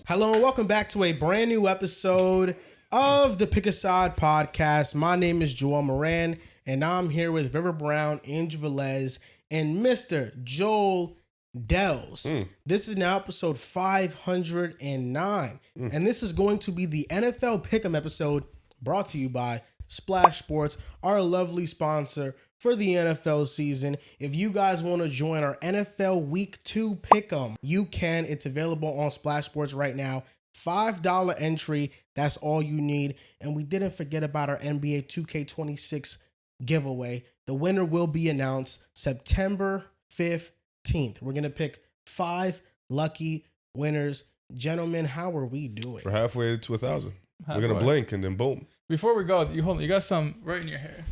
Hello and welcome back to a brand new episode of the Pick a Side podcast. My name is Joel Moran, and I'm here with River Brown, Angel Velez, and Mr. Joel Dells. This is now episode 509, and this is going to be the NFL Pick'em episode brought to you by Splash Sports, our lovely sponsor for the NFL season. If you guys want to join our NFL Week 2 Pick'em, you can. It's available on Splash Sports right now. $5 entry. That's all you need. And we didn't forget about our NBA 2K26 giveaway. The winner will be announced September 15th. We're going to pick 5 lucky winners. Gentlemen, how are we doing? We're halfway to 1,000. We're going to blink and then boom. Before we go, you got some right in your hair.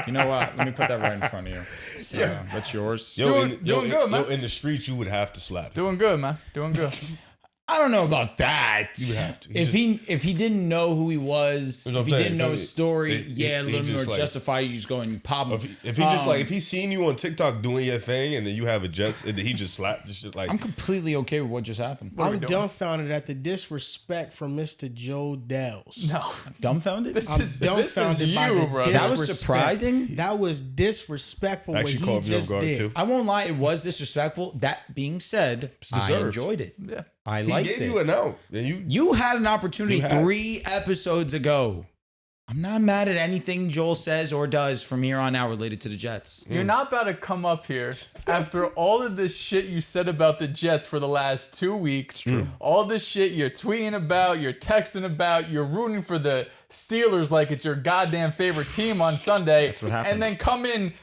You know what? Let me put that right in front of you. So, Yeah. that's yours. Doing good, man. In the streets, you would have to slap. Doing good, man. Doing good. I don't know about that. You would have to. If he didn't know who he was, That's what if he I'm saying. didn't know his story, He a little just more like- justified. You just go and pop him. If he just if he's seen you on TikTok doing your thing and then you have a Jets and then he just slapped, just like I'm completely okay with what just happened. I'm dumbfounded at the disrespect from Mr. Joe Dells. No. Dumbfounded? I'm dumbfounded by the bro. That was disrespect. surprising. That was disrespectful what actually he caught me off just guard did. too. I won't lie, it was disrespectful. That being said, I deserved. enjoyed it. Yeah. I He liked gave it. you an out. And You had an opportunity You had. 3 episodes ago. I'm not mad at anything Joel says or does from here on out related to the Jets. You're not about to come up here after all of this shit you said about the Jets for the last 2 weeks. True. All this shit you're tweeting about, you're texting about, you're rooting for the Steelers like it's your goddamn favorite team on Sunday. That's what happened. And then come in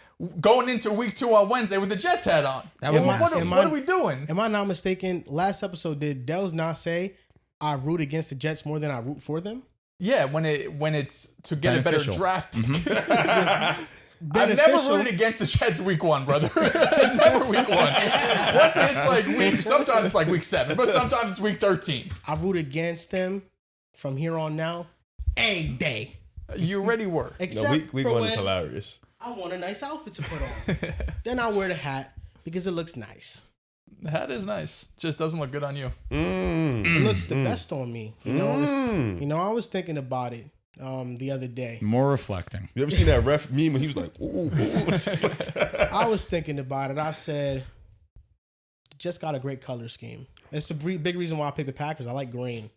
going into week 2 on Wednesday with the Jets hat on. That was what massive. are we doing? Am I not mistaken? Last episode, did Dells not say I root against the Jets more than I root for them? Yeah, when it's to get Beneficial. a better draft pick. I've never Beneficial. rooted against the Jets week 1, brother. Never week 1. Once it's like sometimes it's like week 7, but sometimes it's week 13. I root against them from here on now, a day. You already were. Except week for one when is hilarious. I want a nice outfit to put on. Then I wear the hat because it looks nice. The hat is nice. Just doesn't look good on you. It looks the best on me. You know, I was thinking about it the other day. More reflecting. You ever seen that ref meme when he was like, ooh, ooh. I was thinking about it. I said, just got a great color scheme. It's a big reason why I picked the Packers. I like green.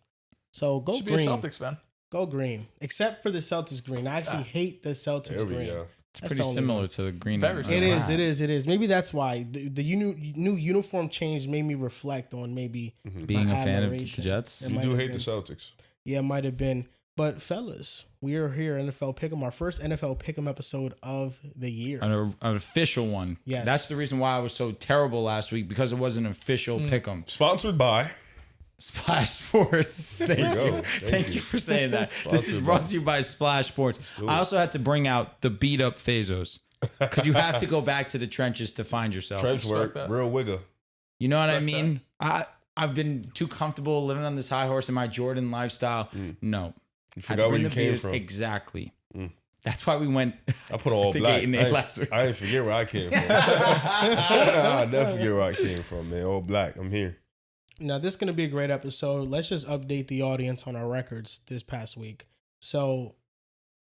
So go Should be green. a Celtics fan. Go green. Except for the Celtics green. I actually hate the Celtics There we green. go. It's That's pretty the only similar one. to the green. Very and similar. It is. Maybe that's why the new uniform change made me reflect on maybe Being my a fan of the admiration. Jets. It You might do have hate been. the Celtics. Yeah, it might have been. But fellas, we are here NFL Pick'em, our first NFL Pick'em episode of the year. An official one. Yes. That's the reason why I was so terrible last week, because it was an official pick'em. Sponsored by. Splash Sports. Thank you go. you. Thank Thank you. you for saying that. This is Sponsored brought by- to you by Splash Sports. I also had to bring out the beat up Phasos, because you have to go back to the trenches to find yourself. Trench work. that. Real wigger. You know what I Respect mean? I've been too comfortable living on this high horse in my Jordan lifestyle. No. You Had to forgot where bring you the came beaters. from. Exactly. That's why we went. I put all the black. gate and I eight ain't- last week. I didn't forget where I came from. I never forget where I came from, man. All black. I'm here. Now, this is going to be a great episode. Let's just update the audience on our records this past week. So,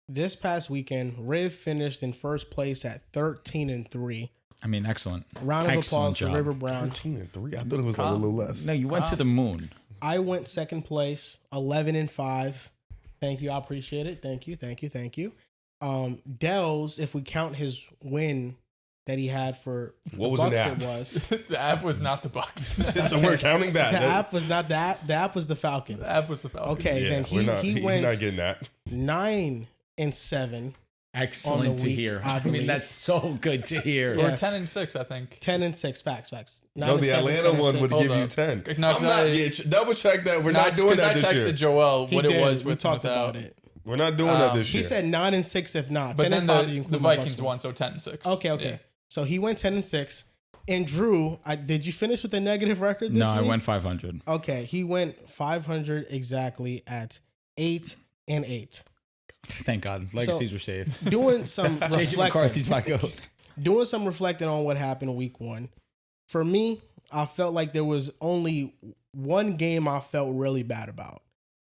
this past weekend, Riv finished in first place at 13-3. I mean, excellent. Round of Excellent applause for job. River Brown. 13-3. I thought it was like a little less. No, you went to the moon. I went second place, 11-5. Thank you. I appreciate it. Thank you. Dells, if we count his win that he had for What the was in the Bucks, app? it was. The app was not the Bucks. So we're counting that. The app was not that. The app was the Falcons. The app was the Falcons. Okay, Yeah, then we're not, he he's went not getting that. 9-7, Excellent on the to week, hear. I I mean, believe. that's so good to hear. Yeah. Or Yes. 10-6, I think. 10-6. Facts. No, the 9-7, Atlanta one would 10-6. give you Hold 10. No, I'm not, yeah, double check that. We're not doing that I this texted year. Joel He what did. it was We with talked without. about it. We're not doing that this He year. said 9-6 if not. But 10-5 then if you the include Vikings Bucks won, so 10-6. Okay. Yeah. So he went 10-6. And Drew, did you finish with a negative record this No, week? I went 500. Okay, he went 500 exactly at 8-8. Thank God. Legacies were saved. Doing some JJ McCarthy's reflecting, my goat. doing some reflecting on what happened in week 1. For me, I felt like there was only one game I felt really bad about.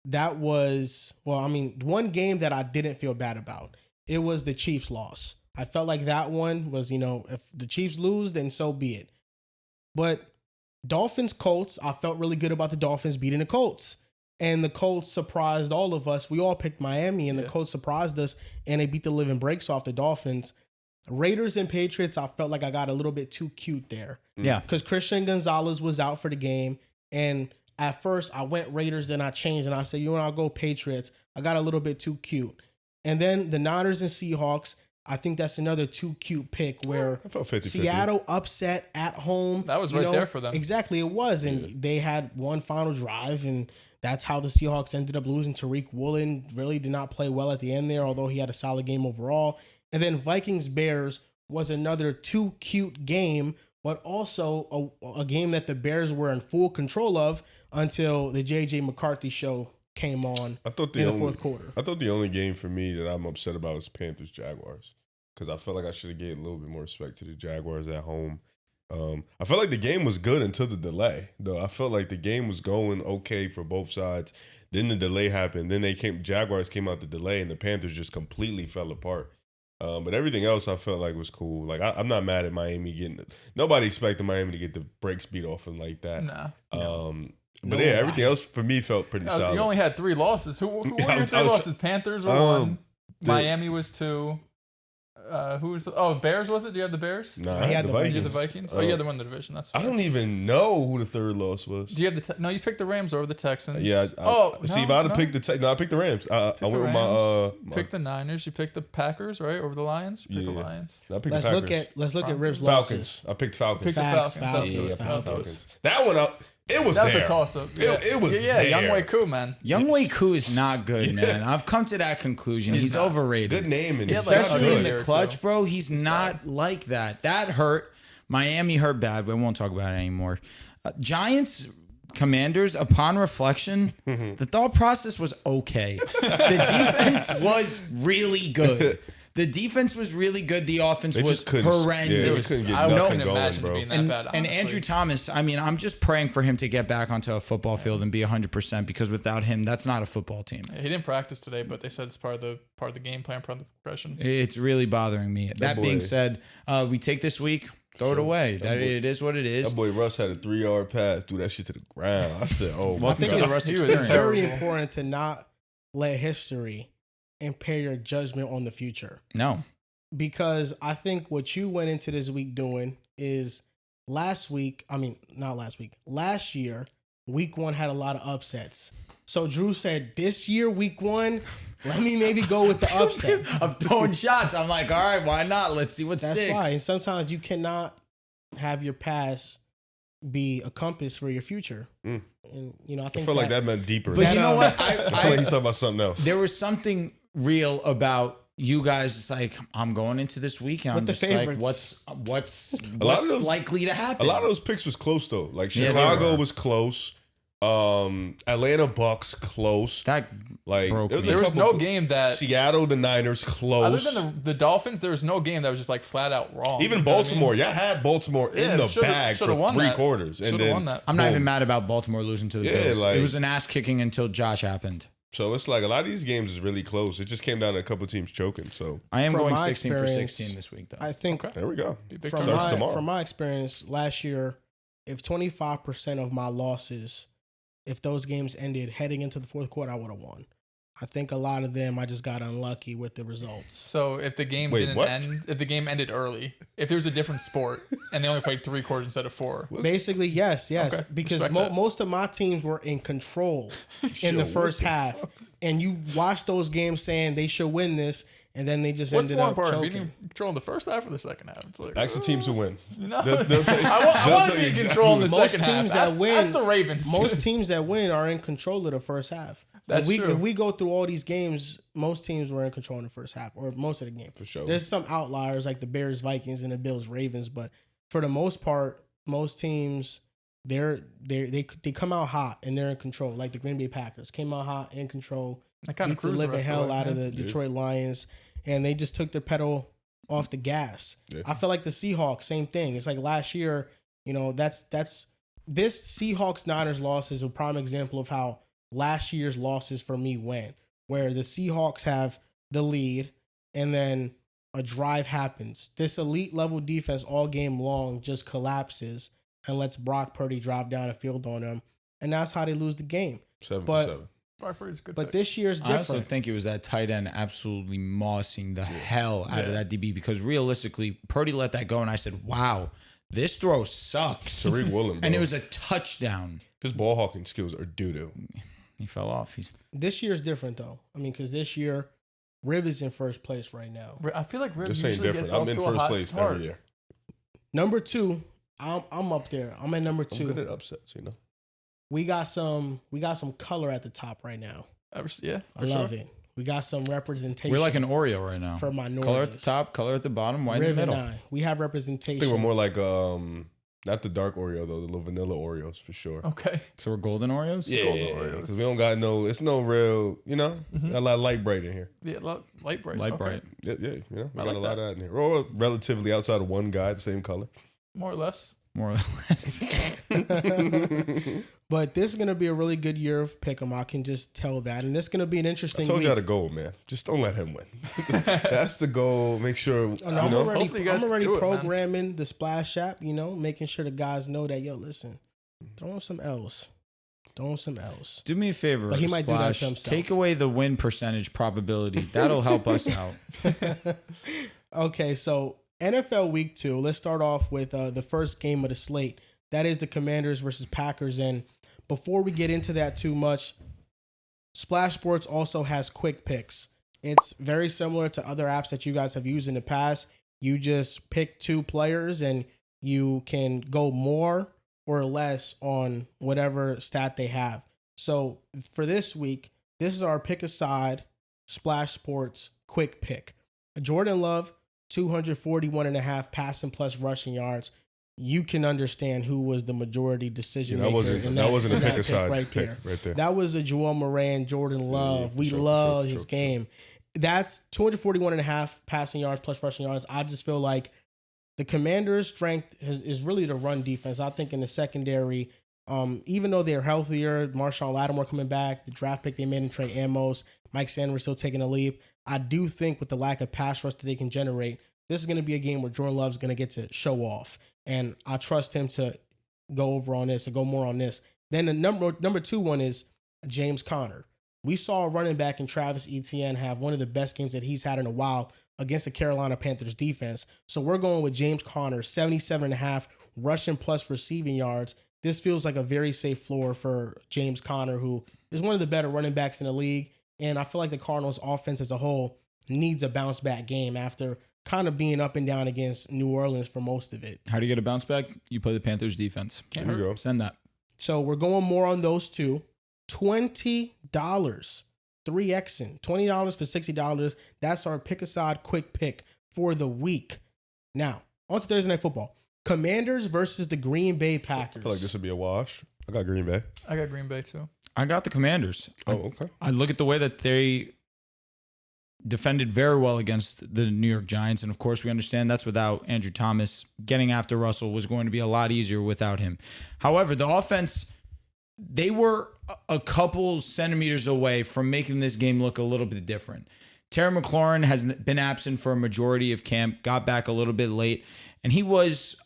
That was, one game that I didn't feel bad about. It was the Chiefs loss. I felt like that one was, if the Chiefs lose, then so be it. But Dolphins, Colts, I felt really good about the Dolphins beating the Colts. And the Colts surprised all of us. We all picked Miami, and the Colts surprised us, and they beat the living breaks off the Dolphins. Raiders and Patriots, I felt like I got a little bit too cute there. Yeah. Because Christian Gonzalez was out for the game, and at first I went Raiders, then I changed, and I said, I'll go Patriots. I got a little bit too cute. And then the Niners and Seahawks, I think that's another too cute pick where I felt 50-50. Seattle upset at home. That was right there for them. Exactly, it was. And they had one final drive, and that's how the Seahawks ended up losing. Tariq Woolen really did not play well at the end there, although he had a solid game overall. And then Vikings-Bears was another too cute game, but also a game that the Bears were in full control of until the J.J. McCarthy show came on in the fourth quarter. I thought the only game for me that I'm upset about was Panthers-Jaguars, because I felt like I should have gave a little bit more respect to the Jaguars at home. I felt like the game was good until the delay, though. I felt like the game was going okay for both sides. Then the delay happened. Then Jaguars came out the delay, and the Panthers just completely fell apart. But everything else I felt like was cool. Like I'm not mad at Miami getting it. Nobody expected Miami to get the brakes beat off them like that. Nah. But everything else for me felt pretty solid. You only had 3 losses. Who were your 3 losses? Panthers were 1. Miami was 2. Who was Bears, was it? Do you have the Bears? Nah, I had the Vikings. You had the Vikings? You had the one in the division. That's I don't even know who the third loss was. Do you have the you picked the Rams over the Texans. Yeah. See, if I had picked I picked the Rams. I went with my picked the Niners. You picked the Packers, right? Over the Lions. You picked the Yeah. Lions. I picked the Packers. Let's look at Riv's Falcons. losses. I picked Falcons. Facts, Falcons. Falcons. That one up. It was That there. was a toss-up. Yeah. It was Yeah, there. Young Wei Koo, man. Young Wei Koo is not good, man. I've come to that conclusion. He's not. overrated. Good name and Yeah, like, Especially in good. the clutch, bro. He's not like that. That hurt. Miami hurt bad. We won't talk about it anymore. Giants, Commanders, upon reflection, the thought process was okay. The defense was really good. The defense was really good. The offense They was just couldn't. Yeah, they horrendous. couldn't get I nothing wouldn't going, imagine bro. it being that bad. And honestly. Andrew Thomas, I mean, I'm just praying for him to get back onto a football field and be 100% because without him, that's not a football team. He didn't practice today, but they said it's part of the game plan, part of the progression. It's really bothering me. That being boy. said, we take this week, throw it away. It is what it is. That boy Russ had a 3-yard pass, threw that shit to the ground. I said, "Oh my I think god!" it's very important to not let history impair your judgment on the future. No. Because I think what you went into this week doing is last year, week 1 had a lot of upsets. So Drew said, this year, week 1, let me maybe go with the upset. I'm throwing shots. I'm like, all right, why not? Let's see what That's sticks. why. And sometimes you cannot have your past be a compass for your future. And, I think I feel like that meant deeper. But you know what? I feel like he's talking about something else. There was something real about you guys. It's like, I'm going into this weekend. I'm the just favorites. like, what's those- likely to happen? A lot of those picks was close though. Like Yeah, they Chicago were. was close. Atlanta Bucks close. That Like broke me. There was no game that, Seattle the Niners close. other than the Dolphins, there was no game that was just like flat out wrong. Even You know what I mean? Baltimore, y'all had Baltimore Yeah, in the should've- bag should've for won 3 that. quarters, and Should've then won that. I'm not boom. even mad about Baltimore losing to the Yeah, Bills. like- It was an ass kicking until Josh happened. So it's like a lot of these games is really close. It just came down to a couple teams choking. So I am From going my 16 for experience, 16 this week, though. I think Okay. there we go. Be a big from Starts time. tomorrow. from my experience last year, if 25% of my losses, if those games ended heading into the fourth quarter, I would have won. I think a lot of them I just got unlucky with the results. So if the game Wait, didn't what? end, if the game ended early, if there was a different sport and they only played 3 quarters instead of 4, Basically, yes, Okay, because respect that. most of my teams were in control in the Yo, first what the half, and you watch those games saying they should win this, and then they just what's ended more up important, choking. being in control in the first half or the second half? It's like Ask the teams who win. No. They'll tell you- I they'll want tell to be you in exactly control in the who- Most second half. teams that That's win- the Ravens. Most teams that win are in control of the first half. That's if true. If we go through all these games, most teams were in control in the first half, or most of the game. For sure. There's some outliers like the Bears, Vikings, and the Bills, Ravens, but for the most part, most teams they come out hot and they're in control. Like the Green Bay Packers came out hot, in control, I kind of beat the cruised the living rest hell of the way, out of man. the Detroit Lions, and they just took their pedal off the gas. Yeah. I feel like the Seahawks, same thing. It's like last year, You know, that's this Seahawks-Niners loss is a prime example of how last year's losses for me went, where the Seahawks have the lead and then a drive happens. This elite level defense all game long just collapses and lets Brock Purdy drive down the field on them. And that's how they lose the game. 7 for 7. Brock Purdy's a good But pick. this year's I also different. think it was that tight end absolutely mossing the hell out of that DB because realistically, Purdy let that go, and I said, wow, this throw sucks. Tariq Woolen, bro. And it was a touchdown. His ball hawking skills are doo-doo. He fell off. This year's different, though. I mean, because this year, Riv is in first place right now. I feel like Rib This ain't usually different. gets I'm off in to a first hot place start. every year. Number 2, I'm up there. I'm at number 2. I'm good at upsets, you know. We got some color at the top right now. Yeah, I love it. We got some representation. We're like an Oreo right now. for minorities. Color at the top, color at the bottom, white in Riv the and middle. I. We have I representation. think we're more like not the dark Oreo though, the little vanilla Oreos for sure. Okay. So we're golden Oreos? Yeah, Golden Oreos. because we don't got it's no real, you know, a lot of light bright in here. Yeah, light bright. Light Okay. bright. Yeah, you know, we I got like a lot that. of that in here. Or relatively outside of one guy, the same color. More or less. More or less. But this is going to be a really good year of Pick'em. I can just tell that. And this is going to be an I interesting told you how week. to goal, man. Just don't let him win. That's the goal. Make sure, Oh, no, I'm know. already, Hopefully you guys I'm already do it, man. programming the Splash app, you know, making sure the guys know that, yo, listen, throw him some L's. Throw him some L's. Do me a favor, But he might do that to Splash. himself. Take away the win percentage probability. That'll help us out. Okay, so NFL Week 2. Let's start off with the first game of the slate. That is the Commanders versus Packers. And before we get into that too much, Splash Sports also has quick picks. It's very similar to other apps that you guys have used in the past. You just pick 2 players and you can go more or less on whatever stat they have. So for this week, this is our pick aside Splash Sports quick pick. Jordan Love, 241.5 passing plus rushing yards. You can understand who was the majority decision that maker. wasn't a in that pick aside right pick there. right there. That was a Joel Moran, Jordan Love. for We sure, for love sure, his for sure. game. That's 241.5 passing yards plus rushing yards. I just feel like the Commanders' strength is really the run defense. I think in the secondary, even though they're healthier, Marshawn Lattimore coming back, the draft pick they made in Trey Amos, Mike Sanders still taking a leap. I do think with the lack of pass rush that they can generate, this is going to be a game where Jordan Love's going to get to show off. And I trust him to go over on this and go more on this. Then the number 2 one is James Conner. We saw a running back in Travis Etienne have one of the best games that he's had in a while against the Carolina Panthers defense. So we're going with James Conner, 77.5 rushing plus receiving yards. This feels like a very safe floor for James Conner, who is one of the better running backs in the league. And I feel like the Cardinals offense as a whole needs a bounce back game after kind of being up and down against New Orleans for most of it. How do you get a bounce back? You play the Panthers defense. There you go. Send that. So we're going more on those 2. $20. 3Xing. $20 for $60. That's our pick aside quick pick for the week. Now, on to Thursday Night Football. Commanders versus the Green Bay Packers. I feel like this would be a wash. I got Green Bay. I got Green Bay too. I got the Commanders. Oh, okay. I look at the way that they defended very well against the New York Giants. And of course, we understand that's without Andrew Thomas. Getting after Russell was going to be a lot easier without him. However, the offense, they were a couple centimeters away from making this game look a little bit different. Terry McLaurin has been absent for a majority of camp, got back a little bit late, and he was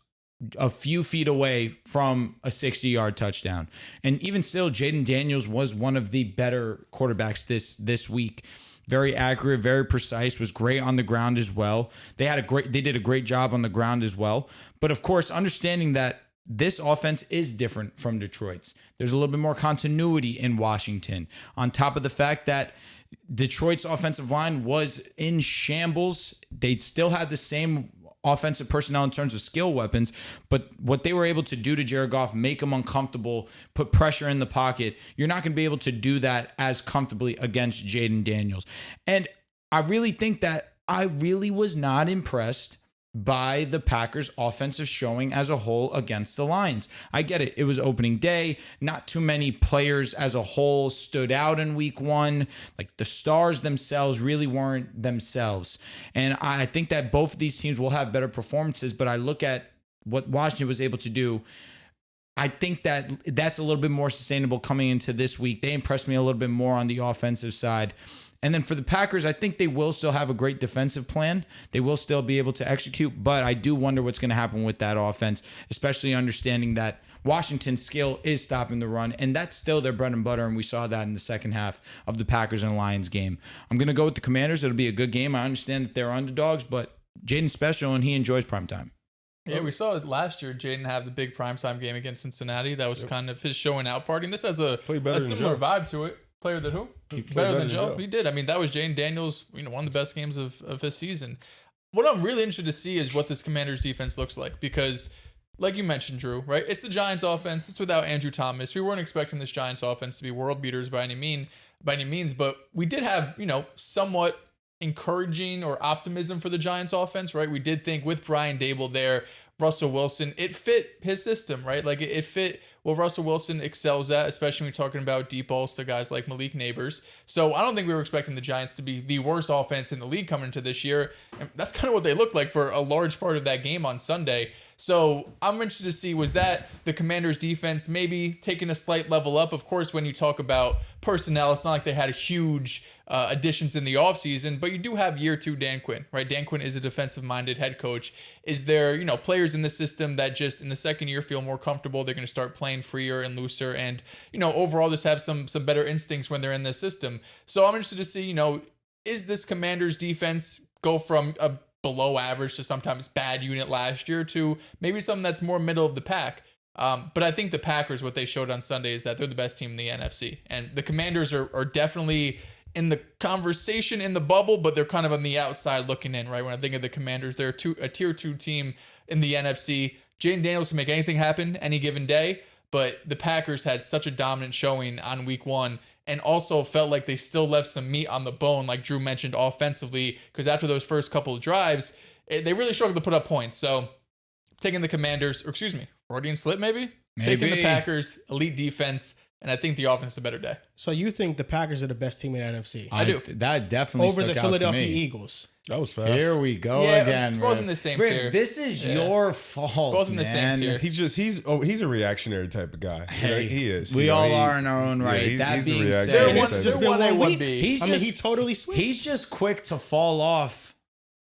a few feet away from a 60-yard touchdown. And even still, Jaden Daniels was one of the better quarterbacks this week. Very accurate, very precise, was great on the ground as well. They did a great job on the ground as well. But of course, understanding that this offense is different from Detroit's. There's a little bit more continuity in Washington. On top of the fact that Detroit's offensive line was in shambles. They still had the same offensive personnel in terms of skill weapons, but what they were able to do to Jared Goff, make him uncomfortable, put pressure in the pocket, you're not going to be able to do that as comfortably against Jaden Daniels. And I really think that I really was not impressed by the Packers' offensive showing as a whole against the Lions. I get it. It was opening day. Not too many players as a whole stood out in week 1. Like the stars themselves really weren't themselves. And I think that both of these teams will have better performances, but I look at what Washington was able to do. I think that's a little bit more sustainable coming into this week. They impressed me a little bit more on the offensive side. And then for the Packers, I think they will still have a great defensive plan. They will still be able to execute, but I do wonder what's going to happen with that offense, especially understanding that Washington's skill is stopping the run, and that's still their bread and butter, and we saw that in the second half of the Packers and Lions game. I'm going to go with the Commanders. It'll be a good game. I understand that they're underdogs, but Jaden's special, and he enjoys primetime. Yeah, we saw it last year. Jaden have the big primetime game against Cincinnati. That was kind of his showing out party, and this has a similar vibe to it. Player than who? Better than Joe? He did. I mean, that was Jaden Daniels, one of the best games of his season. What I'm really interested to see is what this Commanders defense looks like, because like you mentioned, Drew, right? It's the Giants offense. It's without Andrew Thomas. We weren't expecting this Giants offense to be world beaters by any means, but we did have, somewhat encouraging or optimism for the Giants offense, right? We did think with Brian Dable there, Russell Wilson, it fit his system, right? Like it fit what Russell Wilson excels at, especially when you're talking about deep balls to guys like Malik Neighbors. So I don't think we were expecting the Giants to be the worst offense in the league coming into this year. And that's kind of what they looked like for a large part of that game on Sunday. So I'm interested to see, was that the Commanders defense maybe taking a slight level up? Of course, when you talk about personnel, it's not like they had a huge additions in the offseason, but you do have year 2 Dan Quinn, right? Dan Quinn is a defensive-minded head coach. Is there, players in the system that just in the second year feel more comfortable? They're going to start playing freer and looser and, overall just have some better instincts when they're in the system. So I'm interested to see, is this Commanders defense go from a below average to sometimes bad unit last year to maybe something that's more middle of the pack? But I think the Packers, what they showed on Sunday is that they're the best team in the NFC. And the Commanders are definitely in the conversation in the bubble, but they're kind of on the outside looking in, right? When I think of the Commanders, they're a tier 2 team in the NFC. Jaden Daniels can make anything happen any given day, but the Packers had such a dominant showing on week 1 and also felt like they still left some meat on the bone, like Drew mentioned, offensively, because after those first couple of drives, they really struggled to put up points. So taking the Commanders, Freudian slip maybe? Taking the Packers, elite defense, and I think the offense is a better day. So you think the Packers are the best team in the NFC? I do. That definitely over the stuck Philadelphia out to me. Eagles. That was fast. Here we go Yeah, again. both Rick. in the same Rick, tier. this is your fault, Both in the same man. tier. He's a reactionary type of guy. Hey, he is. We all are in our own right. he's That a being reactionary said, And it's type just of been guy. 1 week. He Totally switched. He's just quick to fall off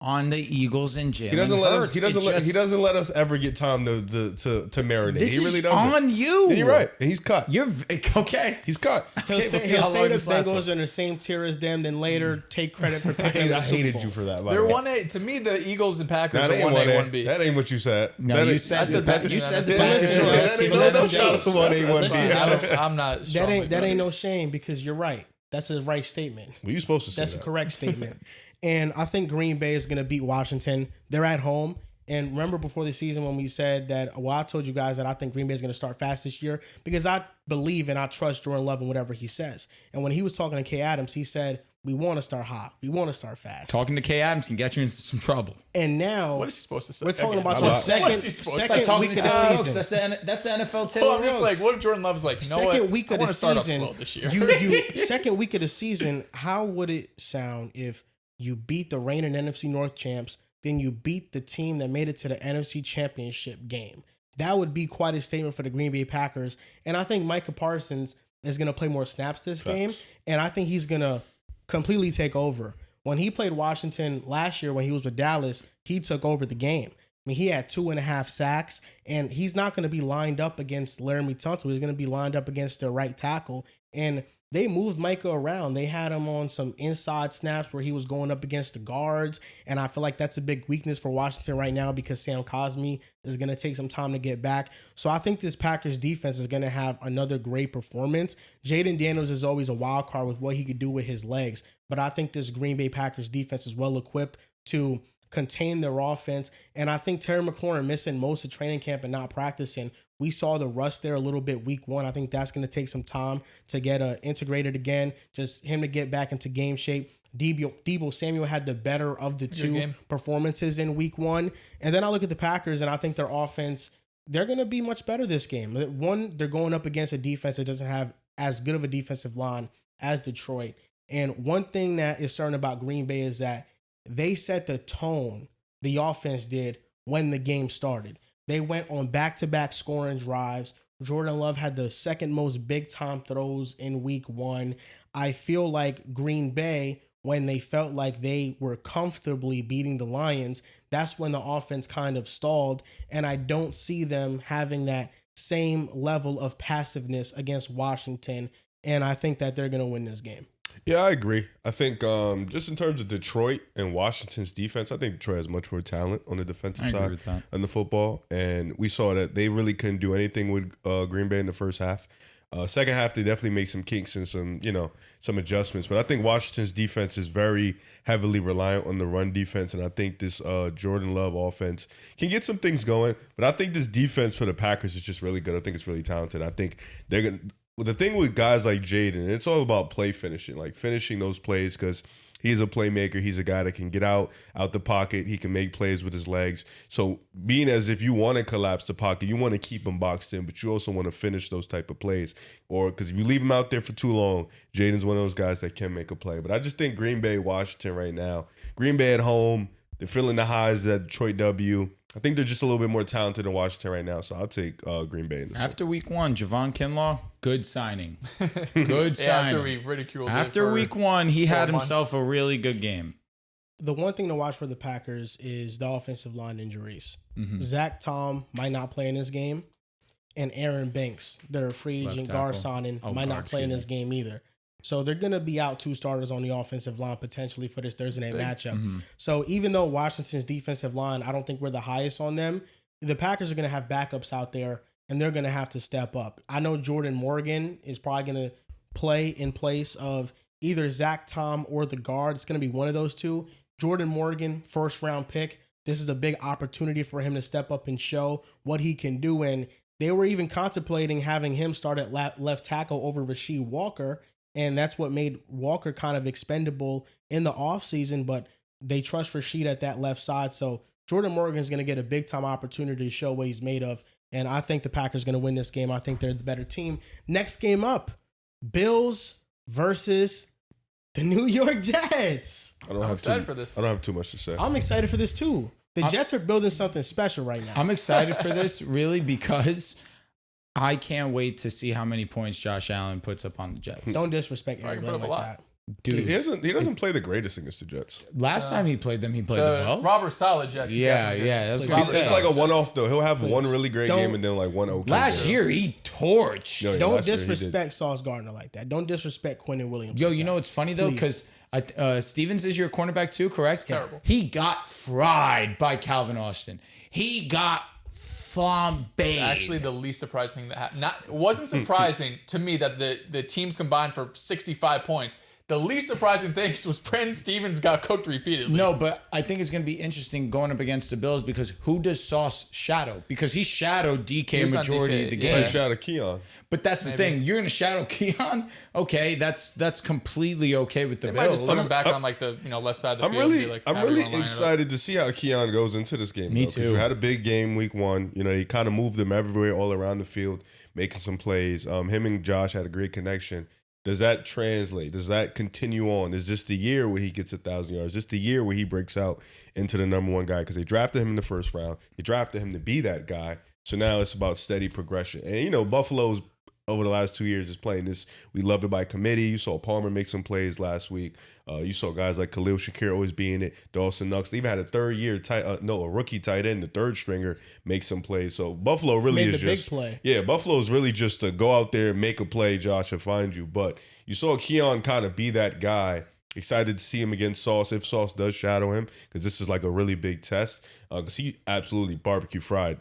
on the Eagles and Jalen He doesn't let us. Hurts. He doesn't let us ever get time to marinate. This He really is doesn't. on you. And you're right. And he's cut. You're okay. He's cut. He'll Okay, we'll say, see how he'll say long the this lasts Bengals are in the same tier as them, then later take credit for I picking them. hated you for that. by They're the way. 1A. To me, the Eagles and Packers That are ain't 1A, 1B. That ain't what you said. No, that you ain't- said I said the best you team said in the the Packers. NFC. are That best ain't team no in the shot NFC. to 1A, 1B. I'm not. That ain't strongly no shame because you're right. That's the right statement. Well, you supposed to say That's that. a correct statement. And I think Green Bay is going to beat Washington. They're at home. And remember before the season when we said that, I told you guys that I think Green Bay is going to start fast this year because I believe and I trust Jordan Love and whatever he says. And when he was talking to Kay Adams, he said, we want to start hot. We want to start fast. Talking to Kay Adams can get you into some trouble. And now What is he supposed to say? we're talking Again, about How the about- What's he supposed to say? second week of the season. That's the NFL Taylor Well, I'm just Rhodes. like, what if Jordan Love's like, you know what? Second week I of want the to start off season, slow this year. you second week of the season, how would it sound if you beat the reigning NFC North champs, then you beat the team that made it to the NFC Championship game? That would be quite a statement for the Green Bay Packers. And I think Micah Parsons is going to play more snaps this game, and I think he's going to completely take over. When he played Washington last year, when he was with Dallas, he took over the game. I mean, he had 2.5 sacks, and he's not going to be lined up against Laramie Tunsil. He's going to be lined up against the right tackle. And they moved Micah around. They had him on some inside snaps where he was going up against the guards. And I feel like that's a big weakness for Washington right now because Sam Cosmi is going to take some time to get back. So I think this Packers defense is going to have another great performance. Jaden Daniels is always a wild card with what he could do with his legs. But I think this Green Bay Packers defense is well equipped to contain their offense. And I think Terry McLaurin missing most of training camp and not practicing. We saw the rust there a little bit week 1. I think that's going to take some time to get integrated again, just him to get back into game shape. Deebo Samuel had the better of the two performances in week 1. And then I look at the Packers and I think their offense, they're going to be much better this game. One, they're going up against a defense that doesn't have as good of a defensive line as Detroit. And one thing that is certain about Green Bay is that they set the tone, the offense did, when the game started. They went on back-to-back scoring drives. Jordan Love had the second most big-time throws in week 1. I feel like Green Bay, when they felt like they were comfortably beating the Lions, that's when the offense kind of stalled. And I don't see them having that same level of passiveness against Washington. And I think that they're going to win this game. Yeah, I agree. I think just in terms of Detroit and Washington's defense, I think Detroit has much more talent on the defensive side on the football. And we saw that they really couldn't do anything with Green Bay in the first half. Second half, they definitely make some kinks and some adjustments. But I think Washington's defense is very heavily reliant on the run defense. And I think this Jordan Love offense can get some things going. But I think this defense for the Packers is just really good. I think it's really talented. I think they're going to. The thing with guys like Jaden, it's all about play finishing, like finishing those plays, because he's a playmaker. He's a guy that can get out the pocket. He can make plays with his legs. So being as if you want to collapse the pocket, you want to keep him boxed in, but you also want to finish those type of plays. Or because if you leave him out there for too long, Jaden's one of those guys that can make a play. But I just think Green Bay, Washington right now, Green Bay at home, they're feeling the highs of that Detroit W. I think they're just a little bit more talented than Washington right now, so I'll take Green Bay. After week 1, Javon Kinlaw, good signing. Good signing. After we ridiculed After week 1, he had himself a really good game. The one thing to watch for the Packers is the offensive line injuries. Zach Tom might not play in this game, and Aaron Banks, their free agent guard signing, might not play in this game either. So they're going to be out 2 starters on the offensive line potentially for this Thursday night matchup. So even though Washington's defensive line, I don't think we're the highest on them, the Packers are going to have backups out there, and they're going to have to step up. I know Jordan Morgan is probably going to play in place of either Zach Tom or the guard. It's going to be one of those two. Jordan Morgan, first-round pick. This is a big opportunity for him to step up and show what he can do. And they were even contemplating having him start at left tackle over Rasheed Walker, and that's what made Walker kind of expendable in the offseason, but they trust Rasheed at that left side. So Jordan Morgan is going to get a big-time opportunity to show what he's made of, and I think the Packers are going to win this game. I think they're the better team. Next game up, Bills versus the New York Jets. I'm excited for this. I don't have too much to say. I'm excited for this, too. The Jets are building something special right now. I'm excited for this, really, because I can't wait to see how many points Josh Allen puts up on the Jets. Don't disrespect Aaron Glenn like that. Dude, he doesn't play the greatest against the Jets. Last time he played them, he played them well. Robert Saleh Jets. Yeah. That's what It's like a one-off, though. He'll have one really great game and then like one okay. Last year, he torched. Don't disrespect Sauce Gardner like that. Don't disrespect Quentin Williams. You know what's funny, though? Because Stevens is your cornerback, too, correct? Terrible. He got fried by Calvin Austin. He got flambéed. Actually, the least surprising thing that happened. It wasn't surprising to me that the teams combined for 65 points. The least surprising thing was Brandon Stevens got cooked repeatedly. No, but I think it's going to be interesting going up against the Bills because who does Sauce shadow? Because he shadowed DK majority of the game. He shadowed Keon. But that's the thing. You're going to shadow Keon? Okay, that's completely okay with the Bills. Might just put him back on like the left side of the field. I'm really excited to see how Keon goes into this game. Me too. You had a big game week 1. He kind of moved them everywhere, all around the field, making some plays. Him and Josh had a great connection. Does that translate? Does that continue on? Is this the year where he gets 1,000 yards? Is this the year where he breaks out into the number 1 guy? Because they drafted him in the first round. They drafted him to be that guy. So now it's about steady progression. And, Buffalo's over the last 2 years is playing this. We love it by committee. You saw Palmer make some plays last week. You saw guys like Khalil Shakir always being it. Dawson Knox. They even had a rookie tight end, the third stringer, make some plays. So Buffalo really is just big play. Yeah, Buffalo is really just to go out there, make a play, Josh, and find you. But you saw Keon kind of be that guy. Excited to see him against Sauce if Sauce does shadow him, because this is like a really big test. Because he absolutely barbecue fried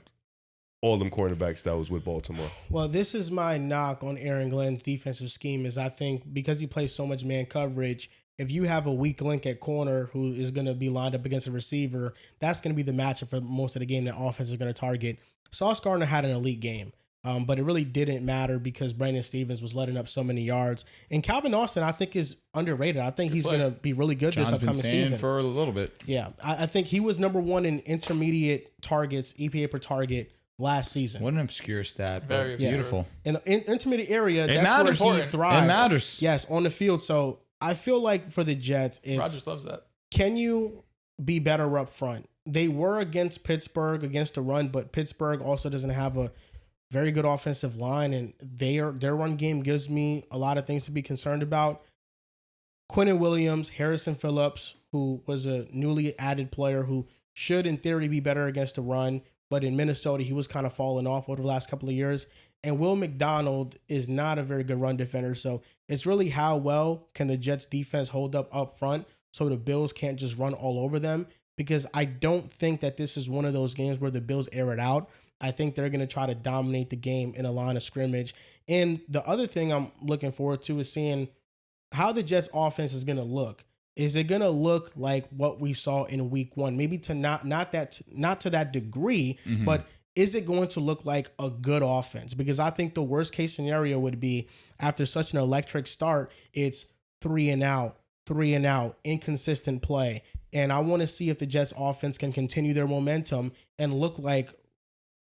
all them cornerbacks that was with Baltimore. Well, this is my knock on Aaron Glenn's defensive scheme is I think because he plays so much man coverage, if you have a weak link at corner who is going to be lined up against a receiver, that's going to be the matchup for most of the game that offense is going to target. Sauce Gardner had an elite game, but it really didn't matter because Brandon Stevens was letting up so many yards. And Calvin Austin, I think, is underrated. I think he's going to be really good this upcoming season. For a little bit. Yeah, I think he was number 1 in intermediate targets, EPA per target, last season. What an obscure stat. Very obscure. Beautiful. In the intermediate area, It that's matters. where he thrives. It matters. Yes, on the field. So I feel like for the Jets, it's Rodgers loves that. can you be better up front? they were against Pittsburgh against the run, but Pittsburgh also doesn't have a very good offensive line, and their run game gives me a lot of things to be concerned about. Quinnen Williams, Harrison Phillips, who was a newly added player who should in theory be better against the run, but in Minnesota he was kind of falling off over the last couple of years. And Will McDonald is not a very good run defender, so it's really how well can the Jets defense hold up front so the Bills can't just run all over them, because I don't think that this is one of those games where the Bills air it out. I think they're going to try to dominate the game in a line of scrimmage. And the other thing I'm looking forward to is seeing how the Jets offense is going to look. Is it going to look like what we saw in week one? Maybe to not to that degree, but is it going to look like a good offense? Because I think the worst case scenario would be after such an electric start, it's 3 and out, inconsistent play. And I want to see if the Jets offense can continue their momentum and look like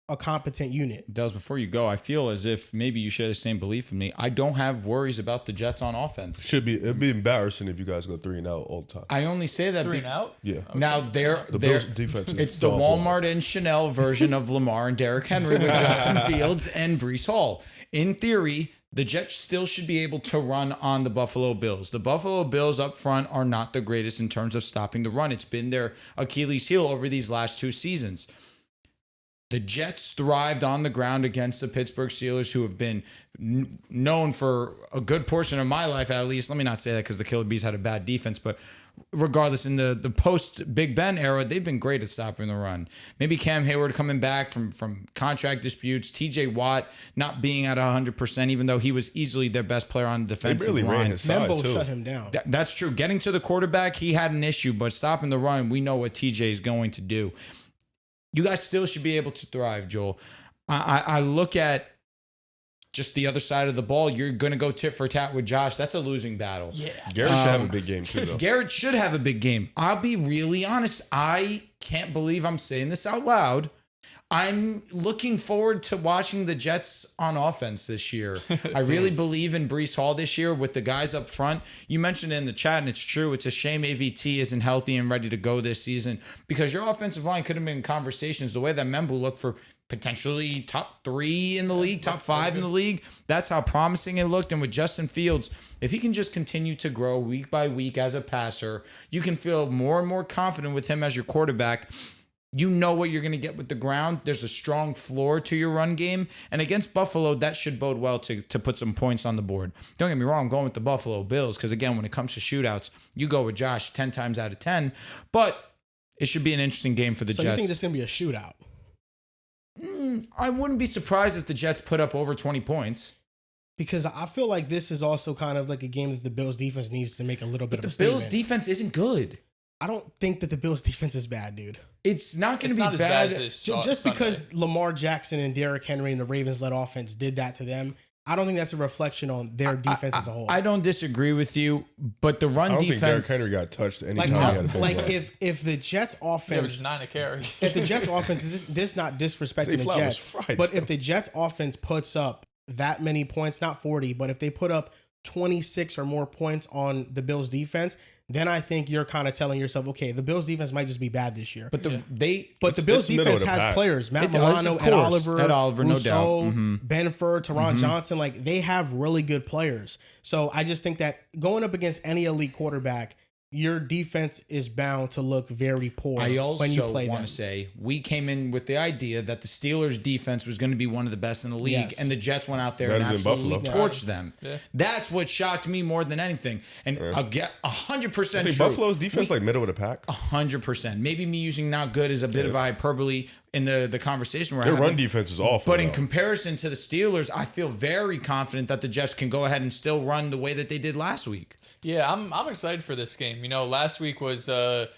a competent unit. Does, before you go, I feel as if maybe you share the same belief with me. I don't have worries about the Jets on offense. It'd be embarrassing if you guys go 3 and out all the time. I only say that 3 and out. Yeah. Now the Bills defense. It's the Walmart and Chanel version of Lamar and Derrick Henry with Justin Fields and Breece Hall. In theory, the Jets still should be able to run on the Buffalo Bills. The Buffalo Bills up front are not the greatest in terms of stopping the run. It's been their Achilles heel over these last 2 seasons. The Jets thrived on the ground against the Pittsburgh Steelers, who have been known for a good portion of my life, at least. Let me not say that because the Killer Bees had a bad defense, but regardless, in the post-Big Ben era, they've been great at stopping the run. Maybe Cam Hayward coming back from contract disputes, TJ Watt not being at 100%, even though he was easily their best player on the defensive line. Ran his side Membo too. shut him down. That's true. Getting to the quarterback, he had an issue, but stopping the run, we know what TJ is going to do. You guys still should be able to thrive, Joel. I look at just the other side of the ball. You're going to go tit for tat with Josh. That's a losing battle. Yeah. Garrett should have a big game too, though. Garrett should have a big game. I'll be really honest. I can't believe I'm saying this out loud. I'm looking forward to watching the Jets on offense this year. I really believe in Breece Hall this year with the guys up front. You mentioned it in the chat, and it's true. It's a shame AVT isn't healthy and ready to go this season, because your offensive line could have been in conversations the way that Membo looked for potentially top 3 in the league, top 5 in the league. That's how promising it looked. And with Justin Fields, if he can just continue to grow week by week as a passer, you can feel more and more confident with him as your quarterback. You know what you're going to get with the ground. There's a strong floor to your run game. And against Buffalo, that should bode well to put some points on the board. Don't get me wrong, I'm going with the Buffalo Bills because, again, when it comes to shootouts, you go with Josh 10 times out of 10. But it should be an interesting game for the Jets. So you think this is going to be a shootout? I wouldn't be surprised if the Jets put up over 20 points. Because I feel like this is also kind of like a game that the Bills defense needs to make a little bit of a statement. The Bills defense isn't good. I don't think that the Bills defense is bad, dude. It's not going to be not bad. as Just because Lamar Jackson and Derrick Henry and the Ravens-led offense did that to them, I don't think that's a reflection on their defense as a whole. I don't disagree with you, but the run defense. I don't think Derrick Henry got touched anytime he had a big like run. if the Jets offense, it was 9 a carry. If the Jets offense is this not disrespecting the Jets, but if the Jets offense puts up that many points, not 40, but if they put up 26 or more points on the Bills defense, then I think you're kind of telling yourself, okay, the Bills defense might just be bad this year. But the Bills defense has players, Matt Milano, Ed Oliver, no Rousseau, doubt. Benford, Teron Johnson, like they have really good players. So I just think that going up against any elite quarterback, your defense is bound to look very poor when you play them. I also want to say we came in with the idea that the Steelers' defense was going to be one of the best in the league, and the Jets went out there and absolutely torched them. Yeah. That's what shocked me more than anything. And I'll get 100% true. Buffalo's defense like middle of the pack? 100%. Maybe me using not good is a bit of hyperbole in the conversation we're having. Their run defense is awful. But in comparison to the Steelers, I feel very confident that the Jets can go ahead and still run the way that they did last week. Yeah, I'm excited for this game. You know, last week was it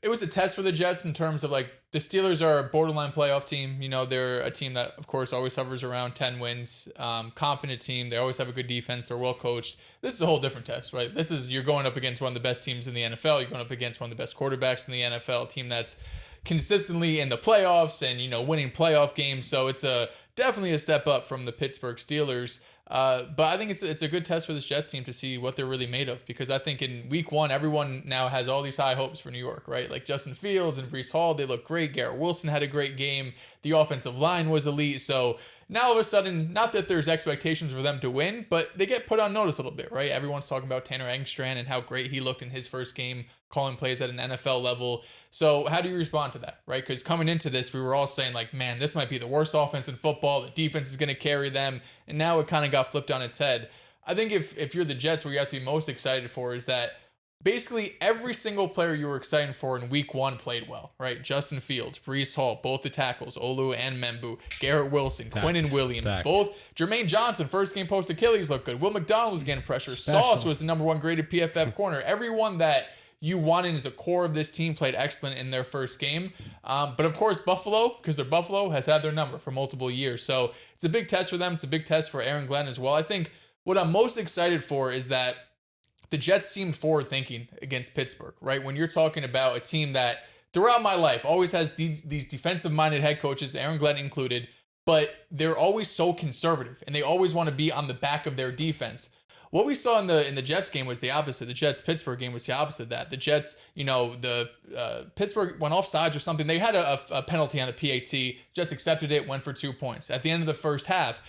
was a test for the Jets in terms of like the Steelers are a borderline playoff team. You know, they're a team that of course always hovers around 10 wins. Competent team. They always have a good defense. They're well coached. This is a whole different test, right? You're going up against one of the best teams in the NFL. You're going up against one of the best quarterbacks in the NFL. A team that's consistently in the playoffs and, you know, winning playoff games. So it's a definitely a step up from the Pittsburgh Steelers. But I think it's a good test for this Jets team to see what they're really made of, because I think in week 1, everyone now has all these high hopes for New York, right? Like Justin Fields and Breece Hall, they look great. Garrett Wilson had a great game. The offensive line was elite. So now all of a sudden, not that there's expectations for them to win, but they get put on notice a little bit, right? Everyone's talking about Tanner Engstrand and how great he looked in his first game, calling plays at an NFL level. So how do you respond to that, right? Because coming into this, we were all saying like, man, this might be the worst offense in football. The defense is going to carry them. And now it kind of got flipped on its head. I think if you're the Jets, what you have to be most excited for is that basically every single player you were excited for in week 1 played well, right? Justin Fields, Breece Hall, both the tackles, Olu and Membu, Garrett Wilson, Quinnen Williams, both. Jermaine Johnson, first game post Achilles, looked good. Will McDonald was getting pressure. Sauce was the number 1 graded PFF corner. Everyone that you wanted as a core of this team played excellent in their first game. But of course, Buffalo, because they're Buffalo, has had their number for multiple years. So it's a big test for them. It's a big test for Aaron Glenn as well. I think what I'm most excited for is that the Jets seemed forward thinking against Pittsburgh, right? When you're talking about a team that throughout my life always has these defensive minded head coaches, Aaron Glenn included, but they're always so conservative and they always want to be on the back of their defense. What we saw in the Jets game was the opposite. The Jets-Pittsburgh game was the opposite of that. The Jets, Pittsburgh went off sides or something. They had a penalty on a PAT. Jets accepted it, went for 2 points. At the end of the first half,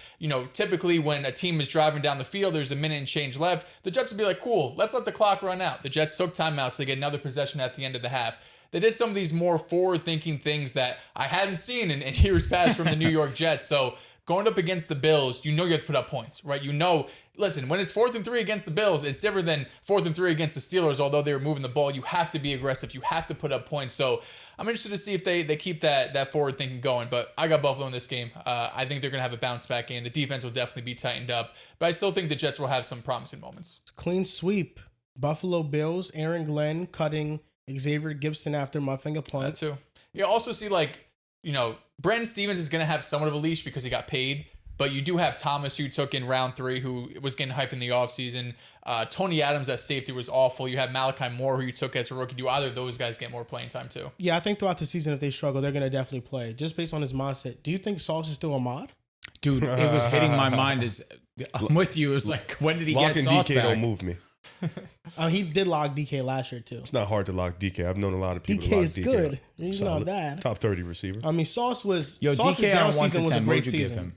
typically when a team is driving down the field, there's a minute and change left. The Jets would be like, cool, let's let the clock run out. The Jets took timeouts so they get another possession at the end of the half. They did some of these more forward-thinking things that I hadn't seen in years past from the New York Jets. So going up against the Bills, you have to put up points, right? Listen, when it's 4th and 3 against the Bills, it's different than 4th and 3 against the Steelers. Although they were moving the ball, you have to be aggressive. You have to put up points. So I'm interested to see if they keep that forward thinking going. But I got Buffalo in this game. I think they're going to have a bounce back game. The defense will definitely be tightened up. But I still think the Jets will have some promising moments. Clean sweep. Buffalo Bills, Aaron Glenn cutting Xavier Gibson after muffing a punt. That too. You also see Brandon Stevens is going to have somewhat of a leash because he got paid. But you do have Thomas, who took in round 3, who was getting hyped in the offseason. Tony Adams at safety was awful. You have Malachi Moore, who you took as a rookie. Do either of those guys get more playing time too? Yeah, I think throughout the season, if they struggle, they're going to definitely play. Just based on his mindset. Do you think Sauce is still a mod? Dude, it was hitting my mind. I'm with you. It was like, when did he get Sauce DK back? don't move me. He did lock DK last year too. It's not hard to lock DK. I've known a lot of people DK lock is DK. good. He's Solid. not bad. Top 30 receiver. I mean, Sauce's DK down on 1 season to was a 10. great What'd you give season. him?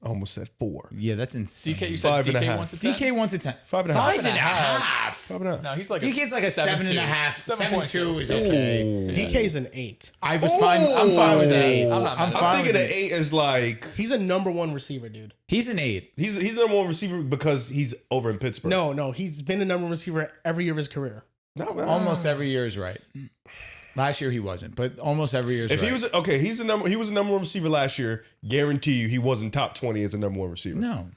I almost said 4. Yeah, that's insane. DK, you said 5.5. DK 1 to 10? DK 1 to 10. 5.5. 5.5. 5.5. No, he's like DK's like a 7.5. 7.2 is okay. Ooh. DK's an 8. I'm fine with an 8. I'm thinking an 8 is like He's a number 1 receiver, dude. He's an 8. he's the number 1 receiver because he's over in Pittsburgh. No, he's been a number 1 receiver every year of his career. No, Almost every year is right. Last year he wasn't, but almost every year is If right. he was okay, he was a number 1 receiver last year. Guarantee you, he wasn't top 20 as a number 1 receiver. No.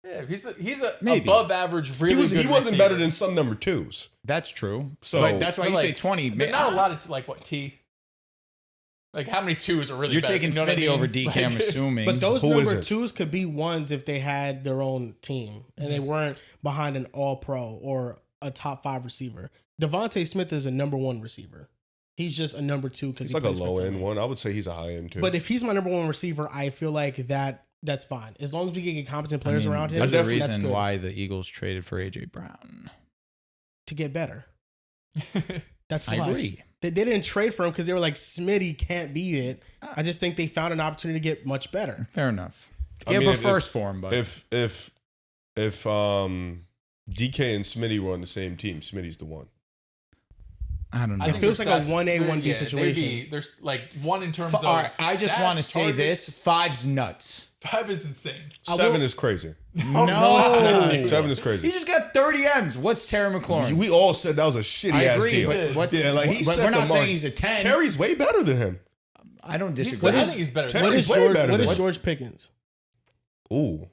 Yeah, he's a Maybe. above average, really good He wasn't receiver. better than some number 2s. That's true. So- but that's why But you say like- 20. But not a lot of T. Like how many 2s are really? You're better? taking You know what I Smitty mean? over DK, I'm assuming. But those Who number is it? 2s could be 1s if they had their own team and they weren't behind an all-pro or a top 5 receiver. Devontae Smith is a number 1 receiver. He's just a number 2 because He's like a low end one. I would say he's a high end too. But if he's my number 1 receiver, I feel like that's fine. As long as we can get competent players around him, There's a that's reason good. why the Eagles traded for AJ Brown. To get better. That's why. I agree. They didn't trade for him because they were like, Smitty can't beat it. I just think they found an opportunity to get much better. Fair enough. I Yeah, mean, but if- first for him, but if DK and Smitty were on the same team, Smitty's the one. I don't know. It feels like a 1A, 1B situation. There's like one in terms of. All right, I just stats, want to say targets. this: 5's nuts. 5 is insane. 7 is crazy. No, 7 is crazy. he just got 30 M's. What's Terry McLaurin? We all said that was a shitty I ass agree, deal. but what's, Yeah, like he but set we're the not mark. saying he's a 10. Terry's way better than him. I don't He's disagree. better. I think he's better. Terry- What Terry's is way George, better what than is him. George Pickens? Ooh.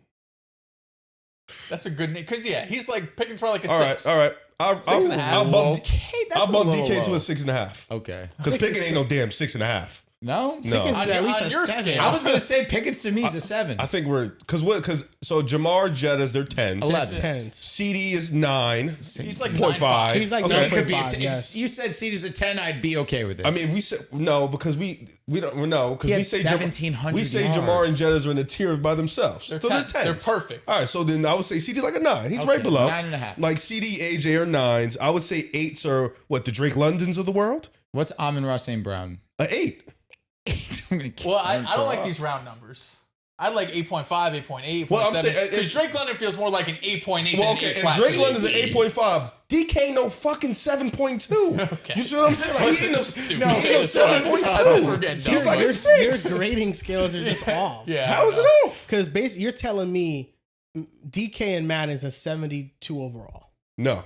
That's a good name because He's like Pickens probably like a All 6. right, all right. I'll 6.5. bump Okay, that's I'll bump a little DK to low. a 6.5. Okay. Because Pickens ain't no damn 6.5. No? Pickett's is at least on a your 7. scale. I was going to say Pickett's to me is a 7. I think so Jamar Jettas, they're 10s. 11. 10s. CD is 9. He's like 0.5. He's like So it could be 9.5, if yes. you said CD was a 10, I'd be okay with it. I mean, if we say no because we don't know because He had we say 1,700 we say yards. Jamar and Jettas are in a tier by themselves. They're so 10s. they're 10s. They're perfect. All right, so then I would say CD's like a 9. He's right below 9.5. Like CD, AJ are 9s. I would say 8s are what the Drake Londons of the world. What's Amon-Ra St. Brown? A 8. I'm gonna Well, I don't like these round numbers. I like 8.5, 8.8, 8.7. Well, I'm saying because Drake London feels more like an 8.8 Well, than okay, an 8 and flat. Drake London's an 8.5. DK no fucking 7.2. Okay. You see what I'm saying? Like, he ain't no Stupid. he ain't no That's fine. 7.2. We're getting He's dumb, like but- a 6. Your grading scales are just off. Yeah. How is it off? Because basically, you're telling me DK and Madden's a 72 overall. No,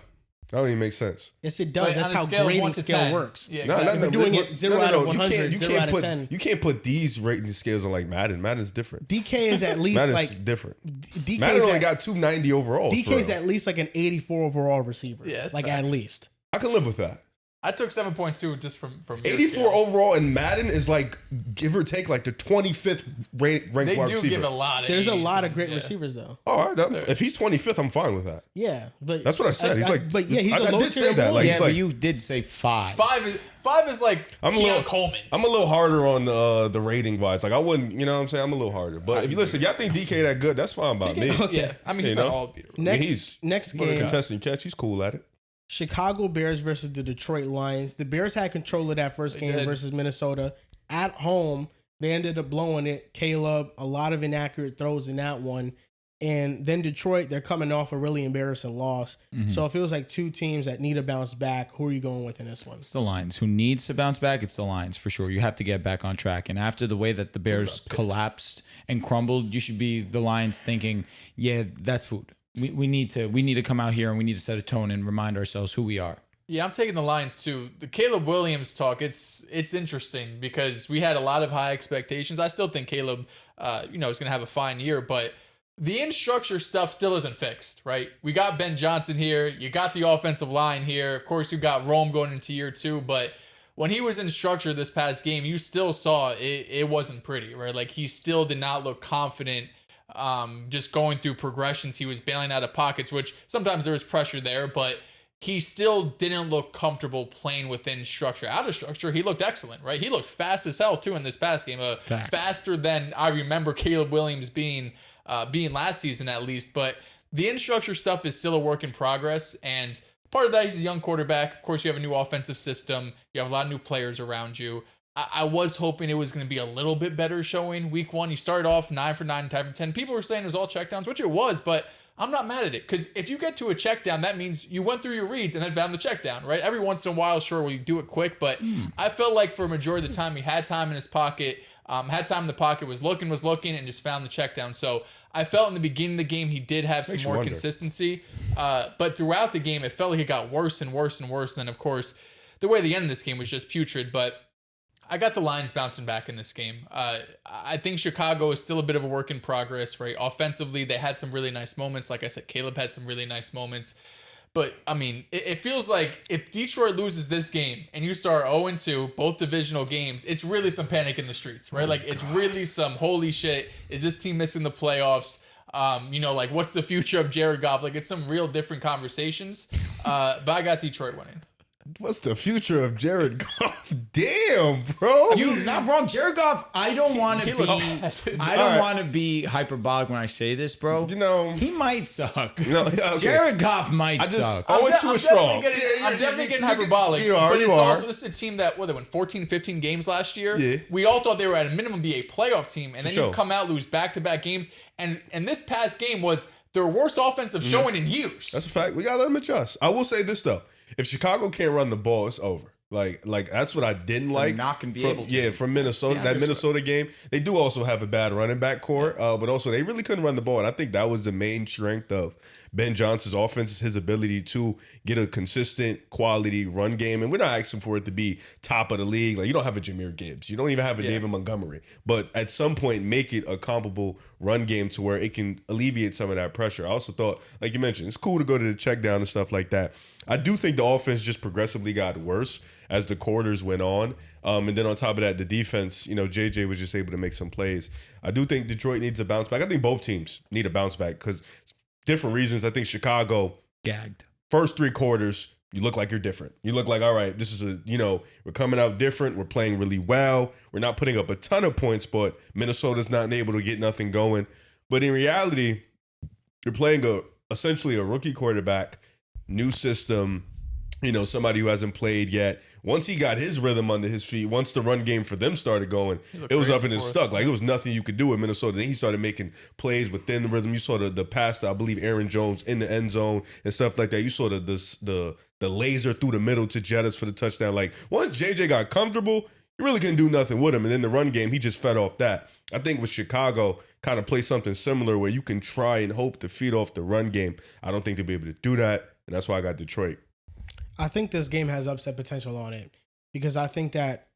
that don't even make sense. Yes, it does. But That's on a how scale of 1 grading to scale 10. works. Yeah, No, exactly. If you're doing it 0 out of 100, you 0 can't out of put 10. you can't put these rating scales on like Madden. Madden's different. DK is at least Madden's like different. DK Madden is only at, got 290 overall. DK's at least like an 84 overall receiver. Yeah, it's like facts. at least. I can live with that. I took 7.2 just from your 84 scale. overall in Madden is like give or take like the 25th ranked They wide do receiver. give a lot of There's a A's lot of and- great yeah. receivers though. All right, if he's 25th, I'm fine with that. Yeah, but That's what I said. He's like, but yeah, he's a I low did tier say that. boy. Like, yeah, he's but like, you did say 5. Five is like I'm a Keon little- Coleman. I'm a little harder on the rating wise. Like I wouldn't, you know what I'm saying? I'm a little harder. But if you listen, y'all think DK that good, that's fine by me. Yeah, I mean, he's You not know? all beatable. I mean, Next he's next for the game, contesting catch. He's cool at it. Chicago Bears versus the Detroit Lions. The Bears had control of that first game did. versus Minnesota at home. They ended up blowing it. Caleb, a lot of inaccurate throws in that one. And then Detroit, they're coming off a really embarrassing loss. So it feels like two teams that need to bounce back. Who are you going with in this one? It's the Lions. Who needs to bounce back? It's the Lions for sure. You have to get back on track. And after the way that the Bears collapsed and crumbled, you should be the Lions thinking, yeah, that's food. We need to come out here and we need to set a tone and remind ourselves who we are. Yeah, I'm taking the Lions too. The Caleb Williams talk, it's interesting because we had a lot of high expectations. I still think Caleb, is going to have a fine year, but the in-structure stuff still isn't fixed, right? We got Ben Johnson here. You got the offensive line here. Of course, you got Rome going into year 2, but when he was in structure this past game, you still saw it wasn't pretty, right? Like he still did not look confident. Just going through progressions, he was bailing out of pockets, which sometimes there was pressure there, but he still didn't look comfortable playing within structure. Out of structure, he looked excellent, right? He looked fast as hell too in this past game, faster than I remember Caleb Williams being last season at least. But the in structure stuff is still a work in progress, and part of that he's a young quarterback. Of course, you have a new offensive system. You have a lot of new players around you. I was hoping it was going to be a little bit better showing week 1. You started off 9 for 9, 10 for 10. People were saying it was all checkdowns, which it was, but I'm not mad at it because if you get to a checkdown, that means you went through your reads and then found the checkdown, right? Every once in a while, sure, we do it quick, but I felt like for a majority of the time, he had time in his pocket, had time in the pocket, was looking, and just found the checkdown. So I felt in the beginning of the game he did have some more consistency, but throughout the game, it felt like it got worse and worse and worse. And then, of course, the way the end of this game was just putrid, but I got the Lions bouncing back in this game. I think Chicago is still a bit of a work in progress, right? Offensively, they had some really nice moments. Like I said, Caleb had some really nice moments. But, I mean, it feels like if Detroit loses this game and you start 0-2, both divisional games, it's really some panic in the streets, right? It's really some, holy shit, is this team missing the playoffs? What's the future of Jared Goff? It's some real different conversations. But I got Detroit winning. What's the future of Jared Goff? Damn, bro. You're not wrong. Jared Goff, I don't want to be hyperbolic when I say this, bro. You know, he might suck. Okay. Jared Goff might suck. I'm definitely getting hyperbolic. You are. Also, this is a team that, they won 14, 15 games last year. Yeah. We all thought they were at a minimum be a playoff team. And then sure. you come out, lose back-to-back games. And this past game was their worst offensive showing in years. That's a fact. We got to let them adjust. I will say this, though. If Chicago can't run the ball, it's over. Like that's what I didn't like. They're not going to be able to. Yeah, from Minnesota, that Minnesota game. They do also have a bad running back core, but also they really couldn't run the ball. And I think that was the main strength of Ben Johnson's offense is his ability to get a consistent quality run game. And we're not asking for it to be top of the league. Like you don't have a Jahmyr Gibbs. You don't even have a David Montgomery. But at some point, make it a comparable run game to where it can alleviate some of that pressure. I also thought, like you mentioned, it's cool to go to the check down and stuff like that. I do think the offense just progressively got worse as the quarters went on. And then on top of that, the defense, JJ was just able to make some plays. I do think Detroit needs a bounce back. I think both teams need a bounce back because different reasons. I think Chicago gagged. First 3 quarters, you look like you're different. You look like, all right, this is we're coming out different. We're playing really well. We're not putting up a ton of points, but Minnesota's not able to get nothing going. But in reality, you're playing essentially a rookie quarterback, new system, somebody who hasn't played yet. Once he got his rhythm under his feet, once the run game for them started going, it was up and it stuck. Like, it was nothing you could do with Minnesota. Then he started making plays within the rhythm. You saw the pass to, I believe, Aaron Jones in the end zone and stuff like that. You saw the laser through the middle to Jettis for the touchdown. Like, once JJ got comfortable, you really couldn't do nothing with him. And then the run game, he just fed off that. I think with Chicago, kind of play something similar where you can try and hope to feed off the run game. I don't think they'll be able to do that, and that's why I got Detroit. I think this game has upset potential on it because I think that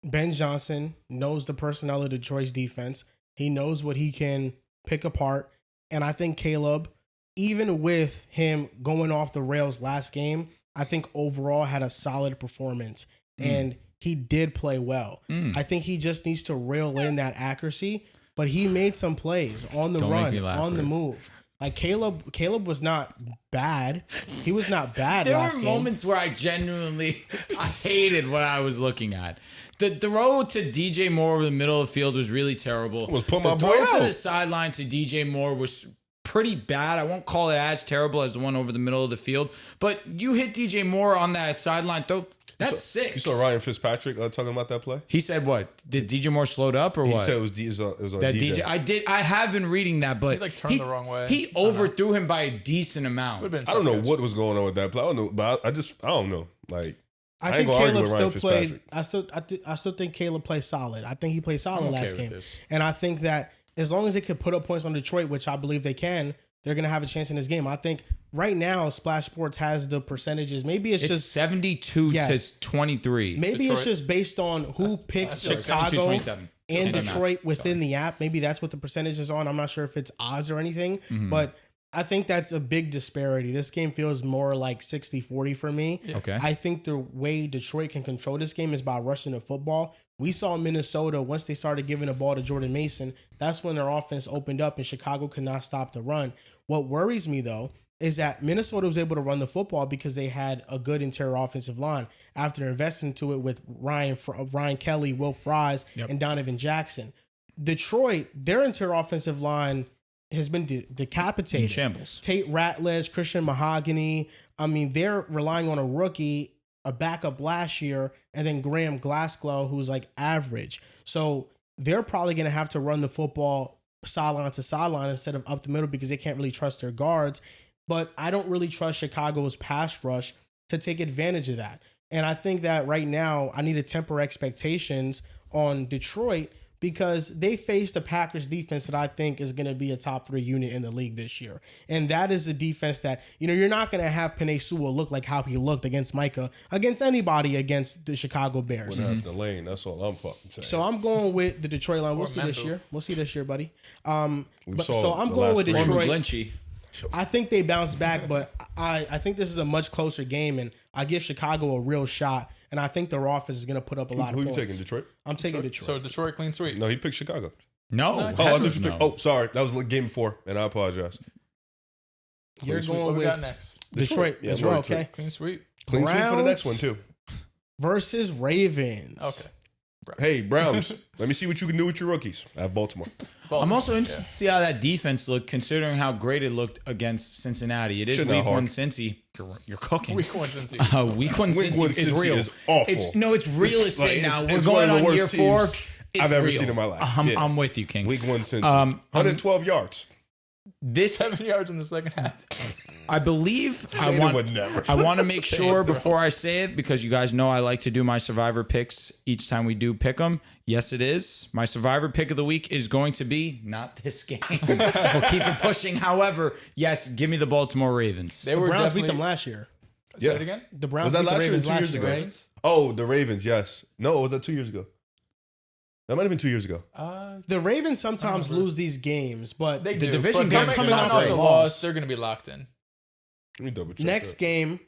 Ben Johnson knows the personnel of Detroit's defense. He knows what he can pick apart. And I think Caleb, even with him going off the rails last game, I think overall had a solid performance. And he did play well. I think he just needs to reel in that accuracy. But he made some plays on the run, on the move. Like Caleb was not bad. He was not bad last game. There were moments where I genuinely I hated what I was looking at. The throw to DJ Moore over the middle of the field was really terrible. The throw to the sideline to DJ Moore was pretty bad. I won't call it as terrible as the one over the middle of the field. But you hit DJ Moore on that sideline throw. That's 6. You saw Ryan Fitzpatrick talking about that play? He said what? Did DJ Moore slowed up or what? He said it was on DJ. I have been reading that, but he turned the wrong way. He overthrew him by a decent amount. I don't know what was going on with that play. I don't know, but I don't know. Like, I think Caleb still played. I still think Caleb played solid. I think he played solid last game, and I think that as long as they could put up points on Detroit, which I believe they can, they're going to have a chance in this game. I think right now Splash Sports has the percentages. Maybe it's just 72 to 23. Maybe Detroit. It's just based on who picks Chicago and Detroit within the app. Maybe that's what the percentage is on. I'm not sure if it's odds or anything, but I think that's a big disparity. This game feels more like 60-40 for me. Okay. I think the way Detroit can control this game is by rushing the football. We saw Minnesota, once they started giving the ball to Jordan Mason, that's when their offense opened up and Chicago could not stop the run. What worries me, though, is that Minnesota was able to run the football because they had a good interior offensive line after investing into it with Ryan Kelly, Will Fries, and Donovan Jackson. Detroit, their interior offensive line has been decapitated. In shambles. Tate Ratledge, Christian Mahogany. I mean, they're relying on a rookie, a backup last year, and then Graham Glasgow, who's like average. So they're probably going to have to run the football sideline to sideline instead of up the middle because they can't really trust their guards. But I don't really trust Chicago's pass rush to take advantage of that. And I think that right now I need to temper expectations on Detroit because they face the Packers defense that I think is going to be a top 3 unit in the league this year. And that is a defense that, you're not going to have Penei Sewell look like how he looked against Micah, against anybody against the Chicago Bears. Wouldn't have the lane. That's all I'm fucking saying. So I'm going with the Detroit line. We'll see this year. We'll see this year, buddy. So I'm going with Detroit. I think they bounce back, but I think this is a much closer game, and I give Chicago a real shot. And I think their offense is going to put up a lot of points. Who you taking, Detroit? I'm taking Detroit. So Detroit clean sweep. No, he picked Chicago. No. Sorry. That was game before, and I apologize. You're going what with we got next? Detroit. Yeah, as well, okay. Clean sweep. Clean sweep for the next one, too. Versus Ravens. Okay. Hey, Browns, let me see what you can do with your rookies at Baltimore. I'm also interested to see how that defense looked, considering how great it looked against Cincinnati. It is week 1 Cincy. You're cooking. Week 1 Cincy. Week 1 Cincy is real. Is awful. It's realistic now. We're going on year 4. I've ever seen in my life. I'm with you, King. Week 1 Cincy. 112 yards. 7 yards in the second half. I believe I want to make sure before I say it, because you guys know I like to do my Survivor picks each time we do pick them. Yes, it is. My Survivor pick of the week is going to be not this game. We'll keep it pushing. However, yes, give me the Baltimore Ravens. The Browns beat them last year. Say it again? The Browns beat the Ravens last year? 2 years ago? Oh, the Ravens, yes. No, was that 2 years ago? That might have been 2 years ago. The Ravens sometimes lose these games, but they do. The division games games coming off the loss, they're going to be locked in. Let me double check. Next game,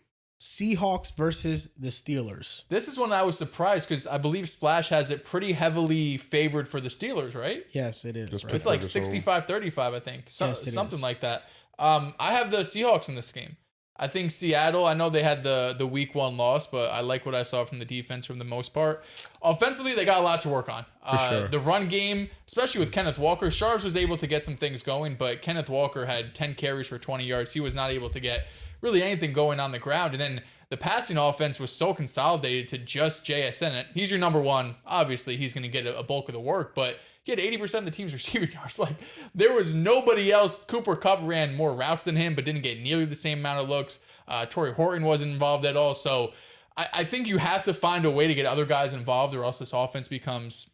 Seahawks versus the Steelers. This is one I was surprised because I believe Splash has it pretty heavily favored for the Steelers, right? Yes, it is. It's like 65-35, I think. Something like that. I have the Seahawks in this game. I think Seattle, I know they had the week 1 loss, but I like what I saw from the defense for the most part. Offensively, they got a lot to work on. Sure. The run game, especially with Kenneth Walker, Sharps was able to get some things going, but Kenneth Walker had 10 carries for 20 yards. He was not able to get really anything going on the ground. And then the passing offense was so consolidated to just JSN. He's your number one. Obviously, he's going to get a bulk of the work, but he had 80% of the team's receiving yards. Like, there was nobody else. Cooper Kupp ran more routes than him, but didn't get nearly the same amount of looks. Torrey Horton wasn't involved at all. So I think you have to find a way to get other guys involved, or else this offense becomes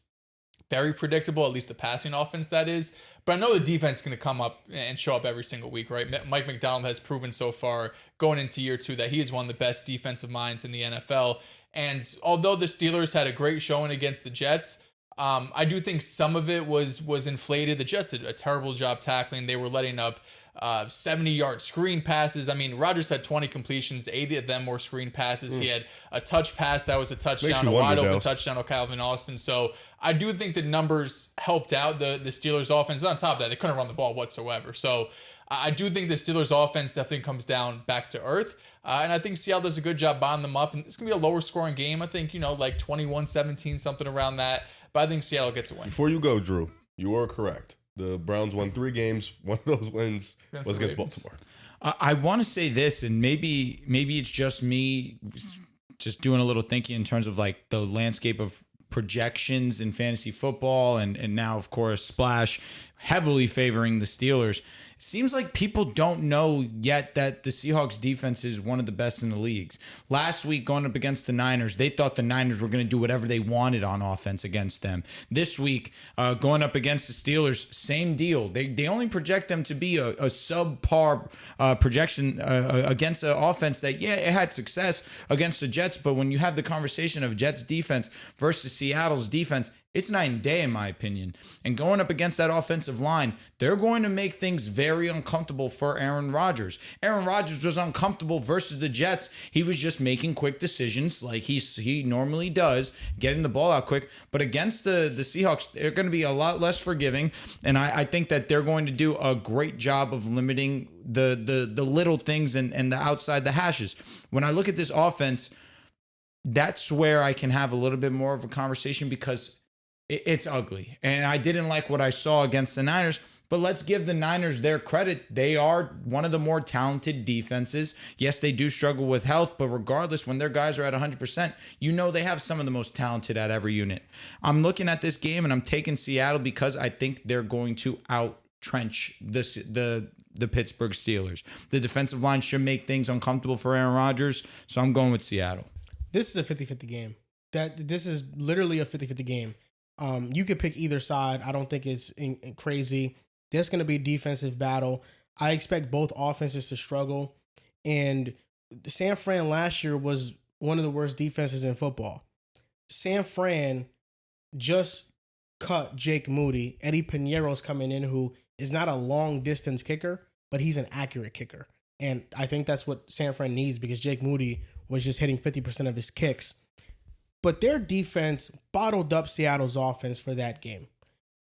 very predictable, at least the passing offense, that is. But I know the defense is going to come up and show up every single week, right? Mike McDonald has proven so far going into year 2 that he is one of the best defensive minds in the NFL. And although the Steelers had a great showing against the Jets, I do think some of it was inflated. The Jets did a terrible job tackling. They were letting up 70-yard screen passes. I mean, Rodgers had 20 completions, 80 of them were screen passes. He had a touch pass that was a touchdown, a wide open touchdown of Calvin Austin. So I do think the numbers helped out the Steelers offense. And on top of that, they couldn't run the ball whatsoever. So I do think the Steelers offense definitely comes down back to earth. And I think Seattle does a good job bonding them up. And it's going to be a lower scoring game. I think, like 21-17, something around that. But I think Seattle gets a win. Before you go, Drew, you are correct. The Browns won 3 games. One of those wins was against Baltimore. I want to say this, and maybe it's just me just doing a little thinking in terms of like the landscape of projections in fantasy football, and now, of course, Splash heavily favoring the Steelers. It seems like people don't know yet that the Seahawks defense is one of the best in the leagues. Last week, going up against the Niners, they thought the Niners were going to do whatever they wanted on offense against them. This week, going up against the Steelers, same deal. They only project them to be a subpar projection against an offense that, yeah, it had success against the Jets, but when you have the conversation of Jets defense versus Seattle's defense, it's night and day, in my opinion. And going up against that offensive line, they're going to make things very uncomfortable for Aaron Rodgers. Aaron Rodgers was uncomfortable versus the Jets. He was just making quick decisions like he normally does, getting the ball out quick. But against the Seahawks, they're going to be a lot less forgiving. And I think that they're going to do a great job of limiting the little things and the outside the hashes. When I look at this offense, that's where I can have a little bit more of a conversation, because it's ugly. And I didn't like what I saw against the Niners, but let's give the Niners their credit. They are one of the more talented defenses. Yes, they do struggle with health, but regardless, when their guys are at 100%, they have some of the most talented at every unit. I'm looking at this game and I'm taking Seattle because I think they're going to out-trench the Pittsburgh Steelers. The defensive line should make things uncomfortable for Aaron Rodgers, so I'm going with Seattle. This is a 50-50 game. This is literally a 50-50 game. You could pick either side. I don't think it's crazy. There's going to be a defensive battle. I expect both offenses to struggle. And San Fran last year was one of the worst defenses in football. San Fran just cut Jake Moody. Eddie Piñeiro's coming in, who is not a long-distance kicker, but he's an accurate kicker. And I think that's what San Fran needs, because Jake Moody was just hitting 50% of his kicks. But their defense bottled up Seattle's offense for that game.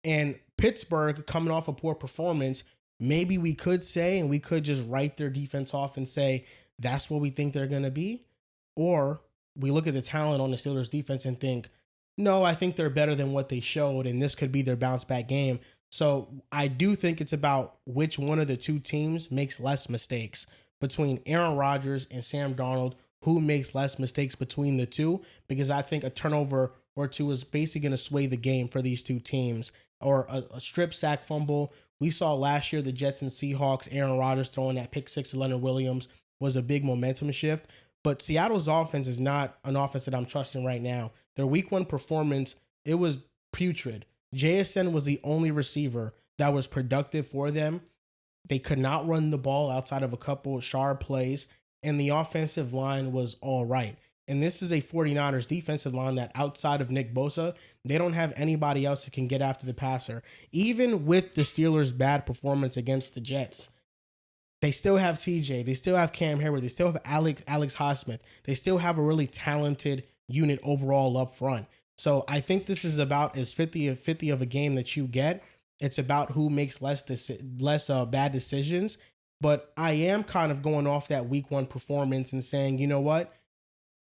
And Pittsburgh, coming off a poor performance, maybe we could say, and we could just write their defense off and say, that's what we think they're going to be. Or we look at the talent on the Steelers defense and think, no, I think they're better than what they showed, and this could be their bounce back game. So I do think it's about which one of the two teams makes less mistakes between Aaron Rodgers and Sam Darnold. Who makes less mistakes between the two? Because I think a turnover or two is basically going to sway the game for these two teams. Or a strip sack fumble. We saw last year the Jets and Seahawks, Aaron Rodgers throwing that pick six to Leonard Williams was a big momentum shift. But Seattle's offense is not an offense that I'm trusting right now. Their week 1 performance, it was putrid. JSN was the only receiver that was productive for them. They could not run the ball outside of a couple sharp plays. And the offensive line was all right. And this is a 49ers defensive line that outside of Nick Bosa, they don't have anybody else that can get after the passer. Even with the Steelers' bad performance against the Jets, They still have TJ. They still have Cam Hayward. They still have Alex Highsmith. They still have a really talented unit overall up front. So I think this is about as 50-50 of a game that you get. It's about who makes less bad decisions. But I am kind of going off that week 1 performance and saying, you know what?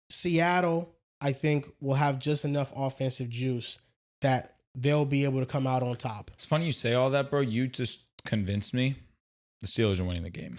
Seattle, I think, will have just enough offensive juice that they'll be able to come out on top. It's funny you say all that, bro. You just convinced me the Steelers are winning the game.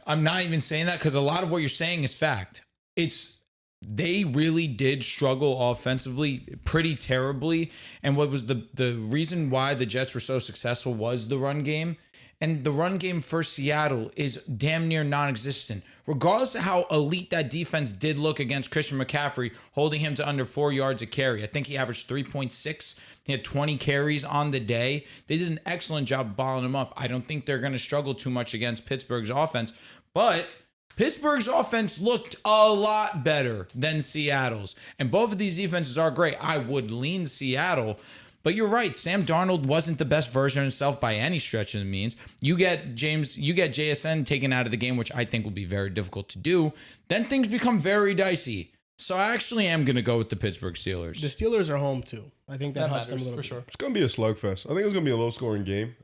I'm not even saying that because a lot of what you're saying is fact. They really did struggle offensively pretty terribly. And what was the reason why the Jets were so successful was the run game. And the run game for Seattle is damn near non-existent. Regardless of how elite that defense did look against Christian McCaffrey, holding him to under 4 yards a carry. I think he averaged 3.6. He had 20 carries on the day. They did an excellent job balling him up. I don't think they're going to struggle too much against Pittsburgh's offense. But Pittsburgh's offense looked a lot better than Seattle's. And both of these defenses are great. I would lean Seattle. But you're right. Sam Darnold wasn't the best version of himself by any stretch of the means. You get JSN taken out of the game, which I think will be very difficult to do. Then things become very dicey. So I actually am going to go with the Pittsburgh Steelers. The Steelers are home too. I think that helps them a little bit. Sure. It's going to be a slugfest. I think it's going to be a low-scoring game.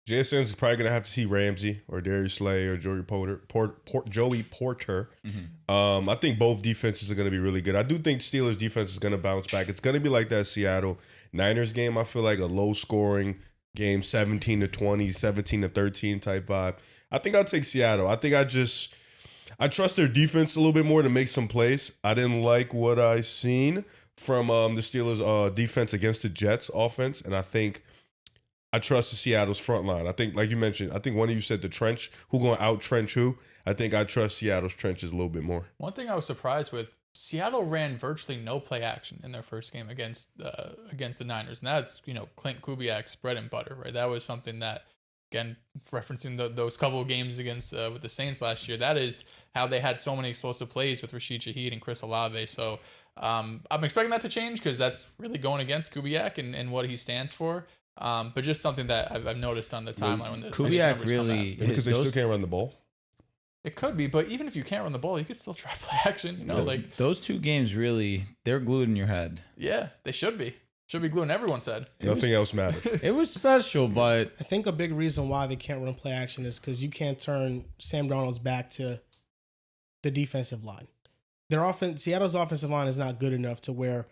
JSN's probably going to have to see Ramsey or Darius Slay or Joey Porter. Mm-hmm. I think both defenses are going to be really good. I do think Steelers defense is going to bounce back. It's going to be like that Seattle Niners game. I feel like a low-scoring game, 17-20, 17-13 type vibe. I think I'll take Seattle. I think I trust their defense a little bit more to make some plays. I didn't like what I seen from the Steelers' defense against the Jets' offense, and I think I trust the Seattle's front line. I think, like you mentioned, I think one of you said the trench. Who going to out-trench who? I think I trust Seattle's trenches a little bit more. One thing I was surprised with, Seattle ran virtually no play action in their first game against the Niners. And that's, Clint Kubiak's bread and butter, right? That was something that, again, referencing those couple of games against with the Saints last year, that is how they had so many explosive plays with Rashid Shaheed and Chris Olave. So I'm expecting that to change because that's really going against Kubiak and what he stands for. But just something that I've noticed on the timeline when the Kubiak really because they still can't run the ball. It could be, but even if you can't run the ball, you could still try play action. Those two games really, they're glued in your head. Yeah, they should be. Should be glued in everyone's head. Nothing else matters. It was special, but I think a big reason why they can't run play action is because you can't turn Sam Darnold's back to the defensive line. Seattle's offensive line is not good enough to where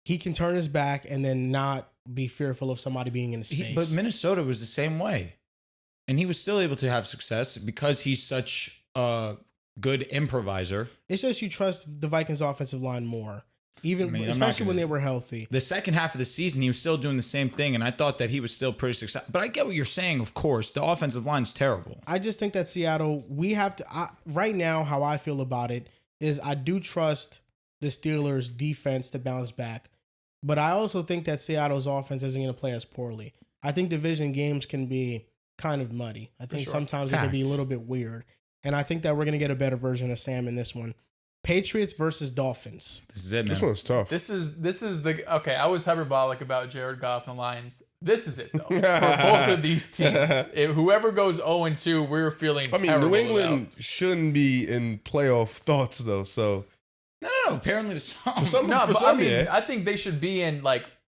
he can turn his back and then not be fearful of somebody being in his face. But Minnesota was the same way. And he was still able to have success because he's such a good improviser. It's just you trust the Vikings offensive line more. Especially when they were healthy. The second half of the season, he was still doing the same thing, and I thought that he was still pretty successful. But I get what you're saying, of course. The offensive line is terrible. I just think that Seattle, we have to... right now, how I feel about it is I do trust the Steelers' defense to bounce back. But I also think that Seattle's offense isn't going to play as poorly. I think division games can be kind of muddy. I think sometimes it can be a little bit weird. And I think that we're going to get a better version of Sam in this one. Patriots versus Dolphins. This is it, man. This one's tough. This is the... Okay, I was hyperbolic about Jared Goff and the Lions. This is it, though. For both of these teams. Whoever goes 0-2, we're feeling terrible. New England shouldn't be in playoff thoughts, though, so... No. Apparently, I think they should be in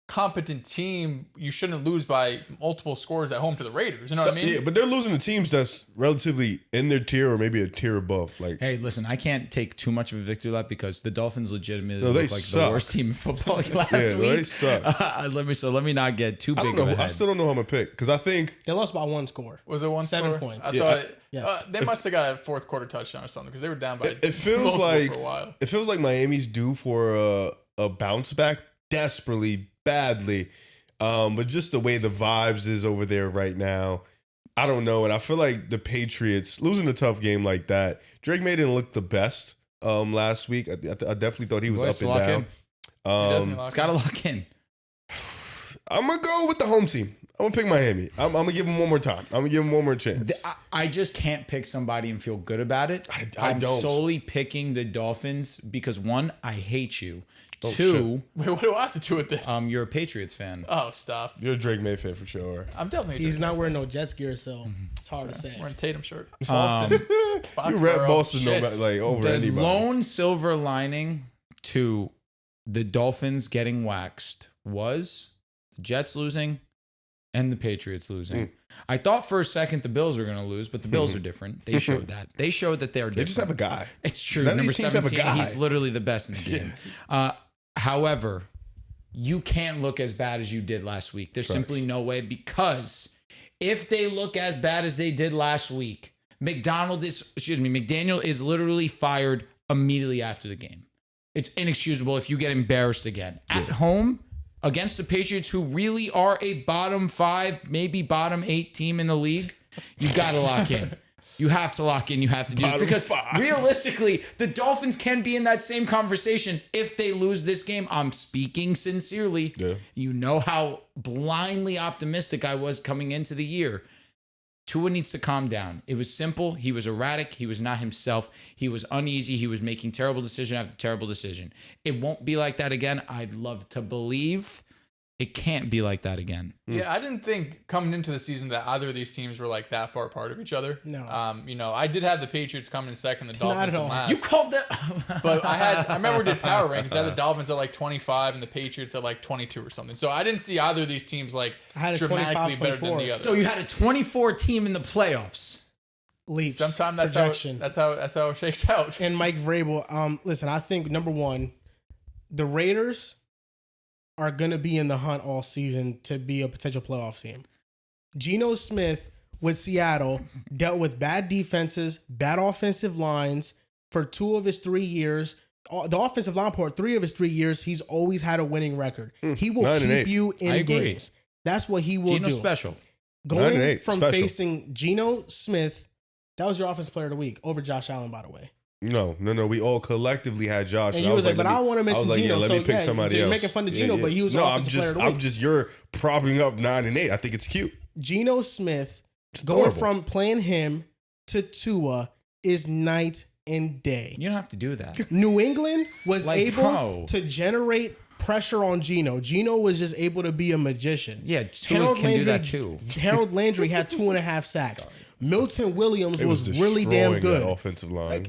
competent team. You shouldn't lose by multiple scores at home to the Raiders. You know what I mean? Yeah, but they're losing to teams that's relatively in their tier or maybe a tier above. Hey, listen, I can't take too much of a victory lap because the Dolphins legitimately look like the worst team in football last week. They suck. Let me not get too big of a head. I still don't know who I'm gonna pick because I think they lost by one score. Was it 7 points? I thought. Yes. They must have got a fourth quarter touchdown or something because they were down by. It feels like for a while. It feels like Miami's due for a bounce back desperately, badly. But just the way the vibes is over there right now, I don't know. And I feel like the Patriots losing a tough game like that. Drake May didn't look the best last week. I definitely thought he was up and down. It's got to lock in. I'm going to go with the home team. I'm going to pick Miami. I'm going to give him one more time. I'm going to give him one more chance. I just can't pick somebody and feel good about it. I I'm don't. solely picking the Dolphins because, one, I hate you. Oh, Two, Wait, what do I have to do with this? you're a Patriots fan. Oh, stop. You're a Drake May fan for sure. I'm definitely. He's not wearing no Jets gear, so it's hard to say. Wearing a Tatum shirt. You rep Boston no matter, like over The anybody. lone silver lining to the Dolphins getting waxed was the Jets losing and the Patriots losing. I thought for a second the Bills were going to lose, but the Bills are different. They showed that. They showed that they're different. They just have a guy. It's true. None of Number these teams have a 17, guy. he's literally the best in the game. However, you can't look as bad as you did last week. There's simply no way, because if they look as bad as they did last week, McDaniel is literally fired immediately after the game. It's inexcusable if you get embarrassed again. At home against the Patriots, who really are a bottom 5, maybe bottom 8 team in the league, you got to lock in. You have to lock in. You have to do this. Because realistically, the Dolphins can be in that same conversation if they lose this game. I'm speaking sincerely. Yeah. You know how blindly optimistic I was coming into the year. Tua needs to calm down. It was simple. He was erratic. He was not himself. He was uneasy. He was making terrible decision after terrible decision. It won't be like that again. I'd love to believe it can't be like that again. Yeah, I didn't think coming into the season that either of these teams were like that far apart of each other. No. I did have the Patriots coming in second, the Dolphins in last. You called that. But I remember we did power rankings. I had the Dolphins at like 25 and the Patriots at like 22 or something. So I didn't see either of these teams like I had a dramatically 25, better than 24. the other. So you had a 24 team in the playoffs. Leaps. Sometimes that's projection. how it shakes out. And Mike Vrabel. Listen, I think number one, the Raiders are going to be in the hunt all season to be a potential playoff team. Geno Smith with Seattle dealt with bad defenses, bad offensive lines for 2 of his 3 years. The offensive line part, 3 of his 3 years, he's always had a winning record. He will keep you in games. That's what he will Geno's do. special. Going from facing Geno Smith, that was your offensive player of the week over Josh Allen, by the way. No. We all collectively had Josh. And you was like, but I want to mention Geno. Let me pick somebody else. You're making fun of Geno, but he was offensive player of the week. You're propping up 9 and 8. I think it's cute. Geno Smith going from playing him to Tua is night and day. You don't have to do that. New England was able to generate pressure on Geno. Geno was just able to be a magician. Yeah, Tua can do that too. Harold Landry had 2.5 sacks. Milton Williams was really damn good. That offensive line.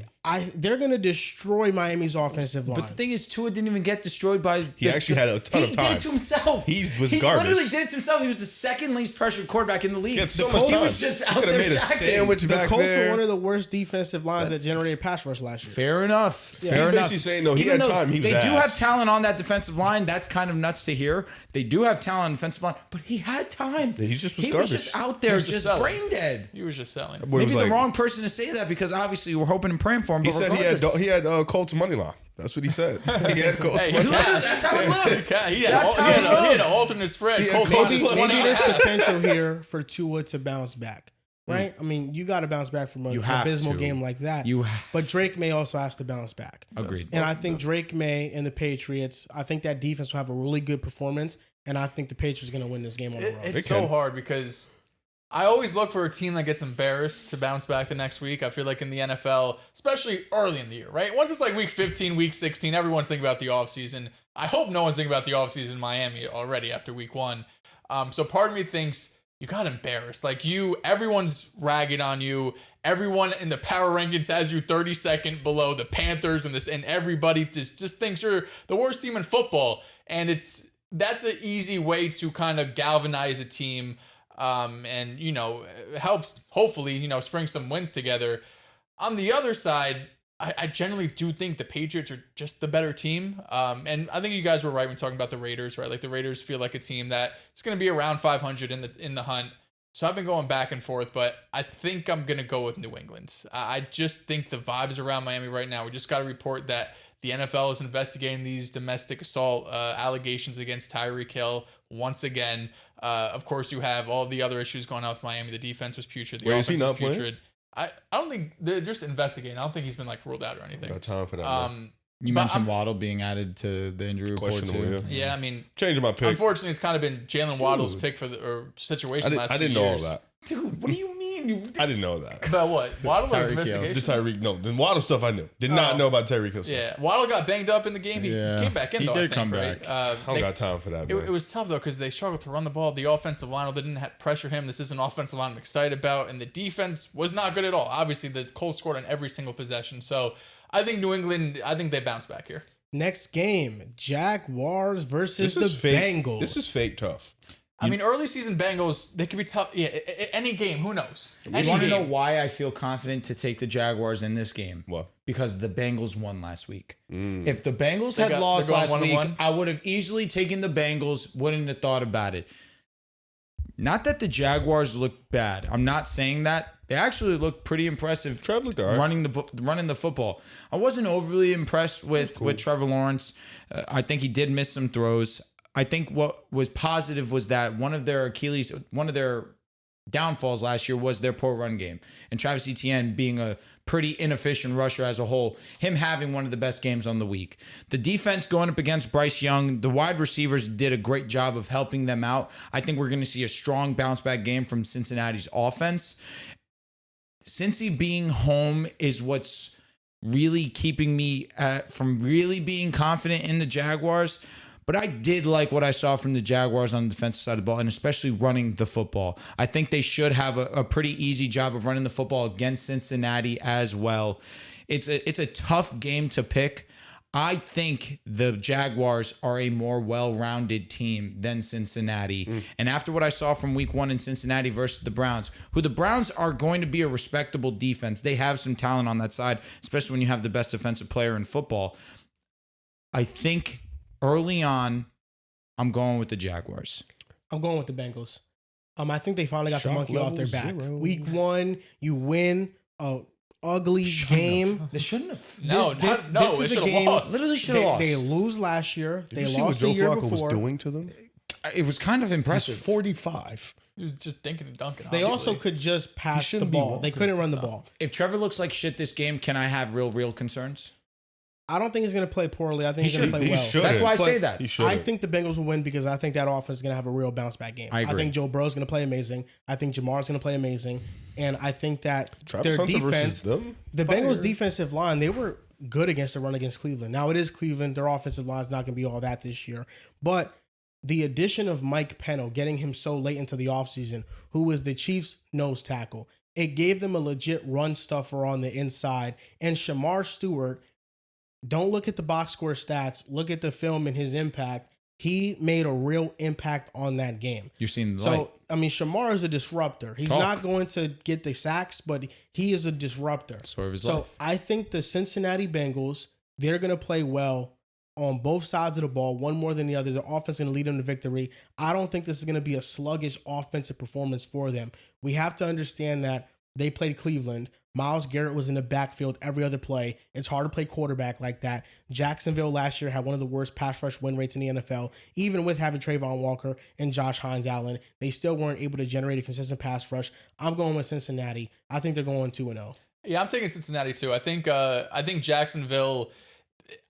They're going to destroy Miami's offensive line. But the thing is, Tua didn't even get destroyed by. He actually had a ton of time. He did it to himself. He was He garbage. literally did it to himself. He was the second least pressured quarterback in the league. He had so The much Colts time. was just out Could have there made a sacking. sandwich The back Colts there. were one of the worst defensive lines that generated pass rush last year. Fair enough. Fair He's enough. basically saying, no, he Even had though time. He was They do ass. have talent on that defensive line. That's kind of nuts to hear. They do have talent on the defensive line, but he had time. He just was He garbage. was just out there, just brain dead. He was just selling. Boy, Maybe was the wrong person to say that, because obviously we're hoping and praying for him. He But said he had Colts money line. That's what he said. He had Colts Hey, money line. That's how it looked. He had an alternate spread. Colts Colts minus plus 20. Maybe there's potential here for Tua to bounce back, right? I mean, you got to bounce back from an abysmal game like that. But Drake May also has to bounce back. Agreed. And I think Drake May and the Patriots, I think that defense will have a really good performance, and I think the Patriots are going to win this game on the road. It's so hard because I always look for a team that gets embarrassed to bounce back the next week. I feel like in the NFL, especially early in the year, right? Once it's like week 15, week 16, everyone's thinking about the offseason. I hope no one's thinking about the offseason in Miami already after week 1. So part of me thinks you got embarrassed. Like everyone's ragging on you. Everyone in the power rankings has you 32nd below the Panthers and everybody just thinks you're the worst team in football. And that's an easy way to kind of galvanize a team. And helps hopefully spring some wins together. On the other side, I generally do think the Patriots are just the better team. And I think you guys were right when talking about the Raiders, right? Like the Raiders feel like a team that is going to be around 500 in the hunt. So I've been going back and forth, but I think I'm going to go with New England. I just think the vibes around Miami right now. We just got to report that the NFL is investigating these domestic assault allegations against Tyreek Hill once again. Of course, you have all the other issues going on with Miami. The defense was putrid. The offense was putrid. I don't think they're just investigating. I don't think he's been ruled out or anything. No time for that. You mentioned Waddle being added to the injury report too. Yeah, I mean, changing my pick. Unfortunately, it's kind of been Jalen Waddle's pick for situation last 2 years. I didn't know all that. Dude, what do you mean? mean? I didn't know that. About what? Waddle or Tyreek Hill. The investigation? Tyreek, no, the Waddle stuff I knew. Did not know about Tyreek Hill stuff. Yeah, Waddle got banged up in the game. He came back in, He though, did I think, come right? back. I don't got time for that, man. It was tough, though, because they struggled to run the ball. The offensive line didn't pressure him. This is an offensive line I'm excited about. And the defense was not good at all. Obviously, the Colts scored on every single possession. So I think New England, they bounce back here. Next game, Jaguars versus the fake. Bengals. This is fake tough. I mean, early season Bengals, they could be tough. Yeah, any game, who knows? You want to know why I feel confident to take the Jaguars in this game? What? Because the Bengals won last week. If the Bengals had lost last week, I would have easily taken the Bengals, wouldn't have thought about it. Not that the Jaguars looked bad. I'm not saying that. They actually looked pretty impressive running the football. I wasn't overly impressed with Trevor Lawrence. I think he did miss some throws. I think what was positive was that one of their downfalls last year was their poor run game. And Travis Etienne being a pretty inefficient rusher as a whole, him having one of the best games on the week. The defense going up against Bryce Young, the wide receivers did a great job of helping them out. I think we're going to see a strong bounce back game from Cincinnati's offense. Cincy being home is what's really keeping me from really being confident in the Jaguars. But I did like what I saw from the Jaguars on the defensive side of the ball, and especially running the football. I think they should have a pretty easy job of running the football against Cincinnati as well. It's a tough game to pick. I think the Jaguars are a more well-rounded team than Cincinnati. And after what I saw from week 1 in Cincinnati versus the Browns, who the Browns are going to be a respectable defense. They have some talent on that side, especially when you have the best defensive player in football. I think early on, I'm going with the Jaguars. I'm going with the Bengals. I think they finally got the monkey off their back. Week 1, you win a ugly game. They shouldn't have. This is a game. Literally should have lost. They lose last year. Did they you see lost what the Joe year Flacco before. was doing to them? It was kind of impressive. He's 45. He was just dinking and dunking. They obviously. also could just pass the ball. They couldn't run the ball. If Trevor looks like shit this game, can I have real concerns? I don't think he's going to play poorly. I think he's going to play well. That's why I say that. I think the Bengals will win because I think that offense is going to have a real bounce back game. I agree. think Joe Burrow's going to play amazing. I think Jamar's going to play amazing. And I think that Travis their Hunter defense, them? the Bengals defensive line, they were good against the run against Cleveland. Now it is Cleveland. Their offensive line is not going to be all that this year. But the addition of Mike Pennell, getting him so late into the offseason, who was the Chiefs' nose tackle, it gave them a legit run stuffer on the inside. And Shamar Stewart, don't look at the box score stats. Look at the film and his impact. He made a real impact on that game. You're seeing the light. I mean, Shamar is a disruptor. He's not going to get the sacks, but he is a disruptor. Story of his life. I think the Cincinnati Bengals, they're going to play well on both sides of the ball, one more than the other. The offense is going to lead them to victory. I don't think this is going to be a sluggish offensive performance for them. We have to understand that they played Cleveland. Myles Garrett was in the backfield every other play. It's hard to play quarterback like that. Jacksonville last year had one of the worst pass rush win rates in the NFL. Even with having Trayvon Walker and Josh Hines-Allen, they still weren't able to generate a consistent pass rush. I'm going with Cincinnati. I think they're going 2-0. Yeah, I'm taking Cincinnati too. I think Jacksonville,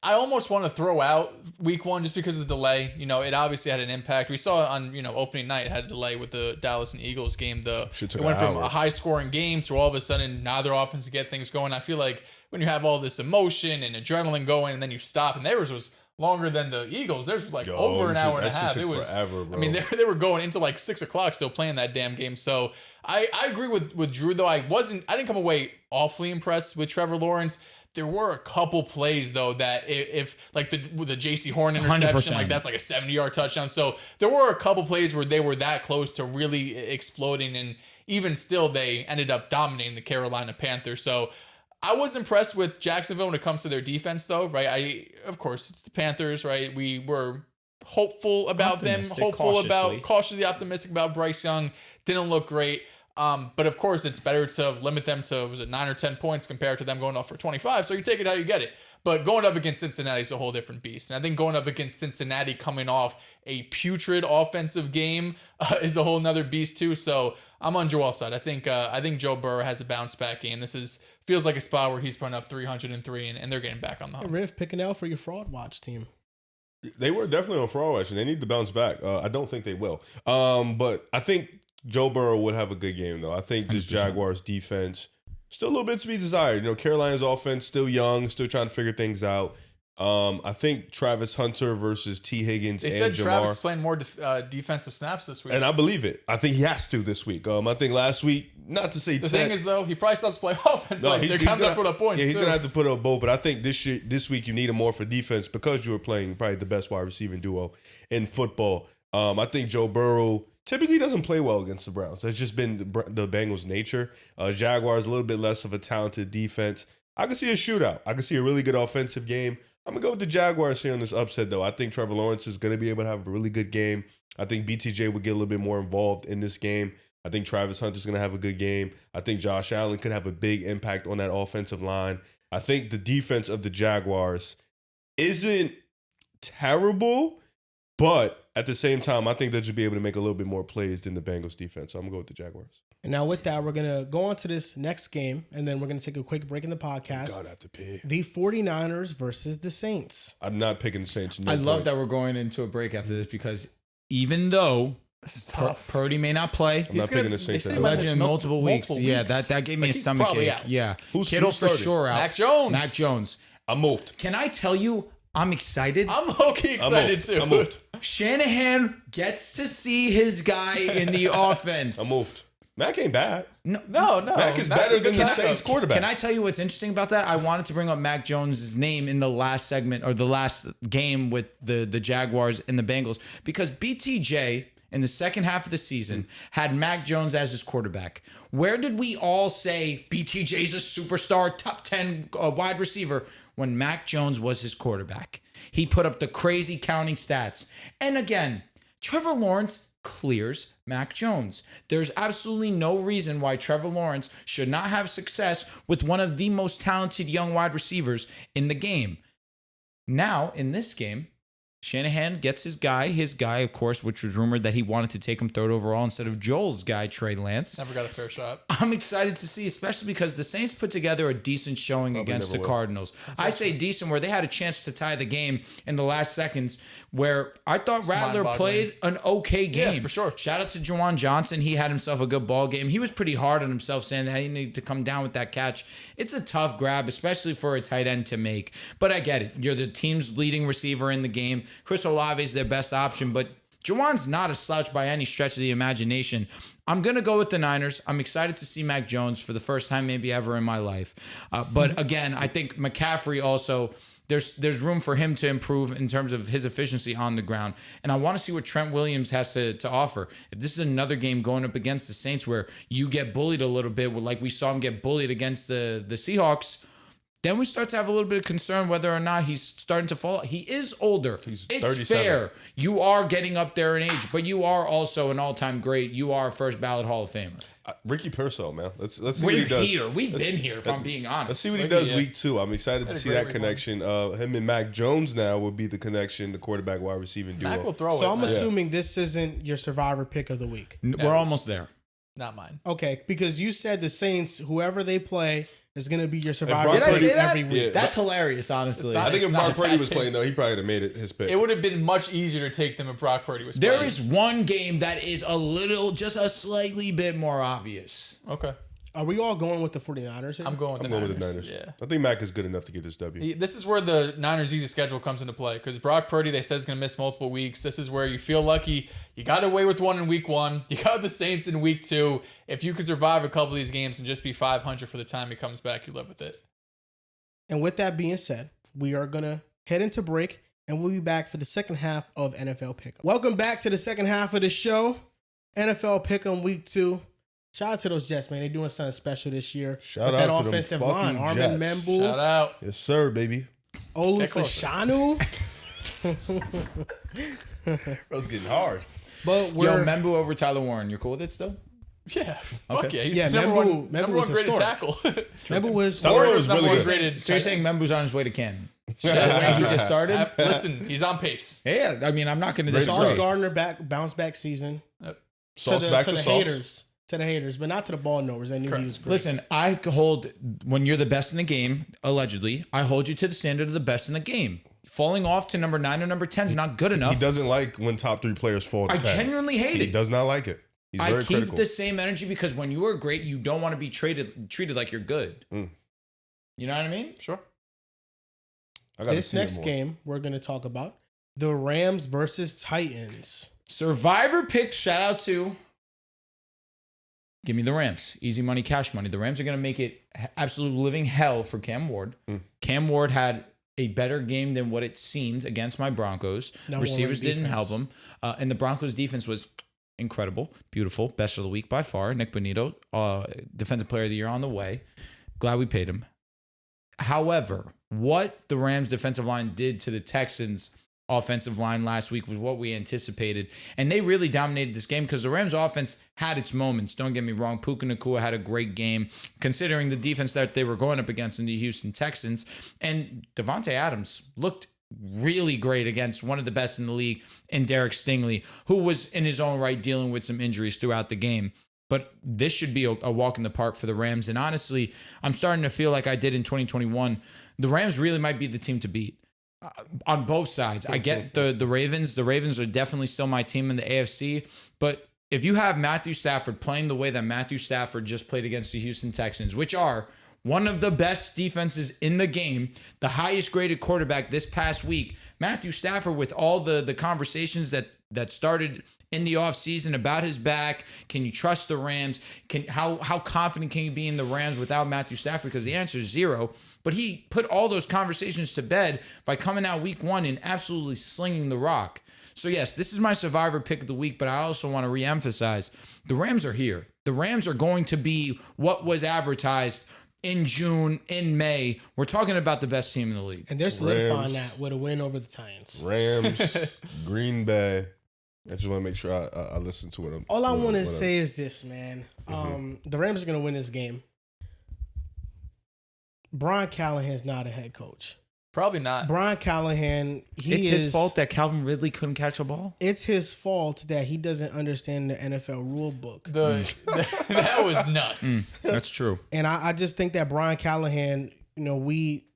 I almost want to throw out week 1 just because of the delay. You know, it obviously had an impact. We saw on, opening night, it had a delay with the Dallas and Eagles game. It went from a high scoring game to all of a sudden neither offense to get things going. I feel like when you have all this emotion and adrenaline going and then you stop, and theirs was longer than the Eagles. Theirs was like over an hour and a half. It was forever, bro. I mean, they were going into like 6 o'clock still playing that damn game. So I agree with Drew, though. I didn't come away awfully impressed with Trevor Lawrence. There were a couple plays though that if like the JC Horn interception, 100%. like that's like a 70-yard touchdown. So there were a couple plays where they were that close to really exploding, and even still they ended up dominating the Carolina Panthers. So I was impressed with Jacksonville when it comes to their defense though, right? Of course it's the Panthers, right? We were hopeful about them, cautiously optimistic about Bryce Young. Didn't look great. But of course, it's better to limit them to 9 or 10 points compared to them going off for 25. So you take it how you get it. But going up against Cincinnati is a whole different beast. And I think going up against Cincinnati coming off a putrid offensive game is a whole nother beast too. So I'm on Joel's side. I think Joe Burrow has a bounce back game. This feels like a spot where he's putting up 303 and they're getting back on the hump. Riff, picking out for your fraud watch team. They were definitely on fraud watch, and they need to bounce back. I don't think they will. But I think Joe Burrow would have a good game, though. I think this 100%. Jaguars defense, still a little bit to be desired. You know, Carolina's offense, still young, still trying to figure things out. I think Travis Hunter versus T. Higgins and Jamar. They said Travis is playing more defensive snaps this week. And I believe it. I think he has to this week. I think last week, not to say the thing is, though, he probably starts to play offense. No, they're going to put up points. Yeah, he's going to have to put up both. But I think this week you need him more for defense because you were playing probably the best wide receiving duo in football. I think Joe Burrow typically doesn't play well against the Browns. That's just been the Bengals' nature. Jaguars, a little bit less of a talented defense. I can see a shootout. I can see a really good offensive game. I'm going to go with the Jaguars here on this upset, though. I think Trevor Lawrence is going to be able to have a really good game. I think BTJ would get a little bit more involved in this game. I think Travis Hunter's going to have a good game. I think Josh Allen could have a big impact on that offensive line. I think the defense of the Jaguars isn't terrible, but at the same time, I think they should be able to make a little bit more plays than the Bengals defense. So I'm going to go with the Jaguars. And now with that, we're going to go on to this next game, and then we're going to take a quick break in the podcast. God, I have to pee. The 49ers versus the Saints. I'm not picking the Saints. I love that we're going into a break after this because even though Purdy may not play, I'm not picking the Saints. Legend multiple weeks. Yeah, that gave me a stomach ache. Yeah. Kittle's for sure out. Mac Jones. I'm moved. Can I tell you, I'm excited. I'm low-key excited too. I'm moved. Shanahan gets to see his guy in the offense. I'm moved. Mac ain't bad. No. Mac is better than the Saints quarterback. Can I tell you what's interesting about that? I wanted to bring up Mac Jones' name in the last segment or the last game with the Jaguars and the Bengals because BTJ in the second half of the season had Mac Jones as his quarterback. Where did we all say BTJ's a superstar, top 10 wide receiver when Mac Jones was his quarterback? He put up the crazy counting stats. And again, Trevor Lawrence clears Mac Jones. There's absolutely no reason why Trevor Lawrence should not have success with one of the most talented young wide receivers in the game. Now, in this game, Shanahan gets his guy, of course, which was rumored that he wanted to take him third overall instead of Joel's guy, Trey Lance. Never got a fair shot. I'm excited to see, especially because the Saints put together a decent showing against the Cardinals. I say decent where they had a chance to tie the game in the last seconds where I thought Rattler played an okay game. Yeah, for sure. Shout out to Juwan Johnson. He had himself a good ball game. He was pretty hard on himself saying that he needed to come down with that catch. It's a tough grab, especially for a tight end to make. But I get it. You're the team's leading receiver in the game. Chris Olave is their best option, but Juwan's not a slouch by any stretch of the imagination. I'm going to go with the Niners. I'm excited to see Mac Jones for the first time maybe ever in my life. But again, I think McCaffrey also, there's room for him to improve in terms of his efficiency on the ground. And I want to see what Trent Williams has to offer. If this is another game going up against the Saints where you get bullied a little bit, like we saw him get bullied against the Seahawks, then we start to have a little bit of concern whether or not he's starting to fall. He is older. He's it's 37. fair. You are getting up there in age, but you are also an all-time great. You are a first ballot Hall of Famer. Ricky Pearsall, man. Let's see what he does. We've been here, if I'm being honest. Let's see what he does week 2. I'm excited to see that connection. Him and Mac Jones now will be the connection, the quarterback wide receiving duo. Mac will throw it. So I'm assuming this isn't your survivor pick of the week. We're almost there. Not mine. Okay, because you said the Saints, whoever they play, is going to be your survivor Did I say that? every week. Yeah. That's hilarious, honestly. I think if Brock Purdy was playing, though, he probably would have made it his pick. It would have been much easier to take them if Brock Purdy was playing. There is one game that is just a slightly bit more obvious. Okay. Are we all going with the 49ers here? I'm going with the Niners. Yeah. I think Mac is good enough to get this W. This is where the Niners' easy schedule comes into play because Brock Purdy, they said, is going to miss multiple weeks. This is where you feel lucky. You got away with one in week 1. You got the Saints in week 2. If you can survive a couple of these games and just be 500 for the time he comes back, you live with it. And with that being said, we are going to head into break and we'll be back for the second half of NFL Pick'em. Welcome back to the second half of the show. NFL Pick'em week 2. Shout out to those Jets, man. They're doing something special this year. Shout with out that to offensive them line. fucking Armin Jets. Membu. Shout out. Yes, sir, baby. Olufashanu. Bro's getting hard. But we're Membu over Tyler Warren. You're cool with it still? Yeah. Okay. Fuck yeah. He's Yeah, the number one was graded historic. tackle. Membu was Warren was number really one good. graded. So you're saying Membu's on his way to Canton? He Yeah. just started? Listen, he's on pace. Yeah, I mean, I'm not going to Great Sauce start. Gardner bounce back season. Sauce to back the to sauce. haters. To the haters, but not to the ball knowers. I knew he was great. Listen, I hold, when you're the best in the game, allegedly, I hold you to the standard of the best in the game. Falling off to number 9 or number 10 is not good enough. He doesn't like when top 3 players fall to I 10. genuinely hate He it. does not like it. He's I very keep critical. the same energy because when you are great, you don't want to be treated like you're good. Mm. You know what I mean? Sure. This next game we're going to talk about the Rams versus Titans. Survivor pick. Shout out to. Give me the Rams. Easy money, cash money. The Rams are going to make it absolute living hell for Cam Ward. Cam Ward had a better game than what it seemed against my Broncos. Receivers didn't help him. And the Broncos defense was incredible, beautiful, best of the week by far. Nick Bonito, defensive player of the year on the way. Glad we paid him. However, what the Rams defensive line did to the Texans offensive line last week was what we anticipated. And they really dominated this game because the Rams offense had its moments. Don't get me wrong. Puka Nacua had a great game considering the defense that they were going up against in the Houston Texans. And Devontae Adams looked really great against one of the best in the league in Derek Stingley, who was in his own right dealing with some injuries throughout the game. But this should be a walk in the park for the Rams. And honestly, I'm starting to feel like I did in 2021. The Rams really might be the team to beat. On both sides. I get the Ravens. The Ravens are definitely still my team in the AFC. But if you have Matthew Stafford playing the way that Matthew Stafford just played against the Houston Texans, which are one of the best defenses in the game, the highest graded quarterback this past week, Matthew Stafford, with all the conversations that started in the offseason about his back, can you trust the Rams? How confident can you be in the Rams without Matthew Stafford? Because the answer is 0. But he put all those conversations to bed by coming out week 1 and absolutely slinging the rock. So yes, this is my survivor pick of the week, but I also want to reemphasize the Rams are here. The Rams are going to be what was advertised in June, in May. We're talking about the best team in the league. And they're solidifying that with a win over the Titans. Rams, Green Bay. I just want to make sure I listen to it. All I want to say is this, man. The Rams are going to win this game. Brian Callahan's not a head coach. Probably not. Brian Callahan, it's his fault that Calvin Ridley couldn't catch a ball? It's his fault that he doesn't understand the NFL rule book. That was nuts. That's true. And I just think that Brian Callahan, we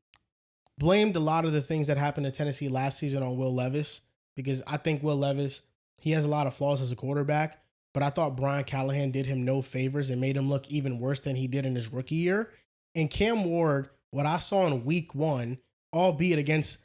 blamed a lot of the things that happened to Tennessee last season on Will Levis, because I think Will Levis, he has a lot of flaws as a quarterback, but I thought Brian Callahan did him no favors and made him look even worse than he did in his rookie year. And Cam Ward, what I saw in week 1, albeit against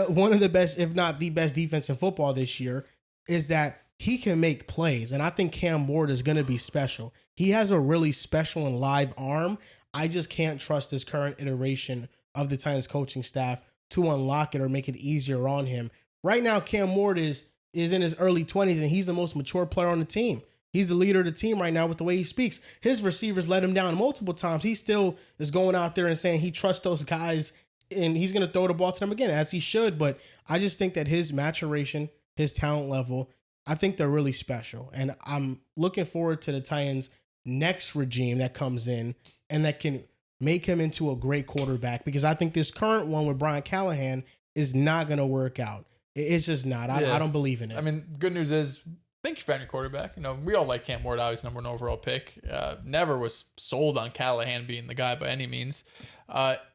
one of the best, if not the best defense in football this year, is that he can make plays. And I think Cam Ward is going to be special. He has a really special and live arm. I just can't trust this current iteration of the Titans coaching staff to unlock it or make it easier on him. Right now, Cam Ward is in his early 20s, and he's the most mature player on the team. He's the leader of the team right now with the way he speaks. His receivers let him down multiple times. He still is going out there and saying he trusts those guys, and he's going to throw the ball to them again, as he should. But I just think that his maturation, his talent level, I think they're really special. And I'm looking forward to the Titans' next regime that comes in and that can make him into a great quarterback, because I think this current one with Brian Callahan is not going to work out. It's just not. I don't believe in it. I mean, good news is, thank you for your quarterback. We all like Cam Ward, obviously number 1 overall pick. Never was sold on Callahan being the guy by any means.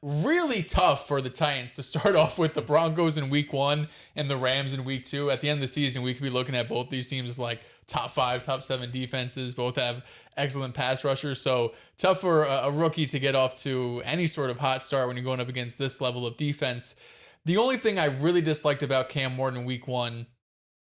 Really tough for the Titans to start off with the Broncos in week 1 and the Rams in week 2. At the end of the season, we could be looking at both these teams as like top 5, top 7 defenses. Both have excellent pass rushers. So tough for a rookie to get off to any sort of hot start when you're going up against this level of defense. The only thing I really disliked about Cam Ward in week 1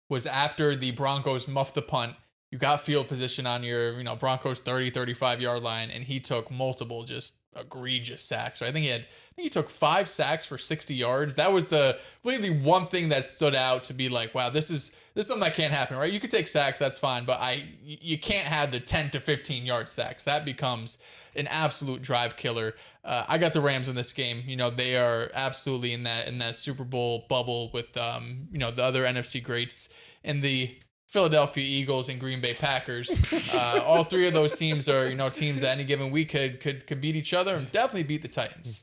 was after the Broncos muffed the punt, you got field position on your, Broncos 30, 35 yard line, and he took multiple just egregious sacks. So I think he took 5 sacks for 60 yards. That was really the one thing that stood out to be like, wow, this is something that can't happen, right? You could take sacks, that's fine, but you can't have the 10 to 15 yard sacks. That becomes an absolute drive killer. I got the Rams in this game. They are absolutely in that Super Bowl bubble with the other NFC greats and the Philadelphia Eagles and Green Bay Packers. All 3 of those teams are teams that any given week could beat each other and definitely beat the Titans.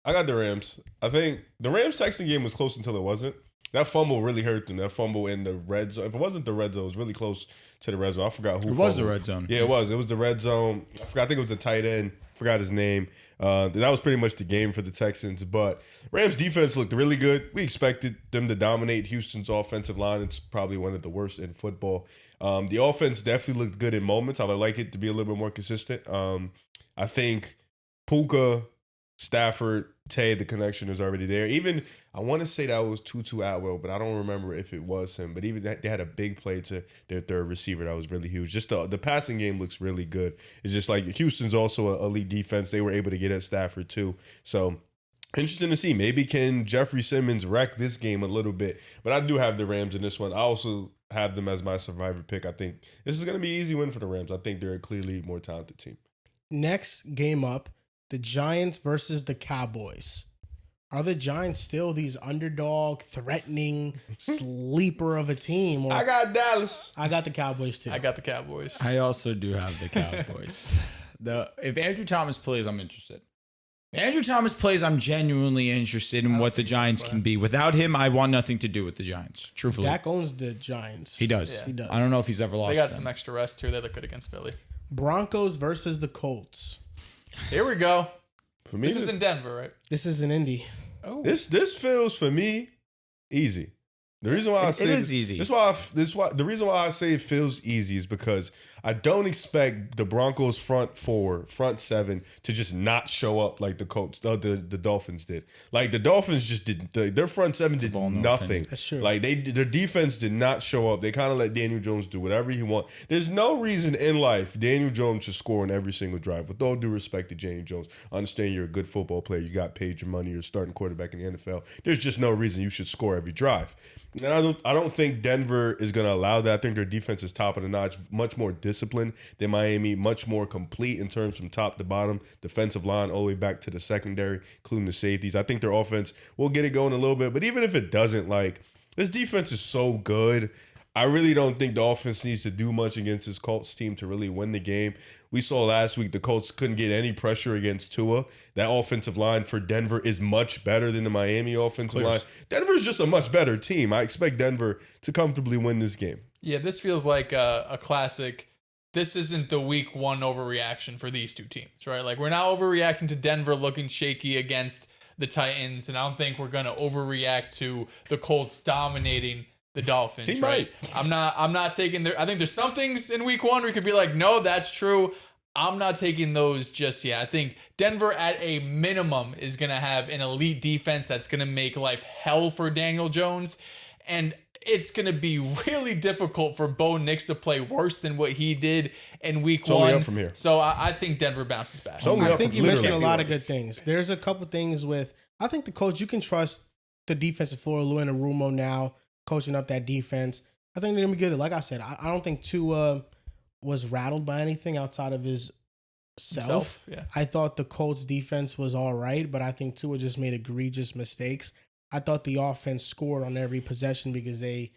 I got the Rams. I think the Rams-Texan game was close until it wasn't. That fumble really hurt them. That fumble in the red zone. If it wasn't the red zone, it was really close to the red zone. I forgot who. It was the red zone. Yeah, it was. It was the red zone. I think it was a tight end. forgot his name. That was pretty much the game for the Texans. But Rams defense looked really good. We expected them to dominate Houston's offensive line. It's probably one of the worst in football. The offense definitely looked good in moments. I would like it to be a little bit more consistent. I think Puka, Stafford, Tay, the connection is already there. Even I want to say that was Tutu Atwell, but I don't remember if it was him. But even that, they had a big play to their third receiver that was really huge. Just the passing game looks really good. It's just like Houston's also an elite defense. They were able to get at Stafford too. So interesting to see. Maybe can Jeffrey Simmons wreck this game a little bit. But I do have the Rams in this one. I also have them as my survivor pick. I think this is going to be an easy win for the Rams. I think they're a clearly more talented team. Next game up, the Giants versus the Cowboys. Are the Giants still these underdog, threatening sleeper of a team? Or I got Dallas. I got the Cowboys too. I got the Cowboys. I also do have the Cowboys. If Andrew Thomas plays, I'm interested. If Andrew Thomas plays, I'm genuinely interested in what the Giants can be. Without him, I want nothing to do with the Giants. Truthfully, Dak owns the Giants. he does. Yeah. He does. I don't know if he's ever lost. They got them. some extra rest too. They look good against Philly. Broncos versus the Colts. Here we go. For me, This is in Denver, right? This is in Indy. Oh, this feels for me easy. The reason why I say it is easy. The reason why I say it feels easy is because I don't expect the Broncos front seven to just not show up like the Colts, the Dolphins did. Like the Dolphins just didn't. Their front seven did nothing. That's true. Like their defense did not show up. They kind of let Daniel Jones do whatever he wants. There's no reason in life Daniel Jones should score on every single drive. With all due respect to Daniel Jones, I understand you're a good football player. You got paid your money. You're a starting quarterback in the NFL. There's just no reason you should score every drive. And I don't think Denver is going to allow that. I think their defense is top of the notch, much more disciplined than Miami, much more complete in terms from top to bottom, defensive line all the way back to the secondary, including the safeties. I think their offense will get it going a little bit, but even if it doesn't, like this defense is so good. I really don't think the offense needs to do much against this Colts team to really win the game. We saw last week the Colts couldn't get any pressure against Tua. That offensive line for Denver is much better than the Miami offensive line. Denver's just a much better team. I expect Denver to comfortably win this game. yeah. This feels like a classic. This isn't the week one overreaction for these two teams, right? Like we're not overreacting to Denver looking shaky against the Titans, and I don't think we're gonna overreact to the Colts dominating the Dolphins. He right? I'm not taking I think there's some things in week one where you could be like, no, that's true. I'm not taking those just yet. I think Denver at a minimum is going to have an elite defense that's going to make life hell for Daniel Jones. And it's going to be really difficult for Bo Nix to play worse than what he did in week one. Only up from here. So I think Denver bounces back. I think you mentioned a lot of good things. There's a couple things I think the coach, you can trust the defensive floor, Lou Anarumo now coaching up that defense. I think they're going to be good. Like I said, I don't think Tua was rattled by anything outside of his self. Yeah. I thought the Colts defense was all right, but I think Tua just made egregious mistakes. I thought the offense scored on every possession because they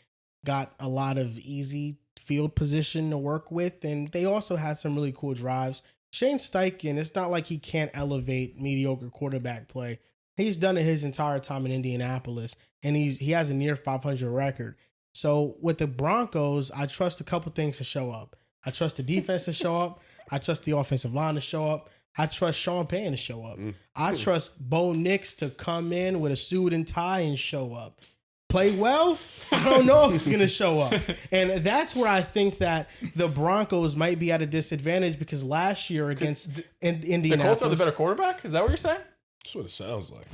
got a lot of easy field position to work with, and they also had some really cool drives. Shane Steichen, it's not like he can't elevate mediocre quarterback play. He's done it his entire time in Indianapolis, and he has a near 500 record. So with the Broncos, I trust a couple things to show up. I trust the defense to show up. I trust the offensive line to show up. I trust Sean Payton to show up. I trust Bo Nix to come in with a suit and tie and show up. Play well? I don't know if he's going to show up. And that's where I think that the Broncos might be at a disadvantage because last year against Indianapolis. The Colts are the better quarterback? Is that what you're saying? That's what it sounds like.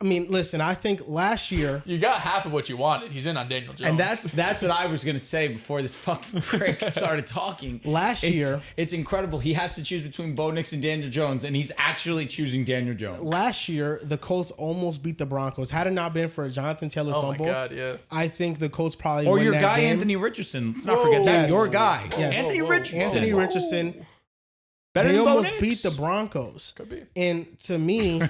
I mean, listen, I think last year You got half of what you wanted. He's in on Daniel Jones. And that's what I was gonna say before this fucking prick started talking. Last year, it's incredible. He has to choose between Bo Nix and Daniel Jones, and he's actually choosing Daniel Jones. last year, the Colts almost beat the Broncos. Had it not been for a Jonathan Taylor oh my fumble, God, yeah. I think the Colts probably Or win your that guy game. Anthony Richardson. Let's not Whoa. forget that. Yes. Your guy, Yes. Anthony Whoa. Richardson. Anthony Richardson. Better They than Bo almost Nix. beat the Broncos. Could be. And to me,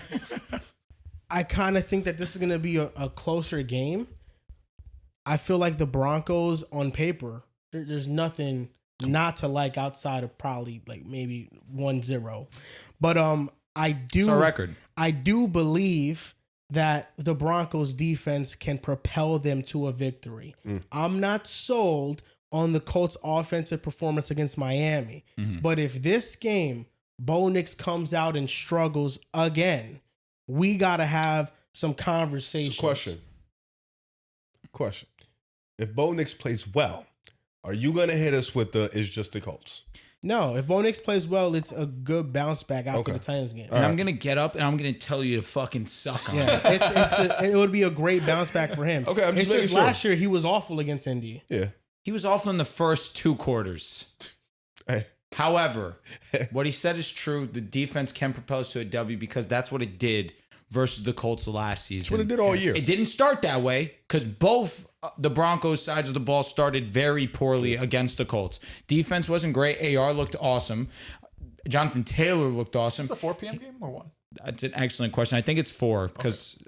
I kind of think that this is going to be a closer game. I feel like the Broncos on paper, there's nothing not to like outside of probably like maybe 1-0. But It's our record. I do believe that the Broncos defense can propel them to a victory. I'm not sold on the Colts offensive performance against Miami. But if this game Bo Nix comes out and struggles again, we got to have some conversations. So question. If Bo Nix plays well, are you going to hit us with the it's just the Colts? No, if Bo Nix plays well, it's a good bounce back after the Titans game. And I'm going to get up and I'm going to tell you to fucking suck on it. Yeah, it would be a great bounce back for him. Okay, I'm just making sure. Last year he was awful against Indy. Yeah. He was awful in the first 2 quarters. Hey. However, what he said is true. The defense can propose to a W because that's what it did versus the Colts last season. That's what it did all year. It didn't start that way because both the Broncos sides of the ball started very poorly against the Colts. Defense wasn't great. AR looked awesome. Jonathan Taylor looked awesome. Is this a 4 p.m. game or 1? That's an excellent question. I think it's 4 because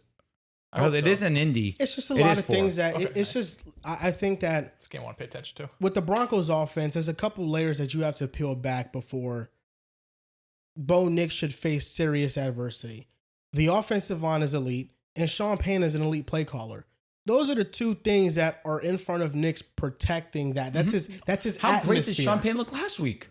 it so. is an Indy. It's just a lot of things that it's just. I think that this game I want to pay attention to. With the Broncos offense, there's a couple layers that you have to peel back before Bo Nix should face serious adversity. The offensive line is elite, and Sean Payton is an elite play caller. Those are the 2 things that are in front of Nix protecting that. That's his. That's his. How atmosphere. great did Sean Payton look last week?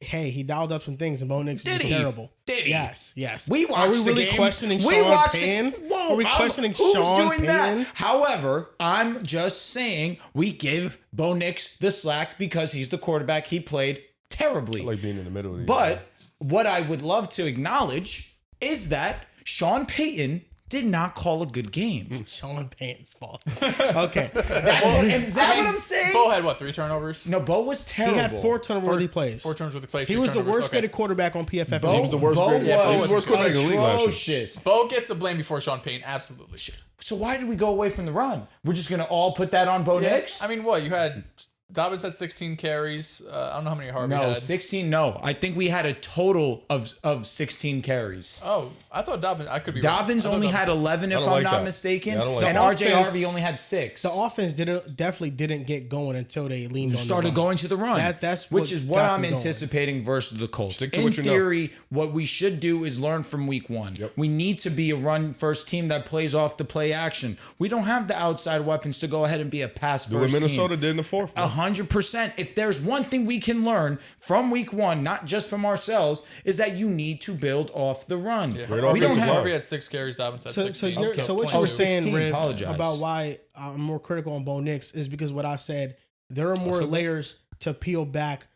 Hey, he dialed up some things, and Bo Nix was terrible. Did he? Yes. We watched Are we really the game. questioning We Sean watched Payton? Whoa, Are we questioning who's Sean doing Payton? that? However, I'm just saying we give Bo Nix the slack because he's the quarterback. He played terribly. I like being in the middle of the But what I would love to acknowledge is that Sean Payton did not call a good game. Sean Payton's fault. Okay. Is that what I'm saying? Bo had 3 turnovers? No, Bo was terrible. He had 4 turnover-worthy plays. 4 turnovers with the plays. He was the worst graded quarterback on PFF. He was the worst graded. He was the worst quarterback in the league last year. Bo gets the blame before Sean Payton. Absolutely. So why did we go away from the run? We're just going to all put that on Bo Nix? I mean, what? You had Dobbins had 16 carries. I don't know how many Harvey had. No, 16. No, I think we had a total of 16 carries. Oh, I thought Dobbins. I could be. Dobbins wrong. only had 11, if I'm not mistaken, and RJ Harvey only had 6. The offense definitely didn't get going until they leaned on. Started going to the run. That's which is what I'm anticipating versus the Colts. In theory, what we should do is learn from week 1. Yep. We need to be a run first team that plays off the play action. We don't have the outside weapons to go ahead and be a pass first team. What Minnesota did in the 4th. 100%. If there's one thing we can learn from week 1, not just from ourselves, is that you need to build off the run. Yeah. We don't have. Harvey had 6 carries. Dobbins had 16. So what you were saying, 16, Riv, apologize. about why I'm more critical on Bo Nix is because what I said, there are more layers to peel back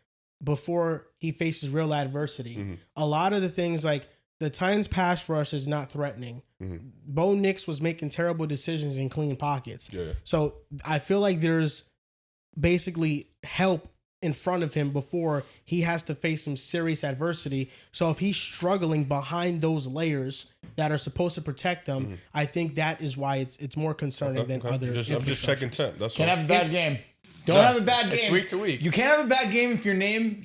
before he faces real adversity. Mm-hmm. A lot of the things like the Titans pass rush is not threatening. Mm-hmm. Bo Nix was making terrible decisions in clean pockets. Yeah. So I feel like there's basically help in front of him before he has to face some serious adversity. So if he's struggling behind those layers that are supposed to protect him, I think that is why it's more concerning than other. I'm just checking temp. That's Can't all. have a bad game. Don't have a bad game. It's week to week. You can't have a bad game if your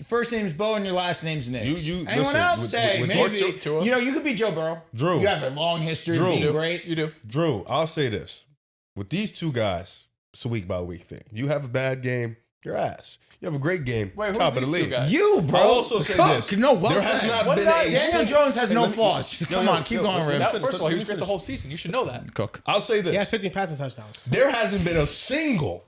first name's Bo and your last name's Nix. Anyone listen, else say maybe Tua? you could be Joe Burrow. Drew. You have a long history of being great. You do. Drew, I'll say this. With these 2 guys, it's a week by week thing. You have a bad game, your ass. You have a great game, Wait, top of the these 2 league. guys? You, bro. I'll also say this. No, well there said. has not What been about a Daniel single- Jones has no let me- flaws. Come on, keep going, Riv. First of all, he was let me great the whole finish. season. You should know that. Cook. I'll say this. He had 15 passing touchdowns. There hasn't been a single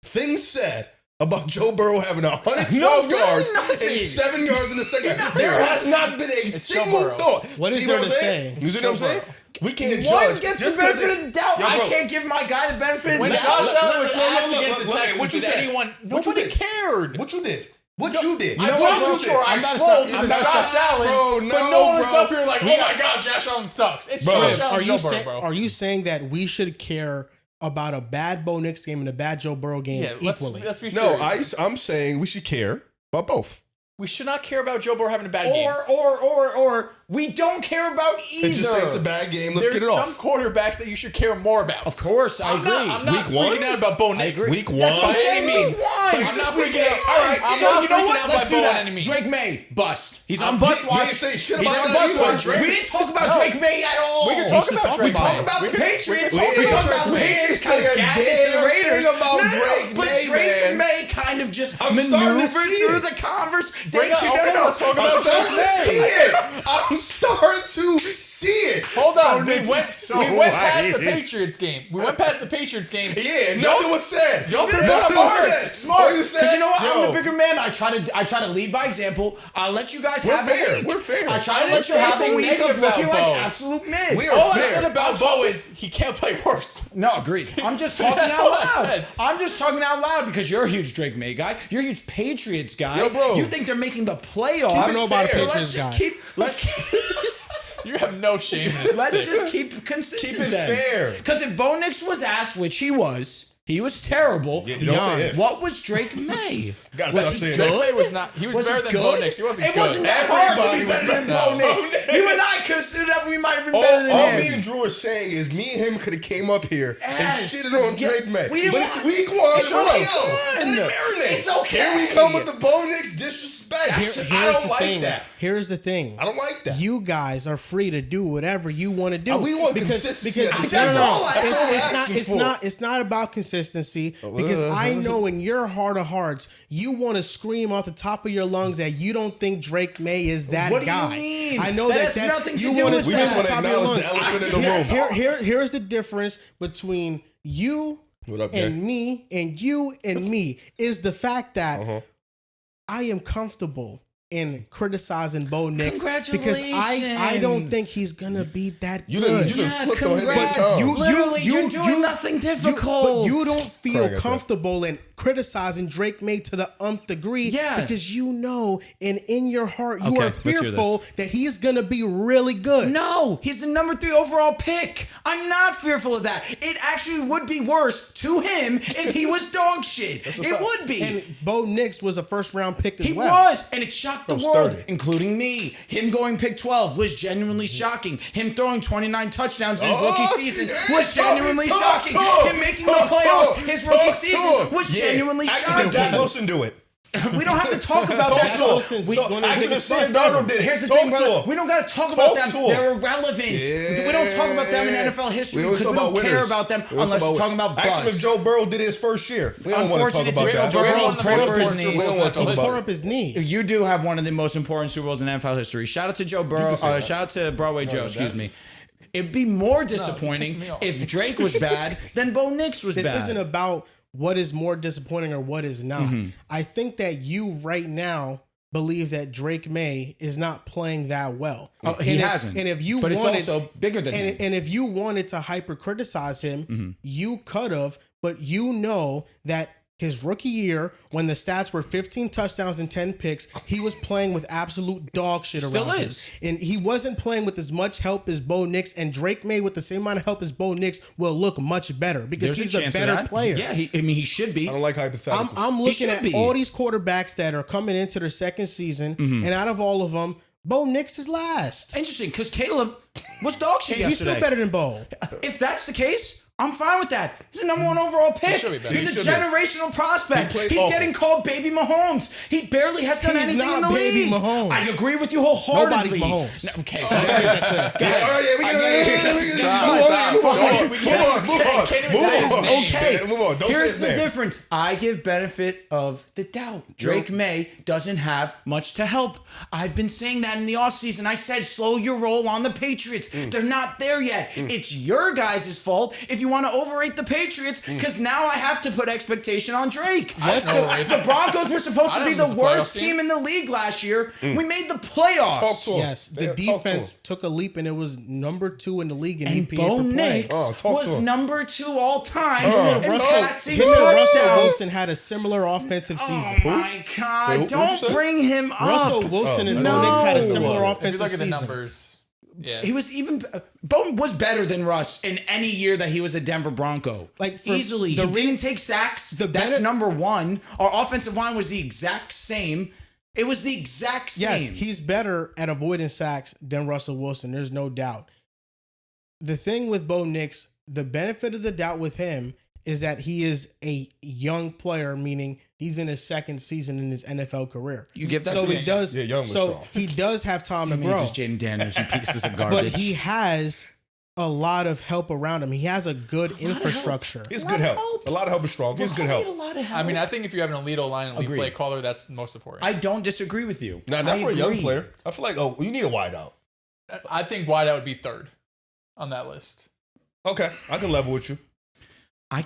thing said about Joe Burrow having 112 yards and 7 yards in the second. There has not been a single thought. What is See there what I'm to saying? say? You see what I'm saying? We can't One judge. gets the just 'cause benefit of the doubt. Yo, I bro. can't give my guy the benefit of When the Josh doubt. Allen was last look, against the look, Texans, what you did said? anyone? What you Nobody did? cared. What you did? What you did? I'm What not you sure. did? I I'm not trolled I'm Josh not Allen, Bro, but no, no one is bro. up here like, oh my God, Josh Allen sucks. It's Bro. Josh Allen, Joe Burrow, bro. Are you saying that we should care about a bad Bo Nix game and a bad Joe Burrow game equally? Let's be No, serious. I'm saying we should care about both. We should not care about Joe Burrow having a bad game. Or we don't care about either. It's just say it's a bad game. Let's There's get it off. some quarterbacks that you should care more about. Of course, I agree. I'm not Week 1? freaking out about Bo Nix. Week 1? That's by any means. Like, I'm not this week freaking out. ain't- All right, I'm So not you know freaking what? out Let's by do Bo that. on any means. Drake May, bust. He's on bust We watch. didn't say shit He's about on that bust either. watch. We didn't talk about Drake May at all. We can talk about Drake We talked May. about We the can- Patriots. we We can talked talk about the about Patriots the kind of Patriots. gapped into the Damn Raiders. thing about Drake But May, Drake man. May kind of just I'm starting to maneuvered see through it. the conversation. Let's talk about I'm Drake starting to see May. it. I'm starting to see it. Hold on. We Nix went is so past the white. Patriots game. We went past the Patriots game. Yeah, nothing was said. Y'all could Nothing have was been said. smart. All you Because said, you know what? yo, I'm the bigger man. I try to lead by example. I'll let you guys We're have fair. a week. We're fair. I try I to didn't let you say have a anything week negative of looking about like Bo. absolute men. We are All I fair. said about Bo is he can't play worse. No, agreed. I'm just talking That's out all I loud. said. I'm just talking out loud because you're a huge Drake May guy. You're a huge Patriots guy. Yo, bro. You think they're making the playoffs? I don't know about a fair. Patriots guy. You have no shame in this. Let's just keep consistent. Keep it fair. Because if Bo Nix was ass, which he was terrible. Yeah, don't say if. What was Drake May? Gotta Was stop he saying Drake that. May was not. He was Was better he than good? Bo Nix. He wasn't It good. wasn't that hard to be Everybody better than was Bo better. Nix. You and I could have stood up. We might have been All better than me him. and Drew are saying is me and him could have came up here Yes. and shitted on Yeah. Drake May. We didn't But want- it's week one. It's We're like, okay. yo, let it marinate. It's okay. Here we come with the Bo Nix disrespect. Here's I don't the like thing. that. Here's the thing. I don't like that. You guys are free to do whatever you want to do. We want consistency at the That's table. all I That's all we're It's not. asking It's for. not. It's not about consistency because I know in your heart of hearts you want to scream off the top of your lungs that you don't think Drake May is that What do you guy. mean? I know That that. has nothing to you do wanna with We scream just off want the to top of your acknowledge lungs. the elephant in the room. Here's the difference between you What up, Jay? and me and you and me is the fact that I am comfortable in criticizing Bo Nix because I don't think he's gonna be that You good. done Yeah, flipped on him congrats. like You- Literally, you- you're doing you- nothing But difficult. you don't feel Craig, I bet. comfortable in criticizing Drake May to the nth degree Yeah. because you know and in your heart you Okay, are let's hear fearful that he's gonna be really good. No, he's the number 3 overall pick. I'm not fearful of that. It actually would be worse to him if he was dog shit. It fact. would be. And Bo Nix was a first round pick as He well. was, and it shocked the From world, starting. including me. Him going pick 12 was genuinely shocking. Him throwing 29 touchdowns in his rookie season was genuinely shocking. Him making the playoffs his rookie season was genuinely Actually, did Zach shocking. Wilson do it? We don't have to talk about Talk that. to him. Wilson's We- gonna Actually, take if a Sam bus. Darnold did it. Here's the Talk thing, to brother. him. We don't got to talk Talk about them. to him. They're irrelevant. We don't talk about them in NFL history We don't because talk we don't about care winners. about them We don't unless talk we're talking about Ask him if buzz. Joe Burrow did it his first year. We don't want to talk Unfortunate about Joe that. Burrow One of the tore most for his important knee. Super We don't Bowls want in to NFL talk He about tore history. up his knee. You do have one of the most important Super Bowls in NFL history. Shout out to Joe Burrow. say that. Shout out to Broadway Joe. Excuse me. It'd be more disappointing pissing me off. if Drake was bad than Bo Nix was This bad. isn't about what is more disappointing or what is not. I think that you right now believe that Drake May is not playing that well. Oh, he hasn't. And if you but wanted, it's also bigger than him. and if you wanted to hyper criticize him, you could have, but you know that his rookie year, when the stats were 15 touchdowns and 10 picks, he was playing with absolute dog shit Still around is. him. And he wasn't playing with as much help as Bo Nix, and Drake May with the same amount of help as Bo Nix will look much better because There's he's a a chance of better that. player. Yeah, he should be. I don't like hypotheticals. I'm looking should at be. all these quarterbacks that are coming into their second season, and out of all of them, Bo Nix is last. Interesting, because Caleb was dog shit He's yesterday. still better than Bo. If that's the case, I'm fine with that. He's the number 1 overall pick. should be better. He's He a should be. generational prospect. He played He's awful. getting called Baby Mahomes. He barely has done He's anything not in the Baby league. Mahomes. I agree with you wholeheartedly. Nobody's Mahomes. No, okay. Yeah, all right, yeah, we can move on. Okay. Move on. Don't say Here's his the name. difference. I give benefit of the doubt. Drake May doesn't have much to help. I've been saying that in the offseason. I said slow your roll on the Patriots. They're not there yet. It's your guys' fault if you want to overrate the Patriots because now I have to put expectation on Drake. The Broncos were supposed to be the worst team in the league last year. We made the playoffs. Talk to him. Yes, the Talk to defense him. took a leap, and it was number 2 in the league in And EPA Bo per play. Nix talk to was him. number 2 all time in Russell, passing him and Russell touchdowns. Wilson had a similar offensive Oh season. my God! Wait, what'd you Don't say? bring him up. Russell Wilson and no. Bo Nix had a If you similar look If you offensive look at the season. numbers, yeah. He was even Bone was better than Russ in any year that he was a Denver Bronco. Like, for easily, the he didn't take sacks. That's better- number 1. Our offensive line was the exact same. It was the exact Yes, same. he's better at avoiding sacks than Russell Wilson. There's no doubt. The thing with Bo Nix, the benefit of the doubt with him is that he is a young player, meaning he's in his second season in his NFL career. You give that so to he me? does. Yeah, young but so strong. he does have time to See, grow, just Jaden Daniels, you pieces of but garbage. he has a lot of help around him. He has a good infrastructure. He's good help. A lot of help is strong. He's good help. I mean, I think if you have an elite O-line and elite Agreed. play caller, that's the most important. I don't disagree with you. Not I for a young agree. player. I feel like, you need a wideout. I think wideout would be third. on that list. Okay, I can level with you.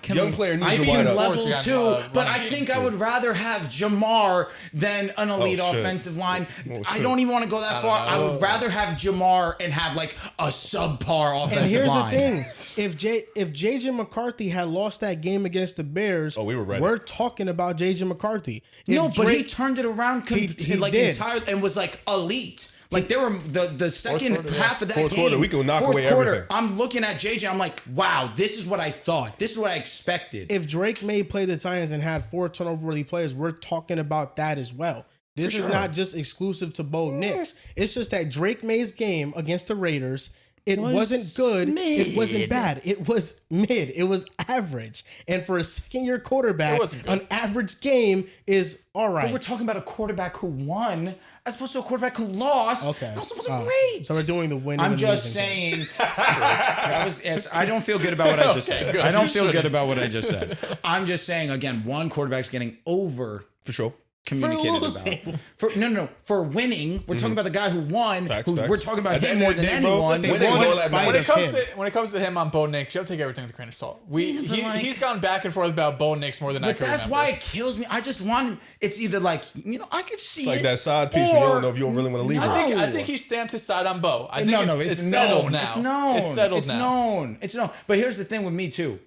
Young player needs to wide up. Level too, but I think I would rather have Jamar than an elite offensive line. I don't even want to go that far. I would rather have Jamar and have like a subpar offensive line. And here's the thing: if JJ McCarthy had lost that game against the Bears, we were ready. We're talking about JJ McCarthy. But he turned it around entire and was like elite. Like they were the second half of that fourth game. Quarter, we can knock away everything. I'm looking at JJ. I'm like, wow, this is what I thought. This is what I expected. If Drake May played the Titans and had 4 turnover-worthy players, we're talking about that as well. This is not just exclusive to Bo Nix. It's just that Drake May's game against the Raiders, it wasn't good. Mid. It wasn't bad. It was mid. It was average. And for a second-year quarterback, an average game is all right. But we're talking about a quarterback who won as opposed to a quarterback who lost. Okay. That also wasn't great. So we're doing the winning. I'm just saying. I don't feel good about what I just said. Good. I don't feel good about what I just said. I'm just saying, again, one quarterback's getting over. For sure. Communicated about. For winning, we're talking about the guy who won. Facts. We're talking about him more than anyone. When it comes to him on Bo Nix, you have to take everything with a grain of salt. He's gone back and forth about Bo Nix more than I can remember. That's why it kills me. I just want him. It's either like, I could see it's like that side piece where you don't know if you don't really want to leave it. I think he stamped his side on Bo. I think it's settled now. It's settled now. It's known. But here's the thing with me too.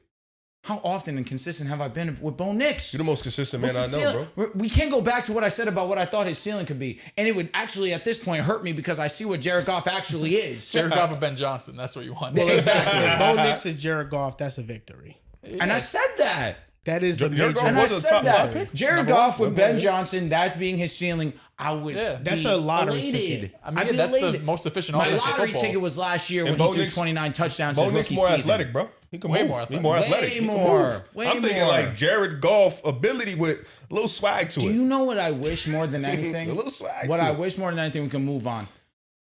How often and consistent have I been with Bo Nix? You're the most consistent man I know, bro. We can't go back to what I said about what I thought his ceiling could be. And it would actually, at this point, hurt me because I see what Jared Goff actually is. Jared Goff and Ben Johnson. That's what you want. Well, exactly. Bo Nix is Jared Goff. That's a victory. Yeah. And I said that. That is a Jared major. Goff was a top 5 pick. Jared Goff with Ben Johnson, that being his ceiling, I would That's a lottery ticket. I mean, that's the most efficient offense. My lottery ticket was last year when he threw 29 touchdowns his rookie season. Bo Nix more athletic, bro. He can way move. More athletic. He's more athletic. Way I'm thinking like Jared Goff ability with a little swag to it. Do you know what I wish more than anything? A little swag. What I wish more than anything, we can move on.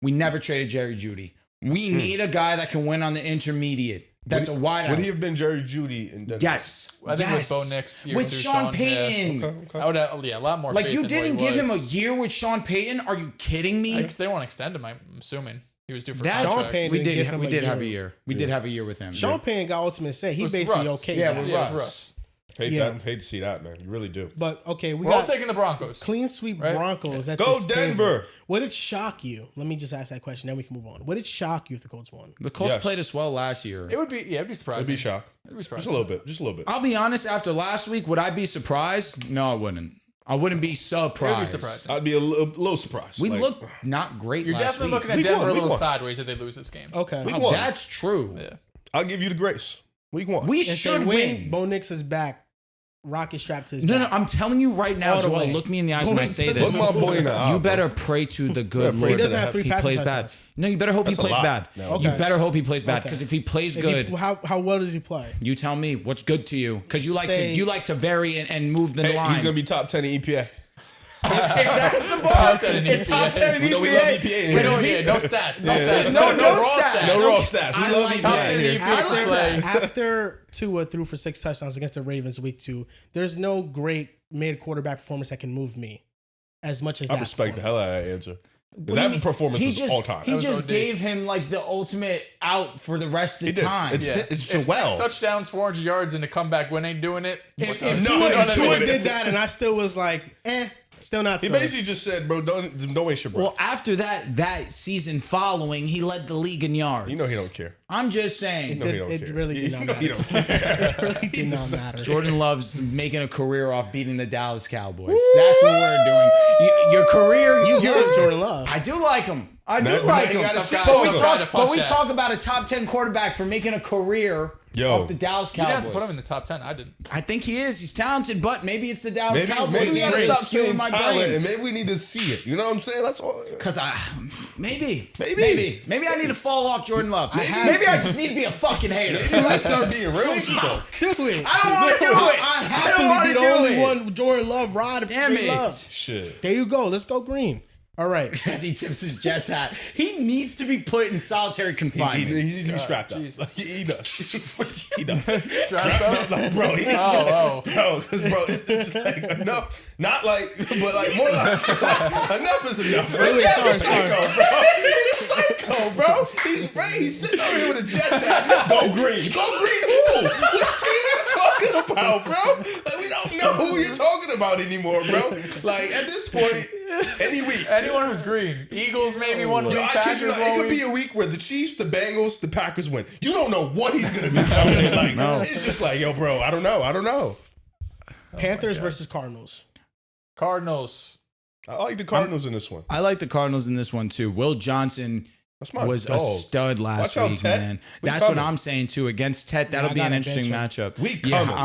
We never traded Jerry Jeudy. We need a guy that can win on the intermediate. That's a wide out. Would he have been Jerry Jeudy in Denver? Yes. I think with Bo Nix. With Sean Payton. Yeah. Okay. I would have, a lot more like, you didn't give him a was. year with Sean Payton? Are you kidding me? Because they won't extend him, I'm assuming. He was due for Sean contract. Payton We did have a year. We did have a year with him. Sean Payton got ultimate say. He's basically Russ. okay. Yeah, now. with Russ. Hate to see that, man. You really do. But okay, we're all taking the Broncos. Clean sweep Broncos. At Go this Denver. Table. Would it shock you? Let me just ask that question, then we can move on. Would it shock you if the Colts won? The Colts played us well last year. It would be, it'd be surprising. It'd be shock. It'd be surprising. Just a little bit. I'll be honest. After last week, would I be surprised? No, I wouldn't. I wouldn't be surprised. It would be surprising. I'd be a little surprised. We look not great. You're definitely week. looking at Denver a little sideways if they lose this game. Okay, that's true. Yeah, I'll give you the grace. Week 1. We should win. Bo Nix is back. Rocket strapped to his back. No, I'm telling you right now, Joel, look me in the eyes when I say this. Put my boy in the eye, you better pray to the good Lord. He doesn't have 3 passing plays touchdowns. bad. No, you better hope he plays bad. No. You better hope he plays bad because if he plays good, how well does he play? You tell me what's good to you because you like to vary and move the line. He's gonna be top 10 in EPA. If that's the bar, it's top 10 in EPA. We love EPA. No stats. No stats. No raw stats. No raw stats. We love EPA. After Tua threw for 6 touchdowns against the Ravens week 2, there's no great mid-quarterback performance that can move me as much as that. I respect the hell out of that answer. That performance was all time. He just gave him like the ultimate out for the rest of the time. It's if Joel. 6 touchdowns, 400 yards, and a comeback win ain't doing it. If Tua did that and I still was like, still not. He basically just said, "Bro, don't waste your breath." Well, after that season following, he led the league in yards. You know he don't care. I'm just saying. It really did not matter. He don't care. It really did not matter. Jordan loves making a career off beating the Dallas Cowboys. That's what we're doing. Your career, you love Jordan Love. I do like him. I do Man, like you him. gotta But we talk about a top 10 quarterback for making a career off the Dallas Cowboys. You didn't have to put him in the top 10. I didn't. I think he is. He's talented, but maybe it's the Dallas Cowboys. Maybe we gotta stop saying my talent, brain. and maybe we need to see it. You know what I'm saying? That's all. Because maybe I need to fall off Jordan Love. Maybe I just need to be a fucking hater. Maybe let's start being real with yourself. Do it. I don't want to do it. I happily be the only one Jordan Love ride for Damn Jordan it. Love. Shit. There you go. Let's go green. All right. As he tips his Jets hat. He needs to be put in solitary confinement. He needs to be strapped up. He does. He does. Strapped up? Bro, he needs Oh, Bro, because, bro, it's just like enough. Not like, but like more like enough is enough. Bro. Wait, sorry. Psycho, bro. He's a psycho, bro. He's sitting over here with a Jets hat. Go green. Go green who? Which team are you talking about, bro? Like, we don't know who you're talking about anymore, bro. Like, at this point, any week. Anyone who's green. Eagles maybe one week. Yo, I kid you not, it could be a week where the Chiefs, the Bengals, the Packers win. You don't know what he's going to do. Like, it's just like, yo, bro, I don't know. Panthers versus Cardinals. Cardinals. I like the Cardinals in this one. I like the Cardinals in this one too. Will Johnson That's my was dog. a stud last Watch out, week, Tet. man. We That's coming. what I'm saying too. Against Tet, that'll I be an gotta interesting bench matchup. We Yeah, coming.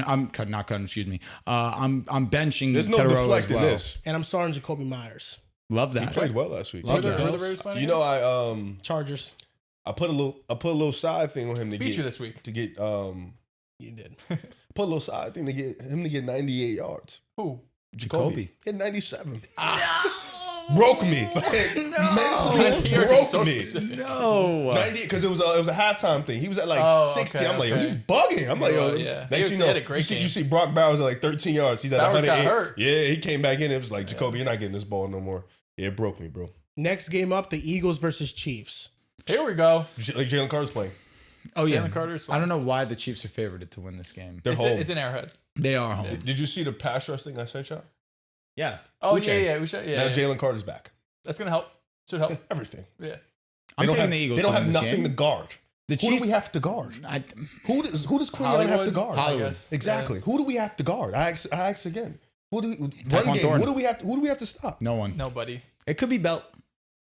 I'm not cutting. Excuse me. I'm benching. There's no Tedero as deflecting well. this. And I'm starting Jacoby Myers. Love that. He played well last week. Love Who that. are the Raiders playing You again? know, Chargers. I put a little side thing on him to Beat get you this week. You did. put a little side thing to get him to get 98 yards. Who? Jacoby. He had 97. Broke me. Like, mentally You're broke so me. specific. No. 90 because it was a halftime thing. He was at like Oh, 60. okay, I'm like, yo, okay. he's bugging. I'm like, yo, Yeah. next He thing had a great you game. see Brock Bowers at like 13 yards. He's at Bowers 108. got hurt. Yeah, he came back in. It was like, Jacoby, you're not getting this ball no more. Yeah, it broke me, bro. Next game up, the Eagles versus Chiefs. Here we go. Like Jalen Carter's playing. Oh yeah. Jalen Carter's I don't know why the Chiefs are favored to win this game. They're home. It's an Arrowhead. They are home. Did you see the pass rush thing I sent y'all? Yeah. Oh, Uche. yeah. Uche, yeah. Now yeah. Jalen Carter's back. That's going to help. Should help. Everything. Yeah. I'm They don't taking have, the Eagles. They don't to win have this nothing game. to guard. The Who do Chiefs. we have to guard? I, Who does Queen Allen have to Hollywood? guard? I Hollywood. guess. Exactly. Who do we have to guard? I ask again. Who do run Tyquan game? Thornton. Who do we have to stop? no one. Yeah. Nobody. It could be Belt.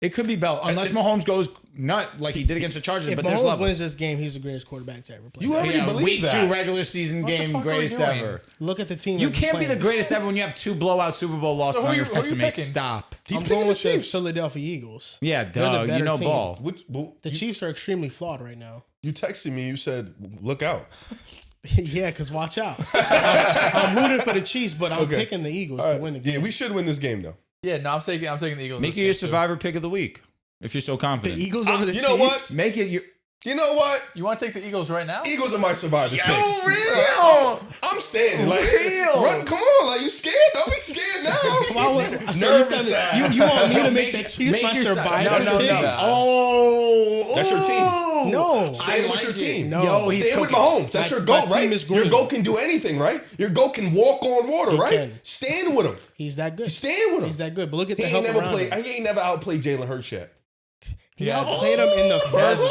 It could be Belt, unless it's- Mahomes goes nut like he did against the Chargers. If but there's Mahomes levels. wins this game, he's the greatest quarterback to ever play. You already believe week that. 2 regular season What the game, fuck are we greatest doing? ever. Look at the team. You that he's can't be the playing. greatest ever when you have 2 blowout Super Bowl losses So on who your you- who you resume. picking? Stop. He's I'm picking going the with the Chiefs. Philadelphia Eagles. Yeah, They're the duh. You better know team. ball. The Chiefs are extremely flawed right now. You texted me. You said, "Look out." Yeah, because watch out. I'm rooting for the Chiefs, but I'm Okay. picking the Eagles All to right. win the game. Yeah, we should win this game though. Yeah, no, I'm taking the Eagles. Make this it your game, too. survivor pick of the week if you're so The confident. Eagles over the You Chiefs. know what? Make it your. You know what? You want to take the Eagles right now? Eagles are my survivors. pick. real. I'm standing. Like, Real. run. Come on. Like, you scared? Don't be scared now. Why would- so Nervous. you want me to make Make- the Chiefs make my your survivor? no, pick? no. Oh, That's your team. No. Stay with like your it. team. No. Yo, he's Stay with cooking. Mahomes. That's My- your GOAT, my right? team is Your green. GOAT can do anything, right? Your GOAT can walk on water, right? can. Stand with him. He's that good. Stand with him. He's that good. But look at He the ain't help never around played. him. He ain't never outplayed Jalen Hurts yet. He outplayed him in the first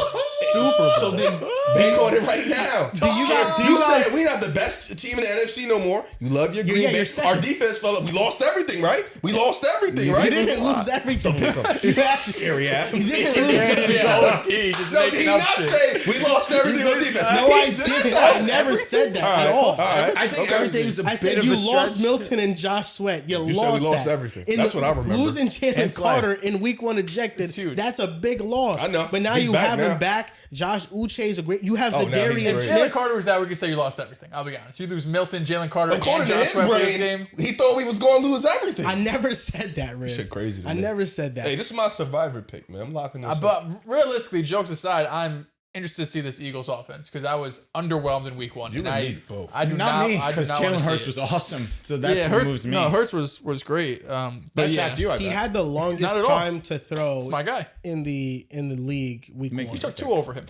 Super Bowl. So then bank on it right now. Do you You guys- said we not the best team in the NFC no more. You love your Green Yeah, Bay. you're second. Our defense fell up. We lost everything, right? We lost everything, right? You didn't lose everything. You actually Scary ass. you didn't lose everything. Just No, did he making up not shit. say we lost everything on defense? No, He I said didn't. that. I never said that All at right, all. all right. I think Okay. everything's a I bit said of you a stretch. lost Milton and Josh Sweat. You said lost we lost that. everything. That's what I remember. Losing Jalen And Slay. Carter in week 1 ejected. It's huge. That's a big loss. I know. But now He's you back have now. him back. Josh Uche is a great. You have Oh, now he's Zadarius great. If Smith. Jalen Carter was out, we could say you lost everything. I'll be honest. You lose Milton, Jalen Carter, and According to Josh his Sweat for this brain, game. he thought we was going to lose everything. I never said that, Rick. Shit crazy to I me. never said that. Hey, this is my survivor pick, man. I'm locking this up. But realistically, jokes aside, I'm interested to see this Eagles offense because I was underwhelmed in week 1. You and and I, me both. I do Not me, I do because not want Jalen to Hurts see was it. awesome. So that's Yeah, what Hurts. moves me. No, Hurts was great. But That's yeah, not you, I He bet. had the longest Not at all. time to throw it's my guy. in the league week Make 1. you You took 2 over him.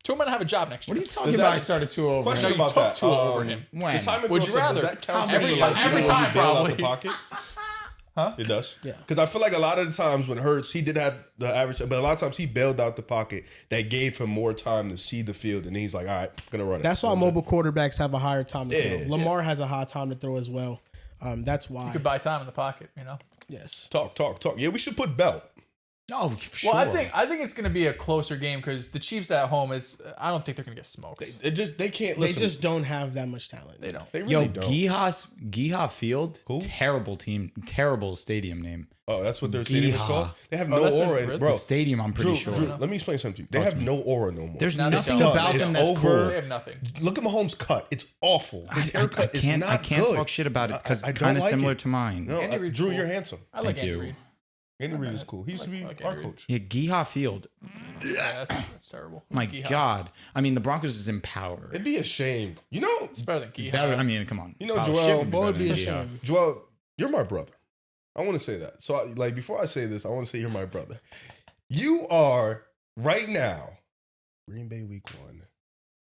2 might have a job next year. What are you talking Is about? that- I started 2 over. Question No, you about took that. 2 over him. When? The time and Would throw you stuff, rather? does that count Every as time- like every when you time, bail out the probably. pocket? Huh? It does. Yeah. Because I feel like a lot of the times when Hurts, he did have the average, but a lot of times he bailed out the pocket. That gave him more time to see the field, and he's like, all right, I'm going to run it. That's why mobile quarterbacks have a higher time to Yeah. throw. Lamar has a high time to throw as well. That's why. You could buy time in the pocket, you know. Yes. Talk. Yeah, we should put Belt. Oh, sure. Well, I think it's going to be a closer game because the Chiefs at home is. I don't think they're going to get smoked. They can't They listen. just don't have that much talent. They don't. They really Yo, don't. Giha Field. Who? Terrible team. Terrible stadium name. Oh, that's what their stadium is Yeehaw. called? They have Oh, no that's in aura. Ridley? Bro, The stadium, I'm pretty sure. Drew, let me explain something to you. They have no aura no more. There's Now they nothing don't. about It's them that's over. cool. They have nothing. Look at Mahomes' cut. It's awful. His haircut is not I can't good. talk shit about it because I it's don't kind of like similar it. to mine. No, Andy Reid's Drew, cool. you're handsome. I like Thank Andy you. Reid. Andy Reid is cool. He used to be our coach. Yeah, Geehaw Field. Yeah, that's terrible. My God. I mean, the Broncos is in power. It'd be a shame. You know, It's better than Geehaw. Better, I mean, come on. You know, Oh, Joel, shit would What would better be a than Geehaw. shame? Joel, you're my brother. I want to say that. So, before I say this, I want to say you're my brother. You are right now Green Bay week 1,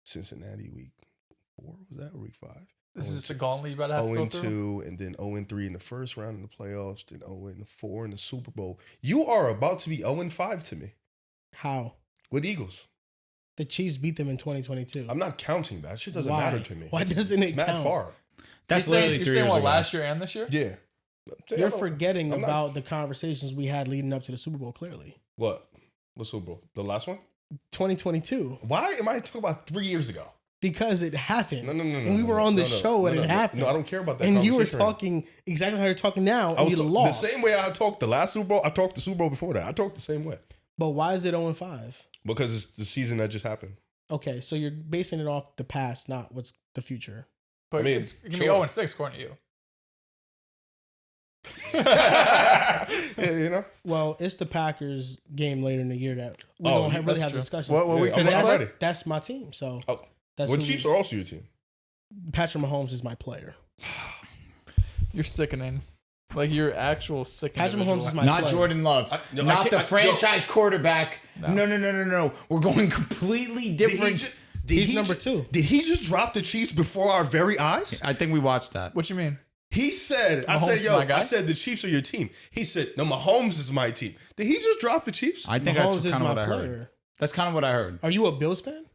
Cincinnati week 4. Was that or week 5? This is just a gauntlet you about to have to go through. 0-2, and then 0-3 in the first round in the playoffs, then 0-4 in the Super Bowl. You are about to be 0-5 to me. How? With Eagles. The Chiefs beat them in 2022. I'm not counting that. Shit doesn't Why? matter to me. Why doesn't it It's mad count? far. That's You're literally saying 3 years what, ago. last year and this year? Yeah. You're forgetting I'm not- about the conversations we had leading up to the Super Bowl, clearly. What? What Super Bowl? The last one? 2022. Why am I talking about 3 years ago? Because it happened. No. And we were on the show when it happened. No, I don't care about that. And you were conversation right now. talking exactly how you're talking now, I and was you lost. the same way I talked the last Super Bowl. I talked the Super Bowl before that. I talked the same way But why is it 0-5? because it's the season that just happened. Okay, so you're basing it off the past, not what's the future. But I mean, it's going to sure. be 0-6 according to you. Yeah, you know. Well, it's the Packers game later in the year that we Oh, don't that's really have a true. discussion. What Yeah, week I'm is ready. that? ready. That's my team. So Oh, that's well, who Chiefs are also your team. Patrick Mahomes is my player. You're sickening. Like, you're actual sick Patrick individual. Mahomes is my Not player. Jordan Love. No, I not can't- the franchise quarterback. No. No. We're going completely different. He's number 2. Did he just drop the Chiefs before our very eyes? I think we watched that. What you mean? He said, Mahomes is my guy? I said the Chiefs are your team. He said, no, Mahomes is my team. Did he just drop the Chiefs? I think Mahomes that's is kind of my what I heard. player. That's kind of what I heard. Are you a Bills fan?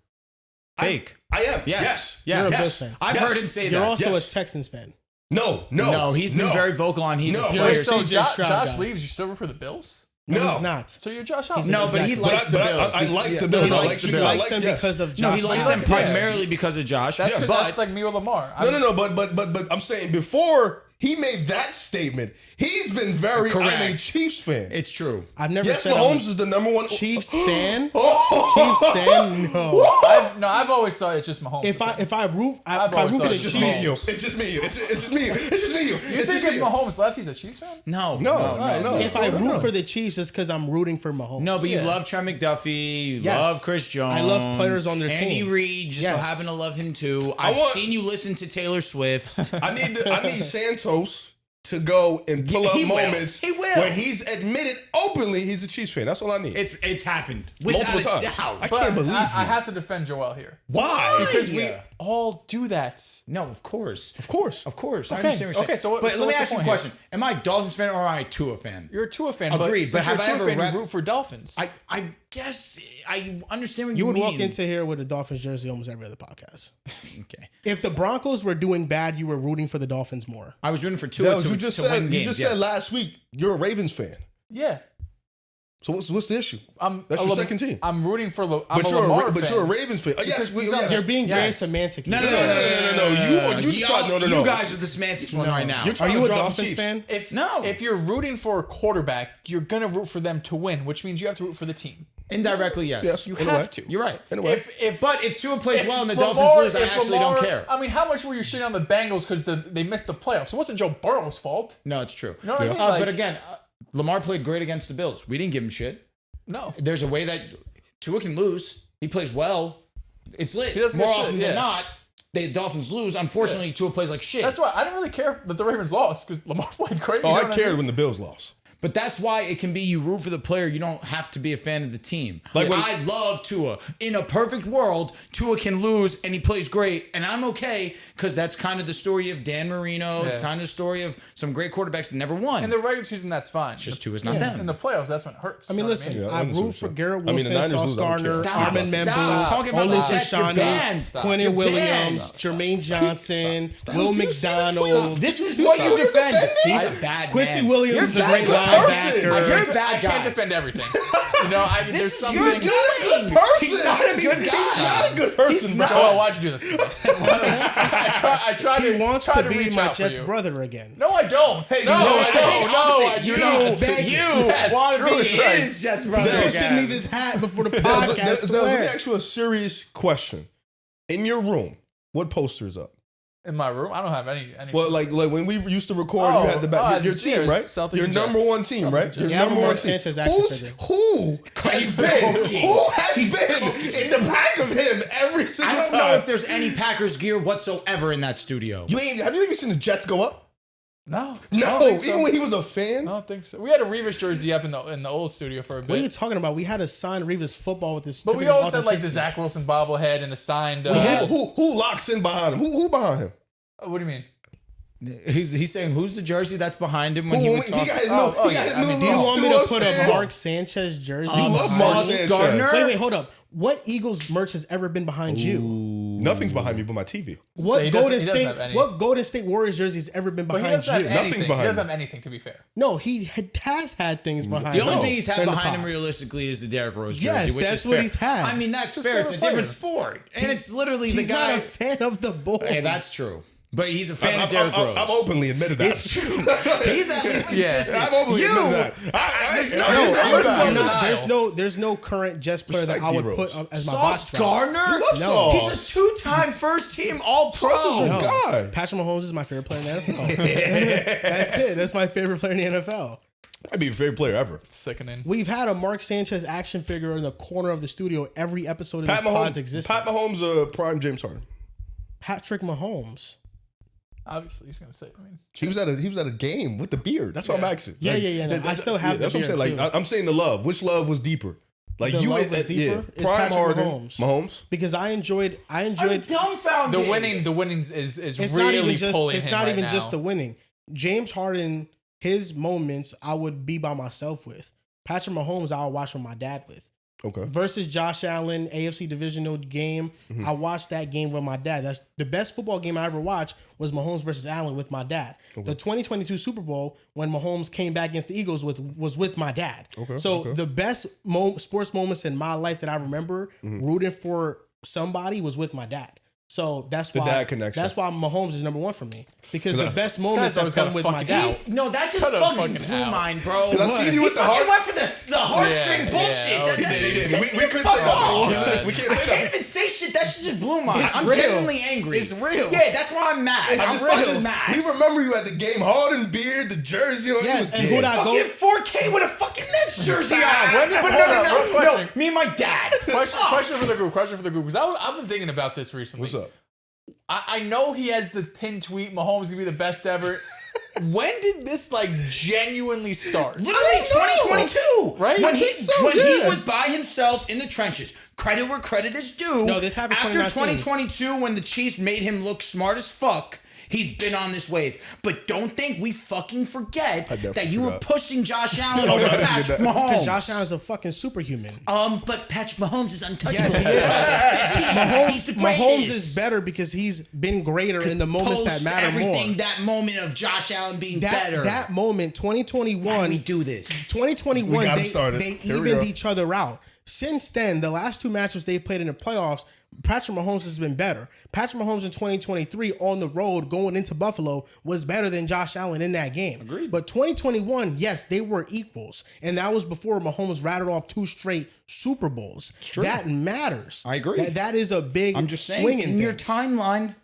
Fake. I am. Yes. Yes. Yeah. You're a Yes. Bills fan. I've Yes. heard him say You're that. also Yes. a Texans fan. No, He's been very vocal on he's No. a You're player. So CJ Stroud Josh guy. leaves, you still root for the Bills? No, he's not. So you're Josh Allen. No, but he Exactly. likes the Bills. I like the No, Bills. he I likes like the He Bills. likes them because of No, Josh he likes Allen. them primarily because of Josh. That's because but that's like me or Lamar. No, but I'm saying before he made that statement, he's been very, I'm a Correct. Chiefs fan. it's true. I've never Yes, said Mahomes I'm is the number one. a Chiefs fan. Oh. Chiefs fan, no. I've always thought it's just Mahomes. If I root I've if I always root for thought the it's It's just just me and you. Chiefs, It's just me and you. It's just me and you. It's just me and you. you It's think just if me and you. Mahomes left, he's a Chiefs fan? No. if I root No. for the Chiefs, it's because I'm rooting for Mahomes. No, but Yeah. you love Trent McDuffie. You Yes. love Chris Jones. I love players on their Andy team. Reid, just so Yes. happen to love him too. I've seen you listen to Taylor Swift. I need Santos to go and pull up He will. moments He will. where he's admitted openly he's a Chiefs fan. That's all I need. It's happened Multiple without a times. doubt. I But can't believe I you. have to defend Joel here. Why? Because we Yeah. all do that. No, of course. Of course. Of course. I Okay. understand what you're Okay, saying. so what- but so let me what's ask the you a point question. Am I a Dolphins fan or am I a Tua fan? You're a Tua fan. Agreed, But but have you're I a Tua ever fan, you rep- root for Dolphins. I guess I understand what You would mean. walk into here with a Dolphins jersey almost every other podcast. Okay. If the Broncos were doing bad, you were rooting for the Dolphins more. I was rooting for Tua to, you just to said win you games. just yes. said last week you're a Ravens fan. yeah. So what's the issue? I'm That's a your Lam- second team. I'm rooting for I'm But a you're Lamar a fan. you're a Ravens fan. Yes, Because he's yes. on- You're being very Yes. semantic. No, here. You just tried. No. You guys are the semantics one right now. You're Are trying you to a drop the Dolphins Chiefs. fan? If you're rooting for a quarterback, you're gonna root for them to win, which means you have to root for the team. Indirectly, yes. Yes. You In a have way. to. You're right. Anyway, But if Tua plays well and the Lamar- Dolphins lose, I if actually Lamar- don't care. I mean, how much were you shitting on the Bengals because they missed the playoffs? It wasn't Joe Burrow's fault. No, it's true. You know what I mean? But again, Lamar played great against the Bills. We didn't give him shit. No. There's a way that Tua can lose. He plays well. It's lit. He doesn't More get shit, often yeah. than not, the Dolphins lose. Unfortunately, Tua plays like shit. That's why I didn't really care that the Ravens lost because Lamar played great. oh, you know I what cared mean? when the Bills lost. But that's why it can be you root for the player. You don't have to be a fan of the team. Like when- I love Tua. In a perfect world, Tua can lose and he plays great. And I'm okay because that's kind of the story of Dan Marino. It's Yeah. kind of the story of some great quarterbacks that never won. In the regular season, that's fine. Just Tua's not them. In the playoffs, that's when it hurts. I mean, you know what listen, Yeah, I I understand root for what Garrett you're saying. I mean, Wilson, the Niners Sauce lose, I don't Gardner, care. Armin Stop Membu, talking about the Olu Jets. You're Fashanu, banned. Quentin You're Williams, banned. Jermaine Johnson, Stop. Will Do you see the McDonald. tweet? This is what you defend. He's a bad Quincy man. Williams You're is a bad great guy. linebacker. You're a I bad can't guy. defend everything. You know, there's This is something. your He's not a good person. He's not a good guy. He's not a good person, bro. Joel, why'd you do this to us? I try He to wants try to be reach my out for Jets you. brother again. No, I don't. Hey, no, you know I what? don't. No, I do You not. beg You Yes, want to true, be it's right. his Jets brother They again. sent me this hat before the Let podcast. to me wear. ask you a serious question. In your room, what poster is up? In my room, I don't have any. Well, like when we used to record, you had the back. Your team, right? Celtics your and number Jets. one team, right? Your Yeah, number one team. Sanchez action figure. Who has been in the back of him every single I time? don't know if there's any Packers gear whatsoever in that studio. Have you even seen the Jets go up? No, Even when he was a fan. I don't think so. We had a Revis jersey up in the old studio for a bit. What are you talking about? We had a signed Revis football with this. But we always had like the Zach Wilson bobblehead and the signed. Who locks in behind him? Who behind him? What do you mean? He's saying who's the jersey that's behind him when he was talking? Do you want me to put a Mark Sanchez jersey? Gardner? Wait, hold up. What Eagles merch has ever been behind you? Nothing's behind me but my TV. What Golden State Warriors jersey has ever been behind you? Nothing's behind He doesn't have anything, to be fair. No, he has had things behind The him. only thing he's had in the behind him pod. realistically is the Derrick Rose jersey, Yes, which that's is what fair. he's had. I mean, that's Just fair. It's a another different player. sport. And it's literally the He's guy. not a fan of the Bulls. Hey, that's true. But he's a fan of Derrick Rose. I've openly admitted that. It's true. He's at least consistent. I've openly admitted that. There's no current Jets player that I would put up as my box Sauce scout. Gardner? No. He's a two-time first-team All-Pro. No. God. Patrick Mahomes is my favorite player in the NFL. That's it. That's my favorite player in the NFL. I'd be your favorite player ever. Sickening. We've had a Mark Sanchez action figure in the corner of the studio every episode of this pod's existence. Pat Mahomes, prime James Harden. Patrick Mahomes. Obviously, he's gonna say. I mean, He was at a game with the beard. That's what I'm asking. Yeah. No, I still have the that's what I'm saying. beard, Like too. I'm saying the love. Which love was deeper? Like The love was deeper? It's Prime Patrick Harden, Mahomes. Because I enjoyed I'm dumbfounded. the winnings is it's really not even just pulling it's him not right even now. just the winning. James Harden, his moments I would be by myself with. Patrick Mahomes I'll watch with my dad with. Okay. Versus Josh Allen, AFC divisional game. I watched that game with my dad. That's the best football game I ever watched was Mahomes versus Allen with my dad. Okay. The 2022 Super Bowl when Mahomes came back against the Eagles was with my dad. The best sports moments in my life that I remember rooting for somebody was with my dad. So that's why dad connection. That's why Mahomes is number one for me because the best moments have come with my dad. No, that's just fucking blue mind, bro. I seen you with the heart. went for the heartstring bullshit. We couldn't say that. We can't I say can't that. even say shit. That shit just blew my mind. I'm real. genuinely angry. It's real. Yeah, that's why I'm mad. I'm mad. We remember you at the game, Harden beard, the jersey on. Yes, and you who'd I go? Fucking 4K with a fucking Nets jersey on. Question. Me and my dad. Question for the group. Because I've been thinking about this recently. What's up? I know he has the pinned tweet. Mahomes gonna be the best ever. When did this like genuinely start? Literally 2022, right? When he was by himself in the trenches. Credit where credit is due. No, this happened after 2019. 2022 when the Chiefs made him look smart as fuck. He's been on this wave. But don't think we fucking forget that you were pushing Josh Allen over Patrick Mahomes. Because Josh Allen's a fucking superhuman. But Patrick Mahomes is untouchable. Yes, He's the Mahomes greatest. is better because he's been greater in the moments that matter everything, more. that moment of Josh Allen being better. That moment, 2021. How do we do this? 2021, We got him they started. Here we evened go. each other out. Since then, the last two matches they played in the playoffs, Patrick Mahomes has been better. Patrick Mahomes in 2023 on the road going into Buffalo was better than Josh Allen in that game. Agreed. But 2021, yes, they were equals. And that was before Mahomes rattled off 2 straight Super Bowls. true. That matters. I agree. That is a big I'm just saying, swing in your things. timeline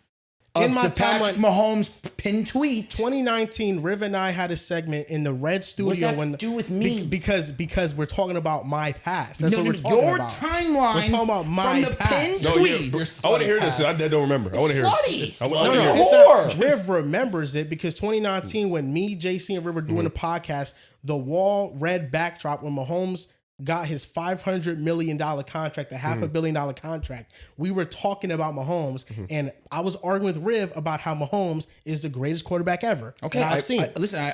In of my the Patrick timeline- Mahomes pin tweet. 2019, Riv and I had a segment in the Red Studio. What's that when to do with me? Because we're talking about my past. That's No, what we're talking your about. timeline We're talking about my from the past. pin No, tweet. I want to hear this. I don't remember. I want to hear Slutty. this. I No, wanna no, hear it's this. Whore. not. Riv remembers it because 2019, when me, JC, and Riv were doing the podcast, the wall red backdrop when Mahomes got his $500 million contract, a $500 million contract. We were talking about Mahomes, and I was arguing with Riv about how Mahomes is the greatest quarterback ever. Okay, that I've seen. Listen,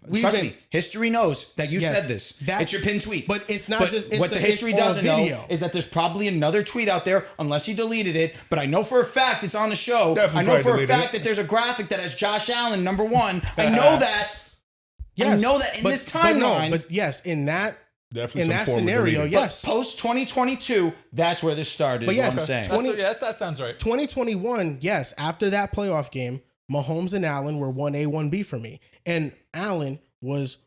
We've trust been- me. History knows that you Yes, said this. that- It's your pin tweet. but it's not just- it's what the a- history it's on doesn't know video. is that there's probably another tweet out there, unless he deleted it. But I know for a fact it's on the show. Definitely I know probably for a deleted fact it. that there's a graphic that has Josh Allen number 1. I know that. Yes, I know that in this timeline. But yes, in that Definitely in some that form of scenario, deleting. yes. Post 2022, that's where this started. But Is yes, what I'm saying. That sounds right. 2021, yes, after that playoff game, Mahomes and Allen were 1A, 1B for me. And Allen was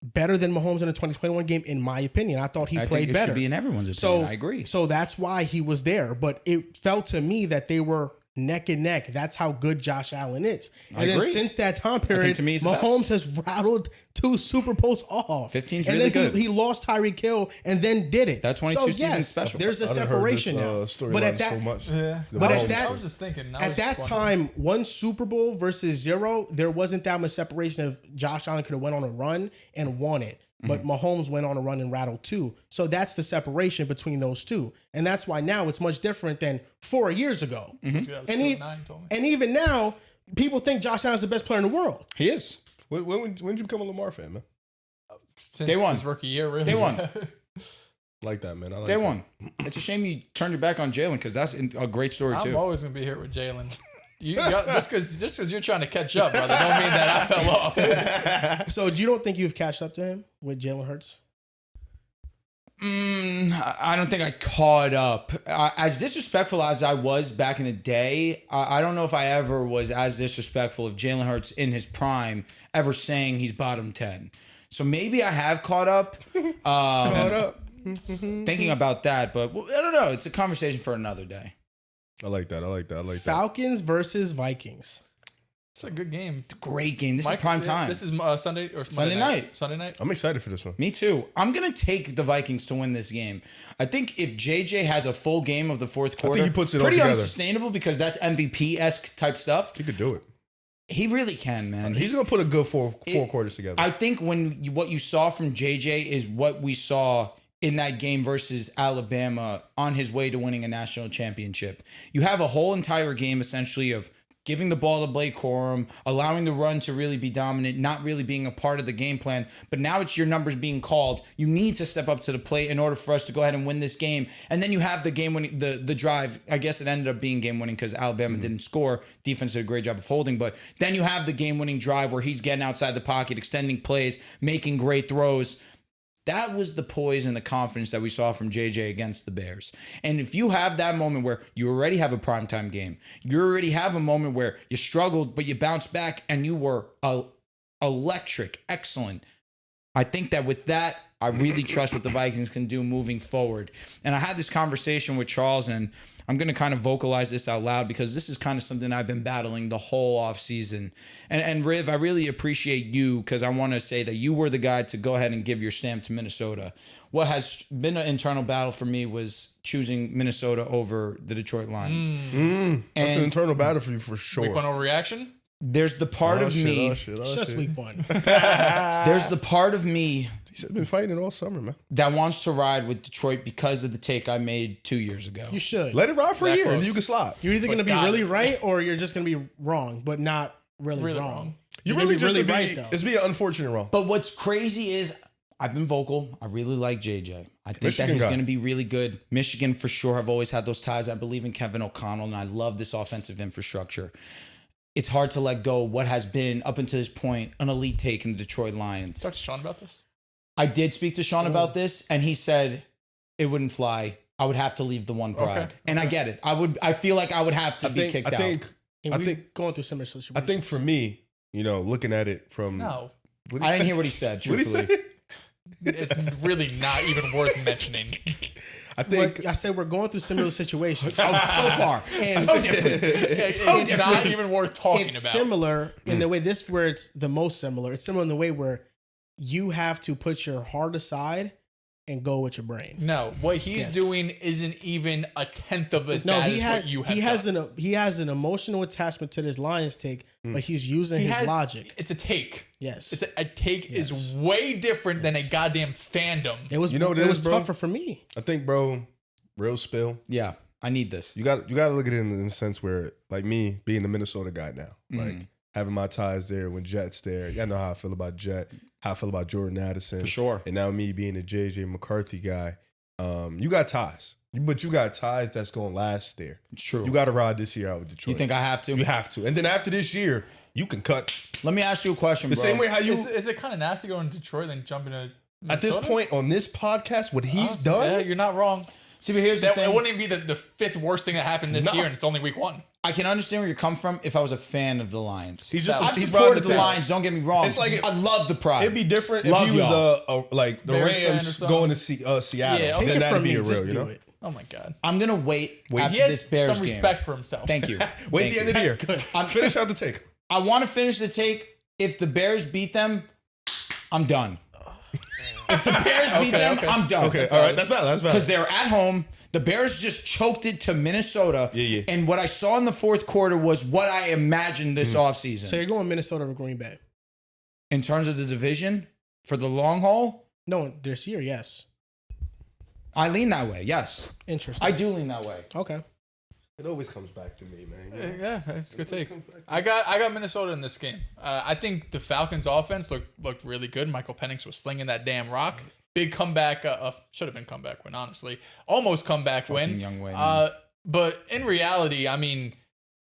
better than Mahomes in the 2021 game, in my opinion. I thought he I played think it better. should be in everyone's So opinion. I agree. So that's why he was there. But it felt to me that they were neck and neck. That's how good Josh Allen is. And then agree. since that time period, to me he's the Mahomes has rattled 2 Super Bowls off. 15's and really then good. He lost Tyreek Hill and then did it. That 22 season's special. There's a I done separation heard this, now. But at that, so much. Yeah. But I was just thinking. At that time, 1 Super Bowl versus 0, there wasn't that much separation of Josh Allen could have went on a run and won it. But Mahomes went on a run and rattled 2. So that's the separation between those two. And that's why now it's much different than 4 years ago. And even now, people think Josh Allen's the best player in the world. He is. When did you become a Lamar fan, man? Since Day one. his rookie year, really. Day one. Like that, man. I like Day that. one. It's a shame you turned your back on Jalen because that's a great story I'm too. always gonna be here with Jalen. Just because you're trying to catch up, brother, don't mean that I fell off. So you don't think you've catched up to him with Jalen Hurts? I don't think I caught up. As disrespectful as I was back in the day, I don't know if I ever was as disrespectful of Jalen Hurts in his prime, ever saying he's bottom 10. So maybe I have caught up. Caught up. Thinking about that, but I don't know. It's a conversation for another day. I like that. Falcons versus Vikings. It's a good game. It's a great game. This is prime time. This is Sunday or Sunday night. Sunday night. I'm excited for this one. Me too. I'm going to take the Vikings to win this game. I think if JJ has a full game of the fourth quarter, he puts it all pretty together. Unsustainable because that's MVP-esque type stuff. He could do it. He really can, man. He's going to put a good four quarters together. I think what you saw from JJ is what we saw in that game versus Alabama on his way to winning a national championship. You have a whole entire game essentially of giving the ball to Blake Corum, allowing the run to really be dominant, not really being a part of the game plan. But now it's your numbers being called. You need to step up to the plate in order for us to go ahead and win this game. And then you have the game winning, the drive. I guess it ended up being game winning because Alabama didn't score. Defense did a great job of holding. But then you have the game winning drive where he's getting outside the pocket, extending plays, making great throws. That was the poise and the confidence that we saw from JJ against the Bears. And if you have that moment where you already have a primetime game, you already have a moment where you struggled, but you bounced back and you were electric, excellent. I think that with that, I really trust what the Vikings can do moving forward. And I had this conversation with Charles, and I'm going to kind of vocalize this out loud because this is kind of something I've been battling the whole offseason. And Riv, I really appreciate you because I want to say that you were the guy to go ahead and give your stamp to Minnesota. What has been an internal battle for me was choosing Minnesota over the Detroit Lions. That's an internal battle for you for sure. Week 1 overreaction? There's the part of me. It's just week 1. There's the part of me He's been fighting it all summer, man. that wants to ride with Detroit because of the take I made 2 years ago. You should. Let it ride for a That year, and close. you can slide. You're either going to be God. really right or you're just going to be wrong, but not really Really wrong. wrong. You You're really gonna just be be right, though. it's be an unfortunate wrong. But what's crazy is I've been vocal. I really like JJ. I think Michigan that he's guy. going to be really good. Michigan for sure. I've always had those ties. I believe in Kevin O'Connell, and I love this offensive infrastructure. It's hard to let go what has been, up until this point, an elite take in the Detroit Lions. Talk to Sean about this. I did speak to Sean about this, and he said it wouldn't fly. I would have to leave the one pride. Okay. And I get it. I feel like I would have to be kicked I out. think And I we're think- going through similar situations. I think for me, looking at it from No. What I didn't hear what he said, What did he truthfully. say? It's really not even worth mentioning. I think I said we're going through similar situations. So far. So different. It's not even worth talking It's about. similar in the way where it's the most similar. It's similar in the way where you have to put your heart aside and go with your brain. No, what he's Yes. doing isn't even a tenth of as bad as what you have done. he has an emotional attachment to this Lions take, but he's using his logic. It's a take. Yes. A take is way different than a goddamn fandom. It was You know what it it was is, bro? tougher for me. I think, bro, real spill. Yeah, I need this. You got to look at it in the sense where, like me being the Minnesota guy now, like having my ties there when Jet's there. Y'all know how I feel about Jet, how I feel about Jordan Addison, For sure. and now me being a JJ McCarthy guy. You got ties, but you got ties that's gonna last there. It's true. You got to ride this year out with Detroit. You think I have to? You have to, and then after this year, you can cut Let me ask you a question, the bro. same way how you. Is it kind of nasty going to Detroit and jumping to At this Minnesota? point on this podcast, what he's done, Yeah, you're not wrong. See, but here's the That, thing. it wouldn't even be the fifth worst thing that happened this No. year, and it's only week 1. I can understand where you're coming from if I was a fan of the Lions. He's just I've he's supported riding the tail. Lions. Don't get me wrong. It's like I love the pride. It'd be different Love if he was y'all. like the Bears fan or Rams something. going to Seattle. Yeah, Take then it that'd from be me. a Just real, do it. Oh my God. I'm gonna wait after He has this Bears some respect for himself. Thank you. Wait Thank the end you. of the year. Good. Finish out the take. I want to finish the take. If the Bears beat them, I'm done. If the Bears beat them, I'm done. Okay, all right, that's valid. Because they're at home. The Bears just choked it to Minnesota. Yeah. And what I saw in the fourth quarter was what I imagined this offseason. So you're going Minnesota or Green Bay? In terms of the division, for the long haul, No, this year, yes. I lean that way, yes. Interesting. I do lean that way. Okay. It always comes back to me, man. Yeah, it's a good take. I got Minnesota in this game. I think the Falcons' offense looked really good. Michael Penix was slinging that damn rock. Big comeback. Should have been comeback win, honestly. Almost comeback win. Young way, But in reality, I mean,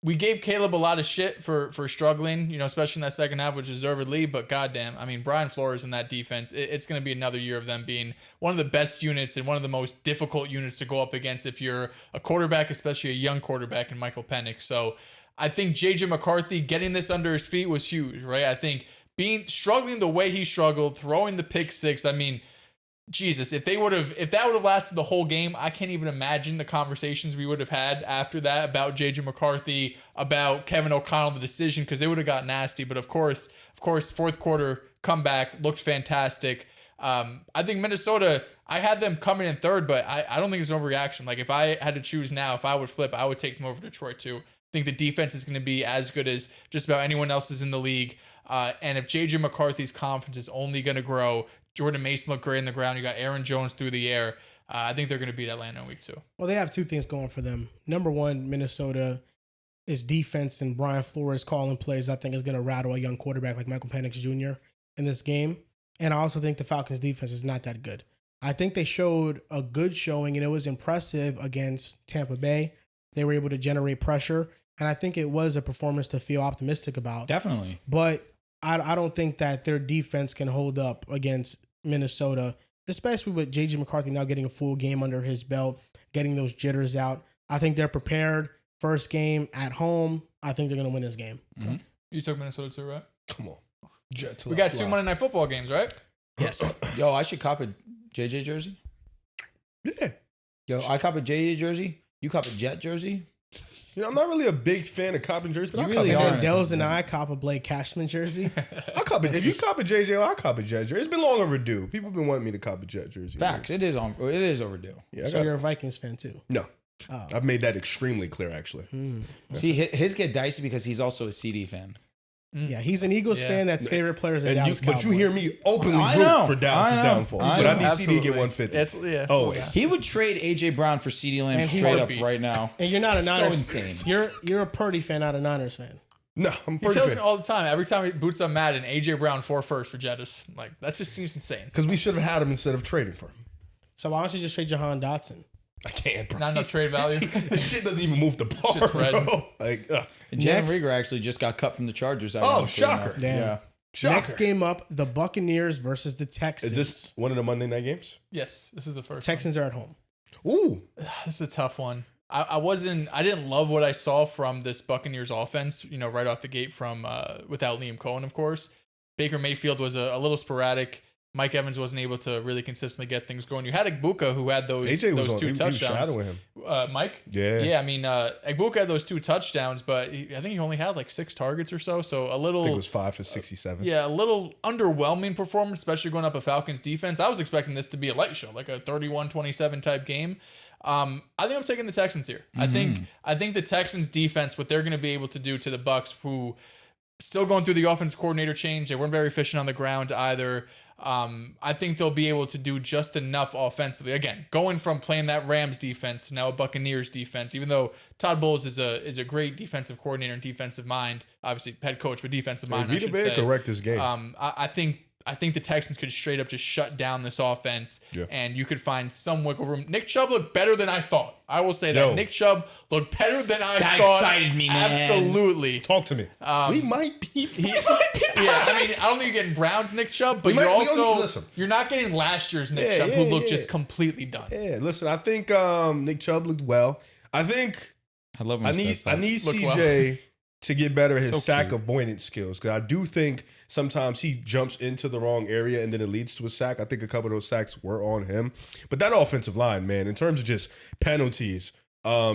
we gave Caleb a lot of shit for struggling, especially in that second half, which deservedly. But goddamn, I mean, Brian Flores in that defense, it's going to be another year of them being one of the best units and one of the most difficult units to go up against if you're a quarterback, especially a young quarterback in Michael Penix. So I think JJ McCarthy getting this under his feet was huge, right? I think struggling the way he struggled, throwing the pick six, I mean, Jesus, if that would have lasted the whole game, I can't even imagine the conversations we would have had after that about JJ McCarthy, about Kevin O'Connell, the decision, because they would have got nasty. But of course, fourth quarter comeback looked fantastic. I think Minnesota, I had them coming in third, but I don't think it's an overreaction. Like if I had to choose now, if I would flip, I would take them over Detroit too. I think the defense is going to be as good as just about anyone else's in the league. And if JJ McCarthy's confidence is only going to grow, Jordan Mason looked great in the ground. You got Aaron Jones through the air. I think they're going to beat Atlanta in week 2. Well, they have two things going for them. Number one, Minnesota is defense, and Brian Flores calling plays, I think, is going to rattle a young quarterback like Michael Penix Jr. in this game. And I also think the Falcons' defense is not that good. I think they showed a good showing, and it was impressive against Tampa Bay. They were able to generate pressure, and I think it was a performance to feel optimistic about. Definitely. But I don't think that their defense can hold up against Minnesota, especially with J.J. McCarthy now getting a full game under his belt, getting those jitters out. I think they're prepared. First game at home. I think they're going to win this game. Mm-hmm. You took Minnesota too, right? Come on. We got 2 Monday Night Football games, right? Yes. Yo, I should cop a JJ jersey. Yeah. Yo, I cop a JJ jersey. You cop a Jet jersey. I'm not really a big fan of copping jerseys, but You I really cop are. a And Dells and I cop a Blake Cashman jersey. I cop it. If you cop a JJ, I cop a Jet jersey. It's been long overdue. People have been wanting me to cop a Jet jersey. Facts. It is overdue. Yeah, So you're a Vikings fan too. No. Oh. I've made that extremely clear, actually. See, his get dicey because he's also a CD fan. Yeah, he's an Eagles fan that's favorite players in Dallas But you hear me openly I root know. for Dallas' I know. downfall. I But I know. need CD to get Absolutely. 150. Yeah. Always. He would trade AJ Brown for CD Lamb And he's straight a up beat. right now. And you're not a So Niners. insane. You're a Purdy fan, not a Niners fan. No, I'm He pretty tells me fan. all the time. Every time he boots up Madden, AJ Brown 4 first for Jettis. Like that just seems insane. Because we should have had him instead of trading for him. So why don't you just trade Jahan Dotson? I can't, bro. Not enough trade value. This shit doesn't even move the bar, Shit's red. bro. Like, And Jalen Next- Rieger actually just got cut from the Chargers. shocker. Damn. Yeah. shocker. Next game up, the Buccaneers versus the Texans. Is this one of the Monday night games? Yes, this is the first. Texans are at home. Ooh. This is a tough one. I didn't love what I saw from this Buccaneers offense, right off the gate from without Liam Cohen, of course. Baker Mayfield was a little sporadic. Mike Evans wasn't able to really consistently get things going. You had Egbuka who had those AJ was 2 he was touchdowns. shadowing him. Mike? Yeah. Yeah, I mean, Egbuka had those 2 touchdowns, but I think he only had like 6 targets or so. So a little... I think it was 5 for 67. Yeah, a little underwhelming performance, especially going up a Falcons defense. I was expecting this to be a light show, like a 31-27 type game. I think I'm taking the Texans here. Mm-hmm. I think the Texans defense, what they're going to be able to do to the Bucs, who still going through the offense coordinator change. They weren't very efficient on the ground either. I think they'll be able to do just enough offensively. Again, going from playing that Rams defense to now a Buccaneers defense, even though Todd Bowles is a great defensive coordinator and defensive mind, obviously head coach, but defensive mind, I should say. Correct this game. I think the Texans could straight up just shut down this offense, and you could find some wiggle room. Nick Chubb looked better than I thought. I will say that. Yo. Nick Chubb looked better than I That thought. excited me, man. Absolutely. Talk to me. We might be. Yeah, I mean, I don't think you're getting Browns Nick Chubb, but We you're might- we don't also need- listen. you're not getting last year's Nick Yeah, Chubb, yeah, who looked yeah. just completely done. Yeah, listen, I think Nick Chubb looked well. I think I love him. I need Look CJ to get better at his So sack cute. avoidance skills. Because I do think sometimes he jumps into the wrong area and then it leads to a sack. I think a couple of those sacks were on him. But that offensive line, man, in terms of just penalties,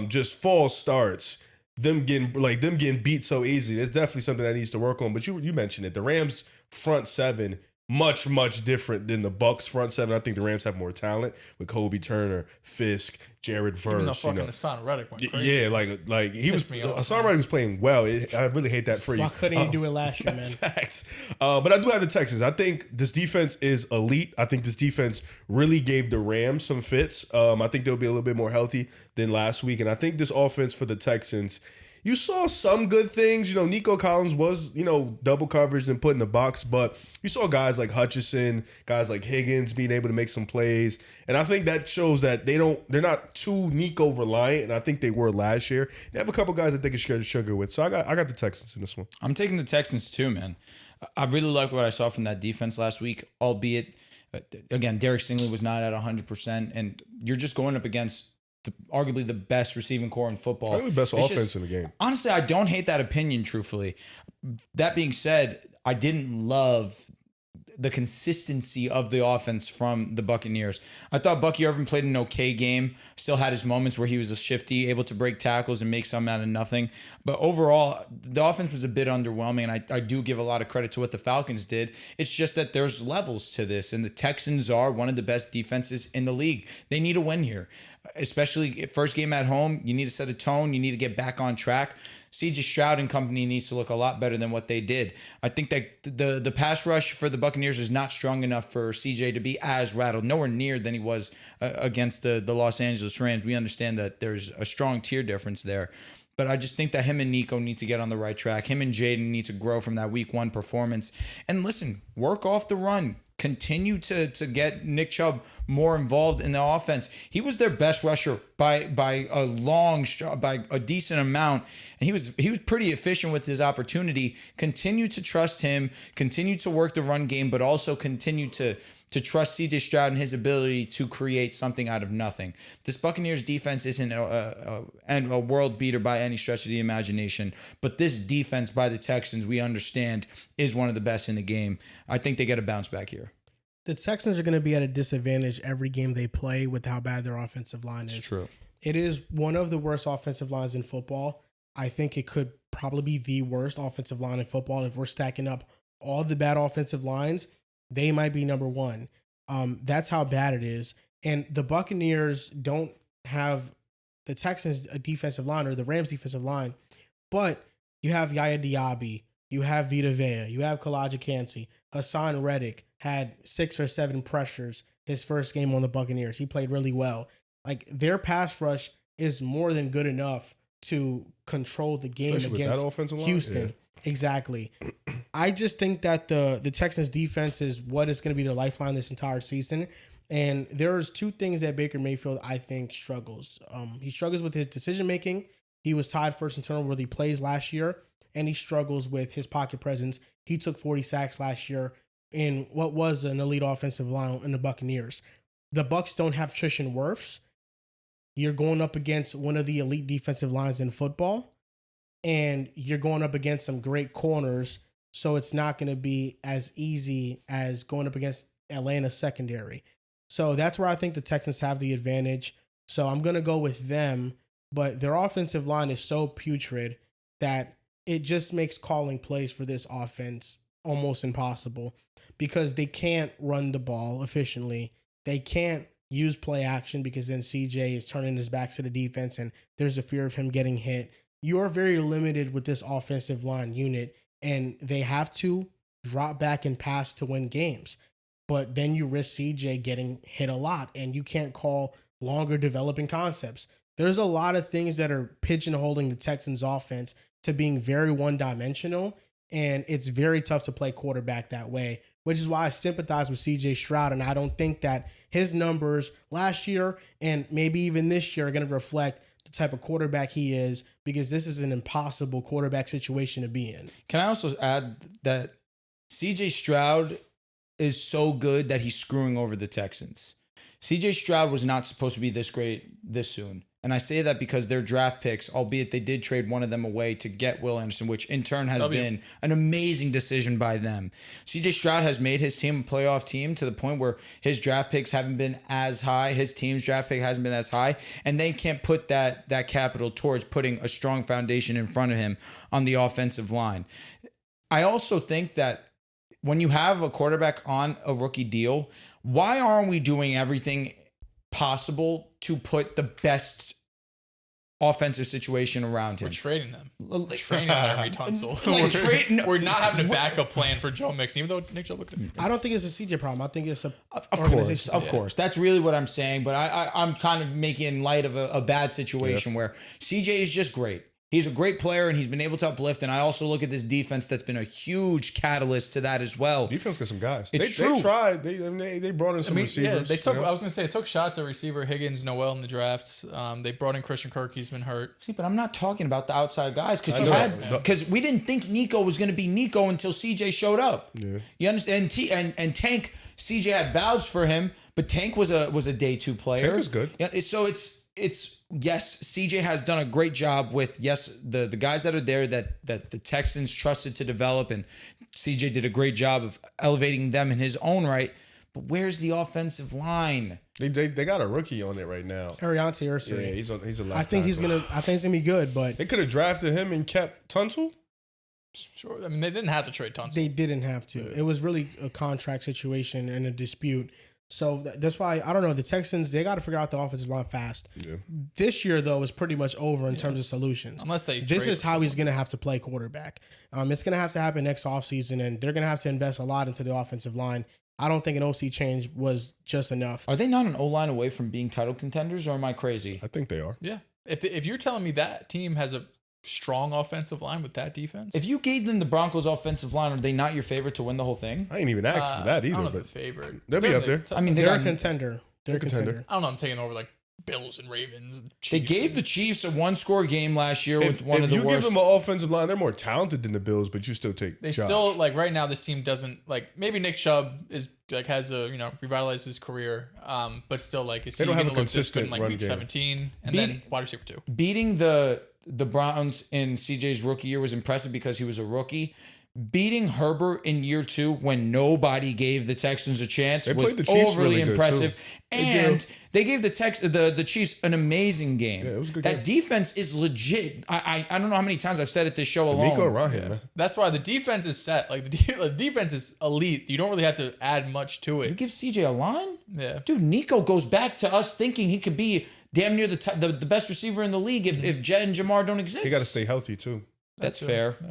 just false starts, them getting beat so easy, there's definitely something that needs to work on. But you mentioned it. The Rams front seven, much different than the Bucks front seven. I think the Rams have more talent with Kobe Turner, Fisk, Jared Verse. Even though fucking Hassan Reddick went crazy. Yeah, like he was. Hassan Reddick was playing well. I really hate that for you. Why couldn't he do it last year, man? Facts. But I do have the Texans. I think this defense is elite. I think this defense really gave the Rams some fits. I think they'll be a little bit more healthy than last week, and I think this offense for the Texans. You saw some good things. Nico Collins was, double coverage and put in the box, but you saw guys like Hutchinson, guys like Higgins being able to make some plays. And I think that shows that they're not too Nico reliant, and I think they were last year. They have a couple guys that they can share the sugar with. So I got the Texans in this one. I'm taking the Texans too, man. I really like what I saw from that defense last week, albeit, again, Derek Stingley was not at 100%, and you're just going up against arguably the best receiving core in football. Probably the best offense in the game. Honestly, I don't hate that opinion, truthfully. That being said, I didn't love the consistency of the offense from the Buccaneers. I thought Bucky Irvin played an okay game. Still had his moments where he was a shifty, able to break tackles and make some out of nothing. But overall, the offense was a bit underwhelming, and I do give a lot of credit to what the Falcons did. It's just that there's levels to this, and the Texans are one of the best defenses in the league. They need a win here. Especially first game at home, you need to set a tone. You need to get back on track. CJ Stroud and company needs to look a lot better than what they did. I think that the pass rush for the Buccaneers is not strong enough for CJ to be as rattled, nowhere near than he was against the Los Angeles Rams. We understand that there's a strong tier difference there. But I just think that him and Nico need to get on the right track. Him and Jaden need to grow from that week one performance. And listen, work off the run. Continue to get Nick Chubb more involved in the offense. He was their best rusher by a decent amount, and he was pretty efficient with his opportunity. Continue to trust him. Continue to work the run game, but also continue to trust CJ Stroud and his ability to create something out of nothing. This Buccaneers defense isn't a world beater by any stretch of the imagination, but this defense by the Texans, we understand, is one of the best in the game. I think they get a bounce back here. The Texans are going to be at a disadvantage every game they play with how bad their offensive line is. It's true. It is one of the worst offensive lines in football. I think it could probably be the worst offensive line in football. If we're stacking up all the bad offensive lines, they might be number one. That's how bad it is. And the Buccaneers don't have the Texans' defensive line or the Rams' defensive line, but you have Yaya Diaby, you have Vita Vea, you have Kalaji Kancey. Hassan Reddick had 6 or 7 pressures his first game on the Buccaneers. He played really well. Like, their pass rush is more than good enough to control the game against Houston. Yeah. Exactly. I just think that the Texans defense is what is going to be their lifeline this entire season. And there's 2 things that Baker Mayfield, I think, struggles. He struggles with his decision-making. He was tied first in turnover plays last year, and he struggles with his pocket presence. He took 40 sacks last year in what was an elite offensive line in the Buccaneers. The Bucs don't have Tristan Wirfs. You're going up against one of the elite defensive lines in football, and you're going up against some great corners, so it's not going to be as easy as going up against Atlanta's secondary. So that's where I think the Texans have the advantage. So I'm going to go with them, but their offensive line is so putrid that it just makes calling plays for this offense almost impossible because they can't run the ball efficiently. They can't use play action because then CJ is turning his back to the defense and there's a fear of him getting hit. You are very limited with this offensive line unit, and they have to drop back and pass to win games. But then you risk CJ getting hit a lot, and you can't call longer developing concepts. There's a lot of things that are pigeonholing the Texans offense to being very one-dimensional, and it's very tough to play quarterback that way, which is why I sympathize with CJ Stroud, and I don't think that his numbers last year and maybe even this year are going to reflect the type of quarterback he is, because this is an impossible quarterback situation to be in. Can I also add that CJ Stroud is so good that he's screwing over the Texans? CJ Stroud was not supposed to be this great this soon. And I say that because their draft picks, albeit they did trade one of them away to get Will Anderson, which in turn has been an amazing decision by them. CJ Stroud has made his team a playoff team to the point where his draft picks haven't been as high. His team's draft pick hasn't been as high. And they can't put that capital towards putting a strong foundation in front of him on the offensive line. I also think that when you have a quarterback on a rookie deal, why aren't we doing everything possible to put the best offensive situation around him? We're trading them. We're trading Larry Tunsil. We're not having a backup plan for Joe Mixon, even though Nick Chubb looked good. I don't think it's a CJ problem. I think it's a Of course. That's really what I'm saying. But I'm kind of making light of a bad situation where CJ is just great. He's a great player, and he's been able to uplift. And I also look at this defense that's been a huge catalyst to that as well. Defense got some guys. It's true. They tried. They brought in some receivers. Yeah, they took. I was going to say, they took shots at receiver, Higgins, Noel in the drafts. They brought in Christian Kirk. He's been hurt. See, but I'm not talking about the outside guys because we didn't think Nico was going to be Nico until CJ showed up. Yeah. You understand? And Tank, CJ had vouched for him, but Tank was a day 2 player. Tank was good. Yeah, so it's yes, CJ has done a great job with the guys that are there that the Texans trusted to develop, and CJ did a great job of elevating them in his own right. But where's the offensive line? They got a rookie on it right now. Ariante Ursary. Yeah, he's a I think he's gonna be good, but they could have drafted him and kept Tunsil. Sure. I mean, they didn't have to trade Tunsil. They didn't have to. It was really a contract situation and a dispute. So that's why, I don't know, the Texans, they got to figure out the offensive line fast. Yeah. This year, though, is pretty much over in terms of solutions. Unless this is how he's going to have to play quarterback. It's going to have to happen next offseason, and they're going to have to invest a lot into the offensive line. I don't think an OC change was just enough. Are they not an O-line away from being title contenders, or am I crazy? I think they are. Yeah. If you're telling me that team has a strong offensive line with that defense. If you gave them the Broncos offensive line, are they not your favorite to win the whole thing? I ain't even asked for that either. I don't know but the favorite. They'll be up there. I mean, they're a contender. They're a contender. I don't know. I'm taking over like Bills and Ravens. And they gave the Chiefs a 1-score game last year with one of the worst. If you give them an offensive line, they're more talented than the Bills, but you still take They Josh. still, like, right now, this team doesn't, like, maybe Nick Chubb is, like, has a, revitalized his career, but still, like, is he going to look this good in, like, week 17? And then wide receiver 2. Beating the Browns in CJ's rookie year was impressive because he was a rookie. Beating Herbert in year 2 when nobody gave the Texans a chance was overly impressive. And they gave the Chiefs an amazing game. Yeah, it was a good game. That defense is legit. I don't know how many times I've said it this show alone. Nico Ryan, man. That's why the defense is set. Like the defense is elite. You don't really have to add much to it. You give CJ a line? Yeah. Dude, Nico goes back to us thinking he could be damn near the best receiver in the league if Jed and Jamar don't exist. He got to stay healthy too. That's fair. Yeah.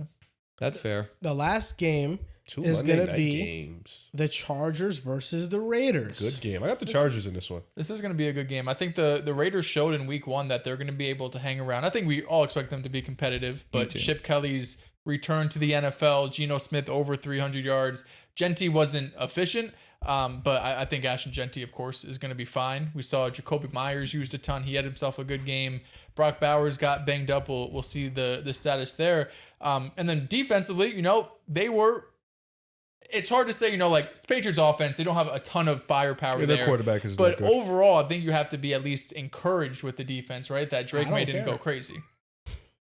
That's fair. The last game is going to be the Chargers versus the Raiders. Good game. I got the Chargers in this one. This is going to be a good game. I think the Raiders showed in week 1 that they're going to be able to hang around. I think we all expect them to be competitive, but Chip Kelly's return to the NFL, Geno Smith over 300 yards. Genti wasn't efficient, but I think Ashton Genti, of course, is going to be fine. We saw Jacoby Myers used a ton. He had himself a good game. Brock Bowers got banged up. We'll see the status there. And then defensively, they were. It's hard to say, like Patriots offense, they don't have a ton of firepower there. Their quarterback is but good. Overall, I think you have to be at least encouraged with the defense, right? That Drake May didn't go crazy.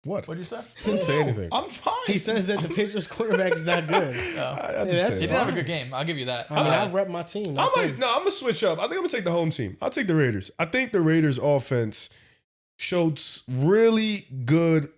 What? What'd you say? Didn't say anything. I'm fine. He says that the Patriots quarterback is not good. He didn't have a good game. I'll give you that. I rep my team. I'm gonna switch up. I think I'm gonna take the home team. I'll take the Raiders. I think the Raiders offense showed really good,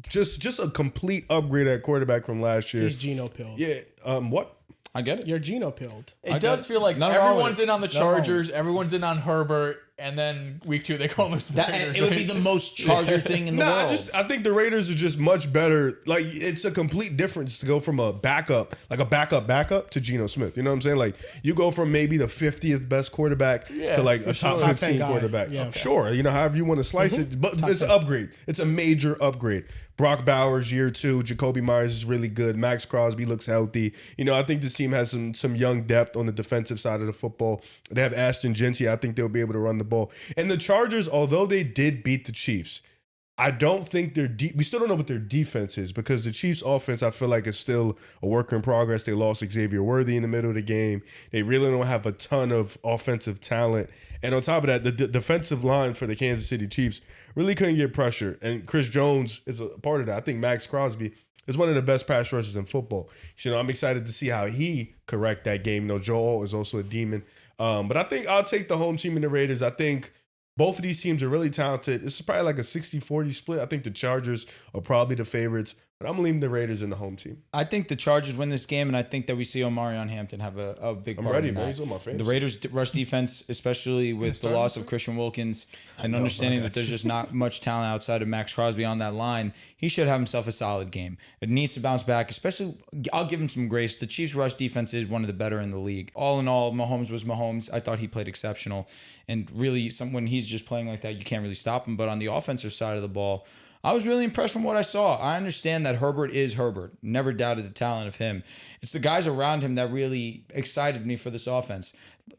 just a complete upgrade at quarterback from last year. He's Geno pilled. Yeah. What? I get it. You're Geno pilled. It does feel like everyone's in on the Chargers, everyone's in on Herbert, and then week 2 they call them the Raiders. It would be the most Charger thing in the world. I think the Raiders are just much better. Like, it's a complete difference to go from a backup to Geno Smith. You know what I'm saying? Like, you go from maybe the 50th best quarterback to like a top 15 quarterback. Yeah, okay. Sure, however you want to slice it, but it's an upgrade. It's a major upgrade. Brock Bowers, year 2. Jacoby Myers is really good. Max Crosby looks healthy. I think this team has some young depth on the defensive side of the football. They have Ashton Genti. I think they'll be able to run the ball. And the Chargers, although they did beat the Chiefs, I don't think we still don't know what their defense is because the Chiefs' offense, I feel like, is still a work in progress. They lost Xavier Worthy in the middle of the game. They really don't have a ton of offensive talent. And on top of that, the defensive line for the Kansas City Chiefs really couldn't get pressure. And Chris Jones is a part of that. I think Max Crosby is one of the best pass rushers in football. You know, I'm excited to see how he correct that game. You know, Joel is also a demon. But I think I'll take the home team in the Raiders. I think both of these teams are really talented. This is probably like a 60-40 split. I think the Chargers are probably the favorites, but I'm leaving the Raiders in the home team. I think the Chargers win this game, and I think that we see Omarion Hampton have a big part. I'm ready, in man. that. He's on my fantasy. The Raiders' rush defense, especially with the loss of Christian Wilkins and understanding that there's just not much talent outside of Max Crosby on that line, he should have himself a solid game. It needs to bounce back, especially, I'll give him some grace. The Chiefs' rush defense is one of the better in the league. All in all, Mahomes was Mahomes. I thought he played exceptional. And really, when he's just playing like that, you can't really stop him. But on the offensive side of the ball, I was really impressed from what I saw. I understand that Herbert is Herbert. Never doubted the talent of him. It's the guys around him that really excited me for this offense.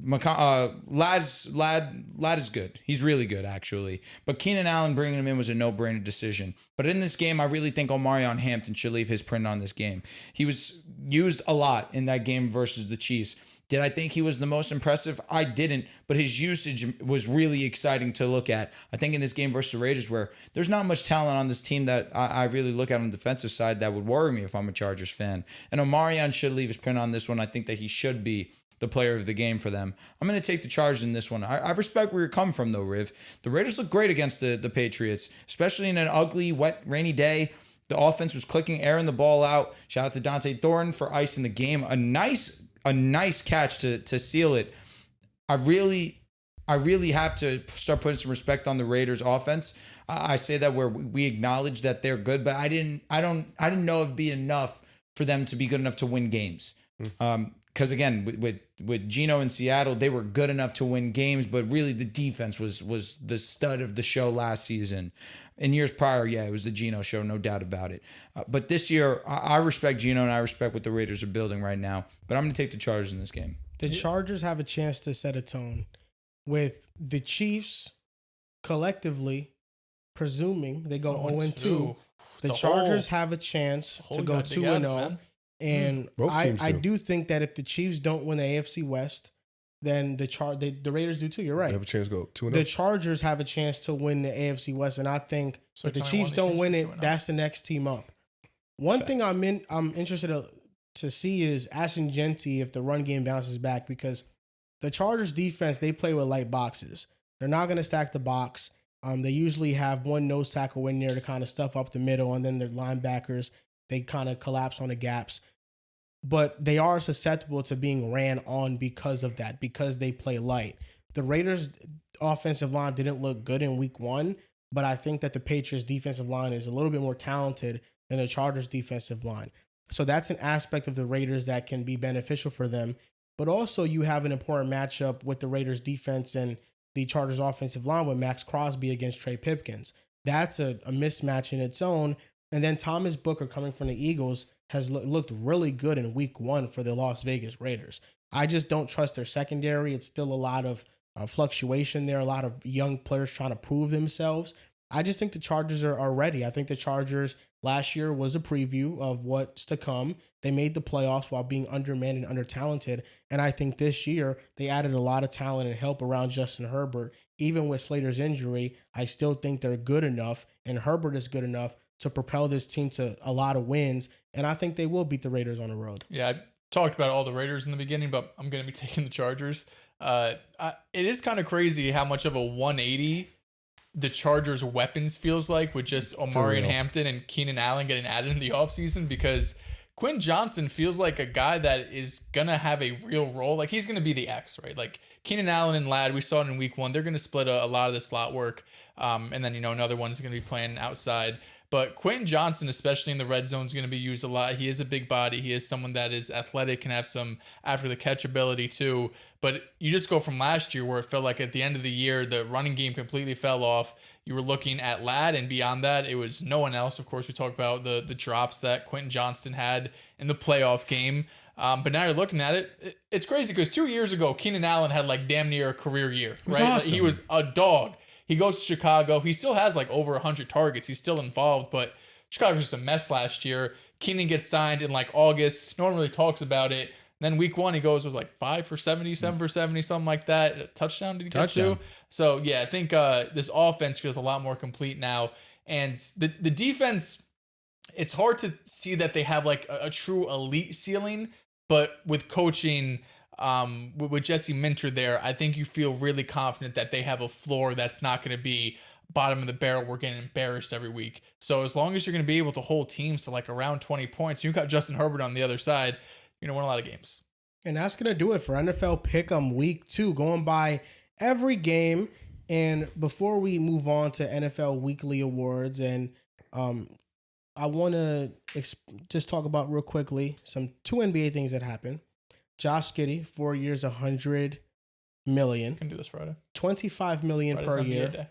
Lad is good. He's really good, actually. But Keenan Allen bringing him in was a no-brainer decision. But in this game, I really think Omarion Hampton should leave his print on this game. He was used a lot in that game versus the Chiefs. Did I think he was the most impressive? I didn't, but his usage was really exciting to look at. I think in this game versus the Raiders, where there's not much talent on this team that I really look at on the defensive side that would worry me if I'm a Chargers fan. And Omarion should leave his print on this one. I think that he should be the player of the game for them. I'm going to take the Chargers in this one. I respect where you're coming from, though, Riv. The Raiders look great against the Patriots, especially in an ugly, wet, rainy day. The offense was clicking, airing the ball out. Shout out to Dante Thornton for icing the game. A nice catch to seal it. I really have to start putting some respect on the Raiders offense. I say that where we acknowledge that they're good, but I didn't know it'd be enough for them to be good enough to win games. Because again, with Geno in Seattle, they were good enough to win games, but really the defense was the stud of the show last season. In years prior, yeah, it was the Geno show, no doubt about it. But this year, I respect Geno and I respect what the Raiders are building right now. But I'm going to take the Chargers in this game. The Chargers have a chance to set a tone with the Chiefs collectively, presuming they go 0-2. The Chargers have a chance to go 2-0. And I do think that if the Chiefs don't win the AFC West, then the Raiders do too. You're right. They have a chance to go 2-0. The Chargers have a chance to win the AFC West, and I think if the Chiefs don't win it, that's the next team up. One thing I'm interested to see is Ashton Genty if the run game bounces back, because the Chargers defense, they play with light boxes. They're not going to stack the box. They usually have one nose tackle in there to kind of stuff up the middle, and then their linebackers, they kind of collapse on the gaps. But they are susceptible to being ran on because of that, because they play light. The Raiders' offensive line didn't look good in week 1, but I think that the Patriots' defensive line is a little bit more talented than the Chargers' defensive line. So that's an aspect of the Raiders that can be beneficial for them. But also you have an important matchup with the Raiders' defense and the Chargers' offensive line with Max Crosby against Trey Pipkins. That's a mismatch in its own. And then Thomas Booker, coming from the Eagles, has looked really good in week 1 for the Las Vegas Raiders. I just don't trust their secondary. It's still a lot of fluctuation there, a lot of young players trying to prove themselves. I just think the Chargers are ready. I think the Chargers last year was a preview of what's to come. They made the playoffs while being undermanned and under-talented. And I think this year they added a lot of talent and help around Justin Herbert. Even with Slater's injury, I still think they're good enough, and Herbert is good enough to propel this team to a lot of wins. And I think they will beat the Raiders on the road. Yeah, I talked about all the Raiders in the beginning, but I'm going to be taking the Chargers. It is kind of crazy how much of a 180 the Chargers' weapons feels like with just Omarion Hampton and Keenan Allen getting added in the offseason, because Quinn Johnston feels like a guy that is going to have a real role. Like, he's going to be the X, right? Like, Keenan Allen and Ladd, we saw it in week 1. They're going to split a lot of the slot work. And then, another one's going to be playing outside. But Quentin Johnston, especially in the red zone, is going to be used a lot. He is a big body. He is someone that is athletic and have some after the catch ability too. But you just go from last year where it felt like at the end of the year, the running game completely fell off. You were looking at Ladd, and beyond that, it was no one else. Of course, we talked about the drops that Quentin Johnston had in the playoff game. But now you're looking at it. It's crazy because 2 years ago, Keenan Allen had like damn near a career year, right? Awesome. He was a dog. He goes to Chicago. He still has like over 100 targets. He's still involved, but Chicago was just a mess last year. Keenan gets signed in like August. No one really talks about it. And then week 1, he was like 5 for 70, 7 for 70, something like that. A touchdown did he get to? So, yeah, I think this offense feels a lot more complete now. And the defense, it's hard to see that they have like a true elite ceiling. But with coaching, with Jesse Minter there, I think you feel really confident that they have a floor that's not going to be bottom of the barrel. We're getting embarrassed every week. So as long as you're going to be able to hold teams to like around 20 points, you've got Justin Herbert on the other side, you're going to win a lot of games. And that's going to do it for NFL Pick'em Week 2, going by every game. And before we move on to NFL Weekly Awards, and I want to just talk about real quickly two NBA things that happened. Josh Giddey, 4 years, $100 million. Can do this Friday. $25 million Friday's per year. day.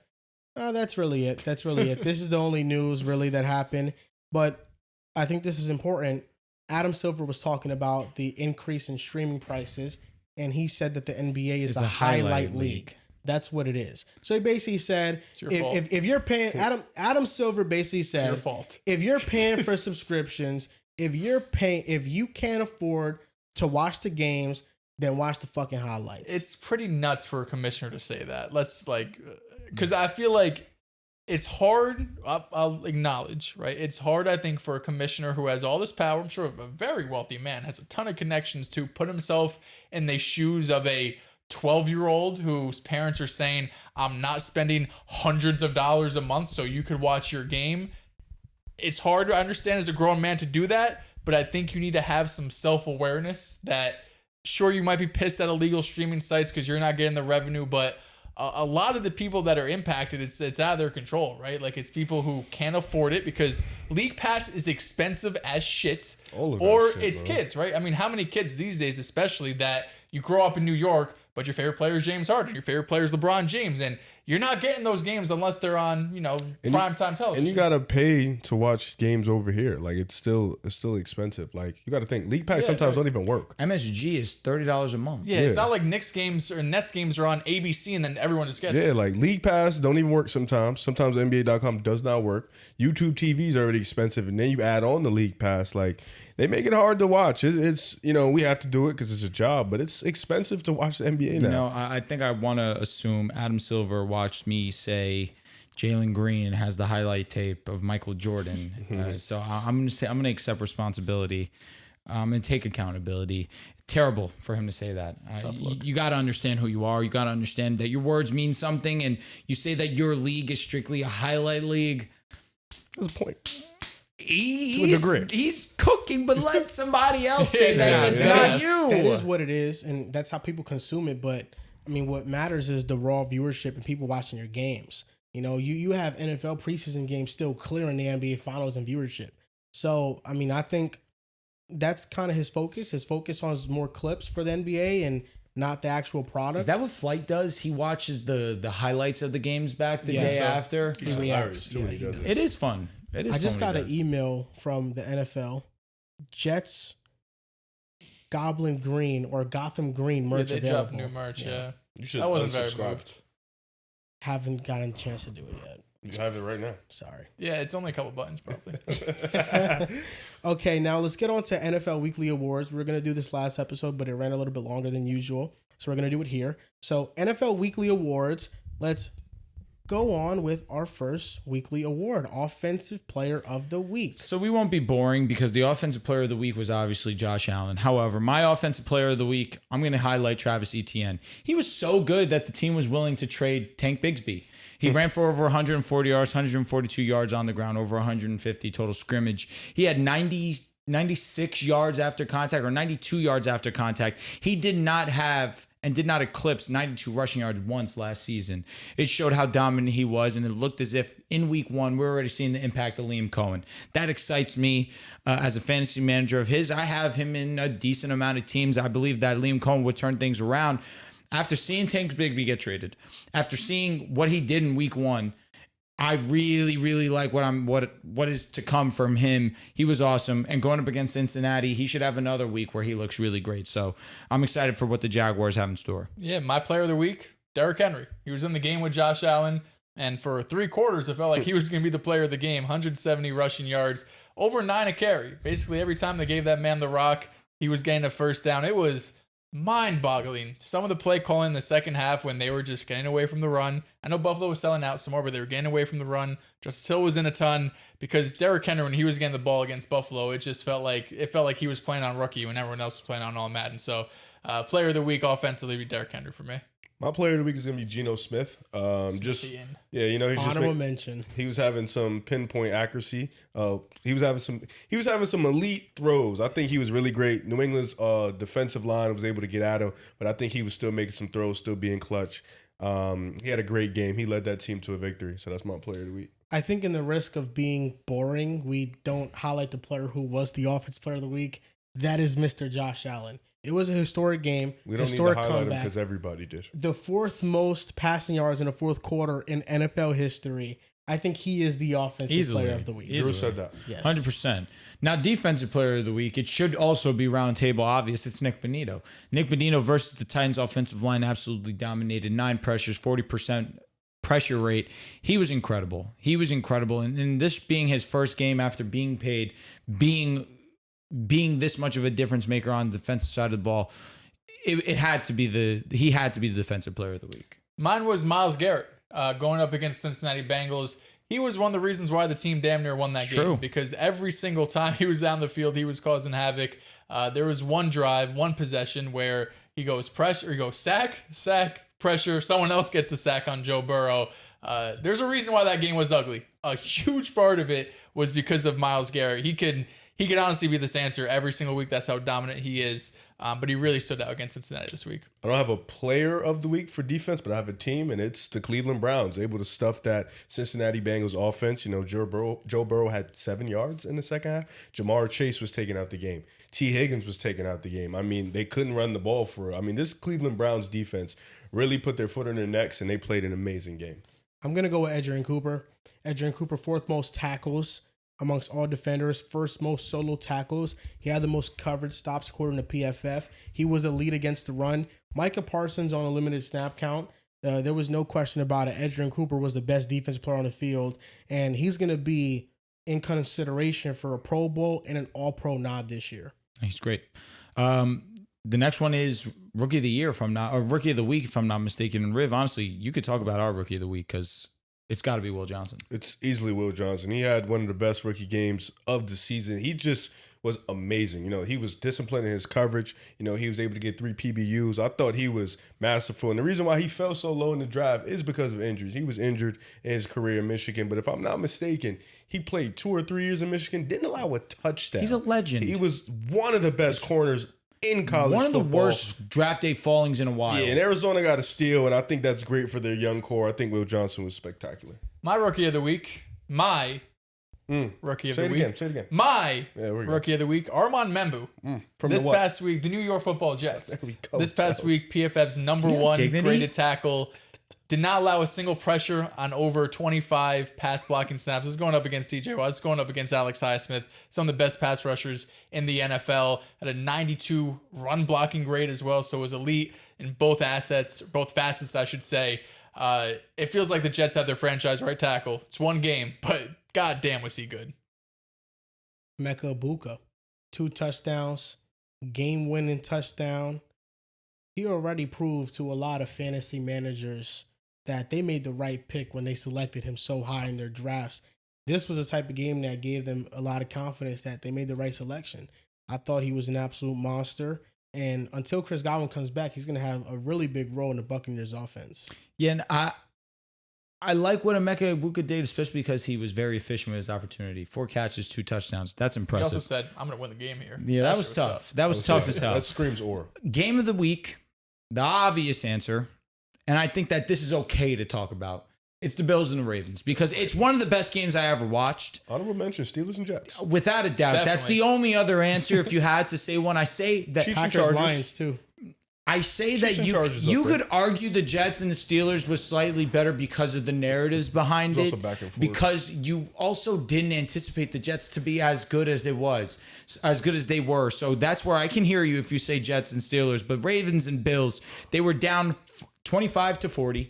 That's really it. That's really it. This is the only news really that happened. But I think this is important. Adam Silver was talking about the increase in streaming prices, and he said that the NBA is a highlight league. That's what it is. So he basically said, if you're paying, Adam Silver basically said, it's your fault. If you're paying for subscriptions, if you can't afford to watch the games, then watch the fucking highlights. It's pretty nuts for a commissioner to say that. Because I feel like it's hard. I'll acknowledge, right? It's hard, I think, for a commissioner who has all this power. I'm sure a very wealthy man, has a ton of connections, to put himself in the shoes of a 12-year-old whose parents are saying, I'm not spending hundreds of dollars a month so you could watch your game. It's hard to understand as a grown man to do that, but I think you need to have some self-awareness that, sure, you might be pissed at illegal streaming sites because you're not getting the revenue, but a lot of the people that are impacted, it's out of their control, right? Like, it's people who can't afford it because League Pass is expensive as shit, or it's kids, right? I mean, how many kids these days, especially, that you grow up in New York, but your favorite player is James Harden, your favorite player is LeBron James, and you're not getting those games unless they're on, primetime television. And you gotta pay to watch games over here. Like, it's still expensive. Like, you gotta think League Pass sometimes don't even work. MSG is $30 a month. Yeah, it's not like Knicks games or Nets games are on ABC and then everyone just gets it. Yeah, like League Pass don't even work sometimes. Sometimes NBA.com does not work. YouTube TV is already expensive, and then you add on the League Pass. Like, they make it hard to watch. It's we have to do it because it's a job, but it's expensive to watch the NBA now. I think I want to assume Adam Silver watched me say Jalen Green has the highlight tape of Michael Jordan. So I'm gonna accept responsibility and take accountability. Terrible for him to say that. You got to understand who you are. You got to understand that your words mean something, and you say that your league is strictly a highlight league. That's the point. He's cooking, but let somebody else say that. It's not you. That is what it is, and that's how people consume it. But I mean, what matters is the raw viewership and people watching your games. You have NFL preseason games still clearing the NBA Finals in viewership. So, I mean, I think that's kind of his focus. His focus on more clips for the NBA and not the actual product. Is that what Flight does? He watches the highlights of the games back the day after. He reacts. It is fun. I just got an email from the NFL. Jets Goblin Green or Gotham Green merch available. They dropped new merch, yeah. You should. I wasn't very moved. Haven't gotten a chance to do it yet. You have it right now. Sorry. Yeah, it's only a couple buttons, probably. Okay, now let's get on to NFL Weekly Awards. We were going to do this last episode, but it ran a little bit longer than usual. So we're going to do it here. So NFL Weekly Awards, let's go on with our first weekly award, Offensive Player of the Week. So we won't be boring because the Offensive Player of the Week was obviously Josh Allen. However, my Offensive Player of the Week, I'm going to highlight Travis Etienne. He was so good that the team was willing to trade Tank Bigsby. He ran for over 140 yards, 142 yards on the ground, over 150 total scrimmage. He had 96 yards after contact or 92 yards after contact. He did not have and did not eclipse 92 rushing yards once last season. It showed how dominant he was, and it looked as if in week one, we're already seeing the impact of Liam Cohen. That excites me as a fantasy manager of his. I have him in a decent amount of teams. I believe that Liam Cohen would turn things around. After seeing Tank Bigsby get traded, after seeing what he did in week one, I really, really like what is to come from him. He was awesome. And going up against Cincinnati, he should have another week where he looks really great. So I'm excited for what the Jaguars have in store. Yeah, my player of the week, Derrick Henry. He was in the game with Josh Allen. And for 3 quarters, it felt like he was going to be the player of the game. 170 rushing yards, over 9 a carry. Basically, every time they gave that man the rock, he was getting a first down. It was mind-boggling. Some of the play calling in the second half when they were just getting away from the run. I know Buffalo was selling out some more, but they were getting away from the run. Justice Hill was in a ton because Derrick Henry, when he was getting the ball against Buffalo, it felt like he was playing on rookie when everyone else was playing on all Madden. So, player of the week offensively be Derrick Henry for me. My player of the week is gonna be Geno Smith. He's mention. He was having some pinpoint accuracy. He was having some elite throws. I think he was really great. New England's defensive line was able to get at him, but I think he was still making some throws, still being clutch. He had a great game. He led that team to a victory. So that's my player of the week. I think in the risk of being boring, we don't highlight the player who was the offensive player of the week. That is Mr. Josh Allen. It was a historic game. We don't historic need to highlight comeback. him because everybody did. The 4th most passing yards in the 4th quarter in NFL history. I think he is the offensive player of the week. Drew said that. Yes. 100%. Now, defensive player of the week, it should also be round table obvious. It's Nick Bonito. Nick Bonito versus the Titans offensive line absolutely dominated. 9 pressures, 40% pressure rate. He was incredible. And this being his first game after being paid, being this much of a difference maker on the defensive side of the ball, he had to be the defensive player of the week. Mine was Myles Garrett going up against Cincinnati Bengals. He was one of the reasons why the team damn near won that game because every single time he was down the field, he was causing havoc. There was one drive, one possession where he goes pressure, he goes sack, pressure. Someone else gets the sack on Joe Burrow. There's a reason why that game was ugly. A huge part of it was because of Myles Garrett. He could honestly be this answer every single week. That's how dominant he is. But he really stood out against Cincinnati this week. I don't have a player of the week for defense, but I have a team, and it's the Cleveland Browns, able to stuff that Cincinnati Bengals offense. You know, Joe Burrow had 7 yards in the second half. Jamar Chase was taking out the game. T. Higgins was taking out the game. I mean, they couldn't run the ball this Cleveland Browns defense really put their foot on their necks, and they played an amazing game. I'm going to go with Edgerrin Cooper. Edgerrin Cooper, 4th most tackles amongst all defenders, 1st most solo tackles. He had the most coverage stops according to PFF. He was a lead against the run. Micah Parsons on a limited snap count. There was no question about it. Edgerrin Cooper was the best defensive player on the field, and he's going to be in consideration for a Pro Bowl and an All-Pro nod this year. He's great. The next one is Rookie of the Year, Rookie of the Week, if I'm not mistaken. And Riv, honestly, you could talk about our Rookie of the Week because it's got to be Will Johnson. It's easily Will Johnson. He had one of the best rookie games of the season. He just was amazing. You know, he was disciplined in his coverage. You know, he was able to get 3 PBUs. I thought he was masterful. And the reason why he fell so low in the draft is because of injuries. He was injured in his career in Michigan. But if I'm not mistaken, he played 2 or 3 years in Michigan, didn't allow a touchdown. He's a legend. He was one of the best corners in college football. One of the football. worst draft day fallings in a while. Yeah, and Arizona got a steal, and I think that's great for their young core. I think Will Johnson was spectacular. My Rookie of the Week, Rookie of the Week. Say it again. My Rookie of the Week, Armand Membu. This past week, the New York Football Jets. This past week, PFF's number 1 graded tackle. Did not allow a single pressure on over 25 pass blocking snaps. This is going up against TJ Watt. This is going up against Alex Highsmith, some of the best pass rushers in the NFL. Had a 92 run blocking grade as well, so was elite in both facets, I should say. It feels like the Jets have their franchise right tackle. It's one game, but goddamn was he good. Mecca Ibuka, 2 touchdowns, game-winning touchdown. He already proved to a lot of fantasy managers that they made the right pick when they selected him so high in their drafts. This was a type of game that gave them a lot of confidence that they made the right selection. I thought he was an absolute monster. And until Chris Godwin comes back, he's going to have a really big role in the Buccaneers offense. Yeah, and I like what Emeka Egbuka did, especially because he was very efficient with his opportunity. 4 catches, 2 touchdowns. That's impressive. He also said, I'm going to win the game here. Yeah, that was tough. That was tough as hell. That screams aura. Game of the week, the obvious answer, and I think that this is okay to talk about. It's the Bills and the Ravens because it's one of the best games I ever watched. Honorable mention, Steelers and Jets. Without a doubt. Definitely. That's the only other answer if you had to say one. I say that Chiefs and Chargers. Lions too. I say Chiefs that you could argue the Jets and the Steelers was slightly better because of the narratives behind it. Also back and forth. Because you also didn't anticipate the Jets to be as good as as good as they were. So that's where I can hear you if you say Jets and Steelers. But Ravens and Bills, they were down 25-40.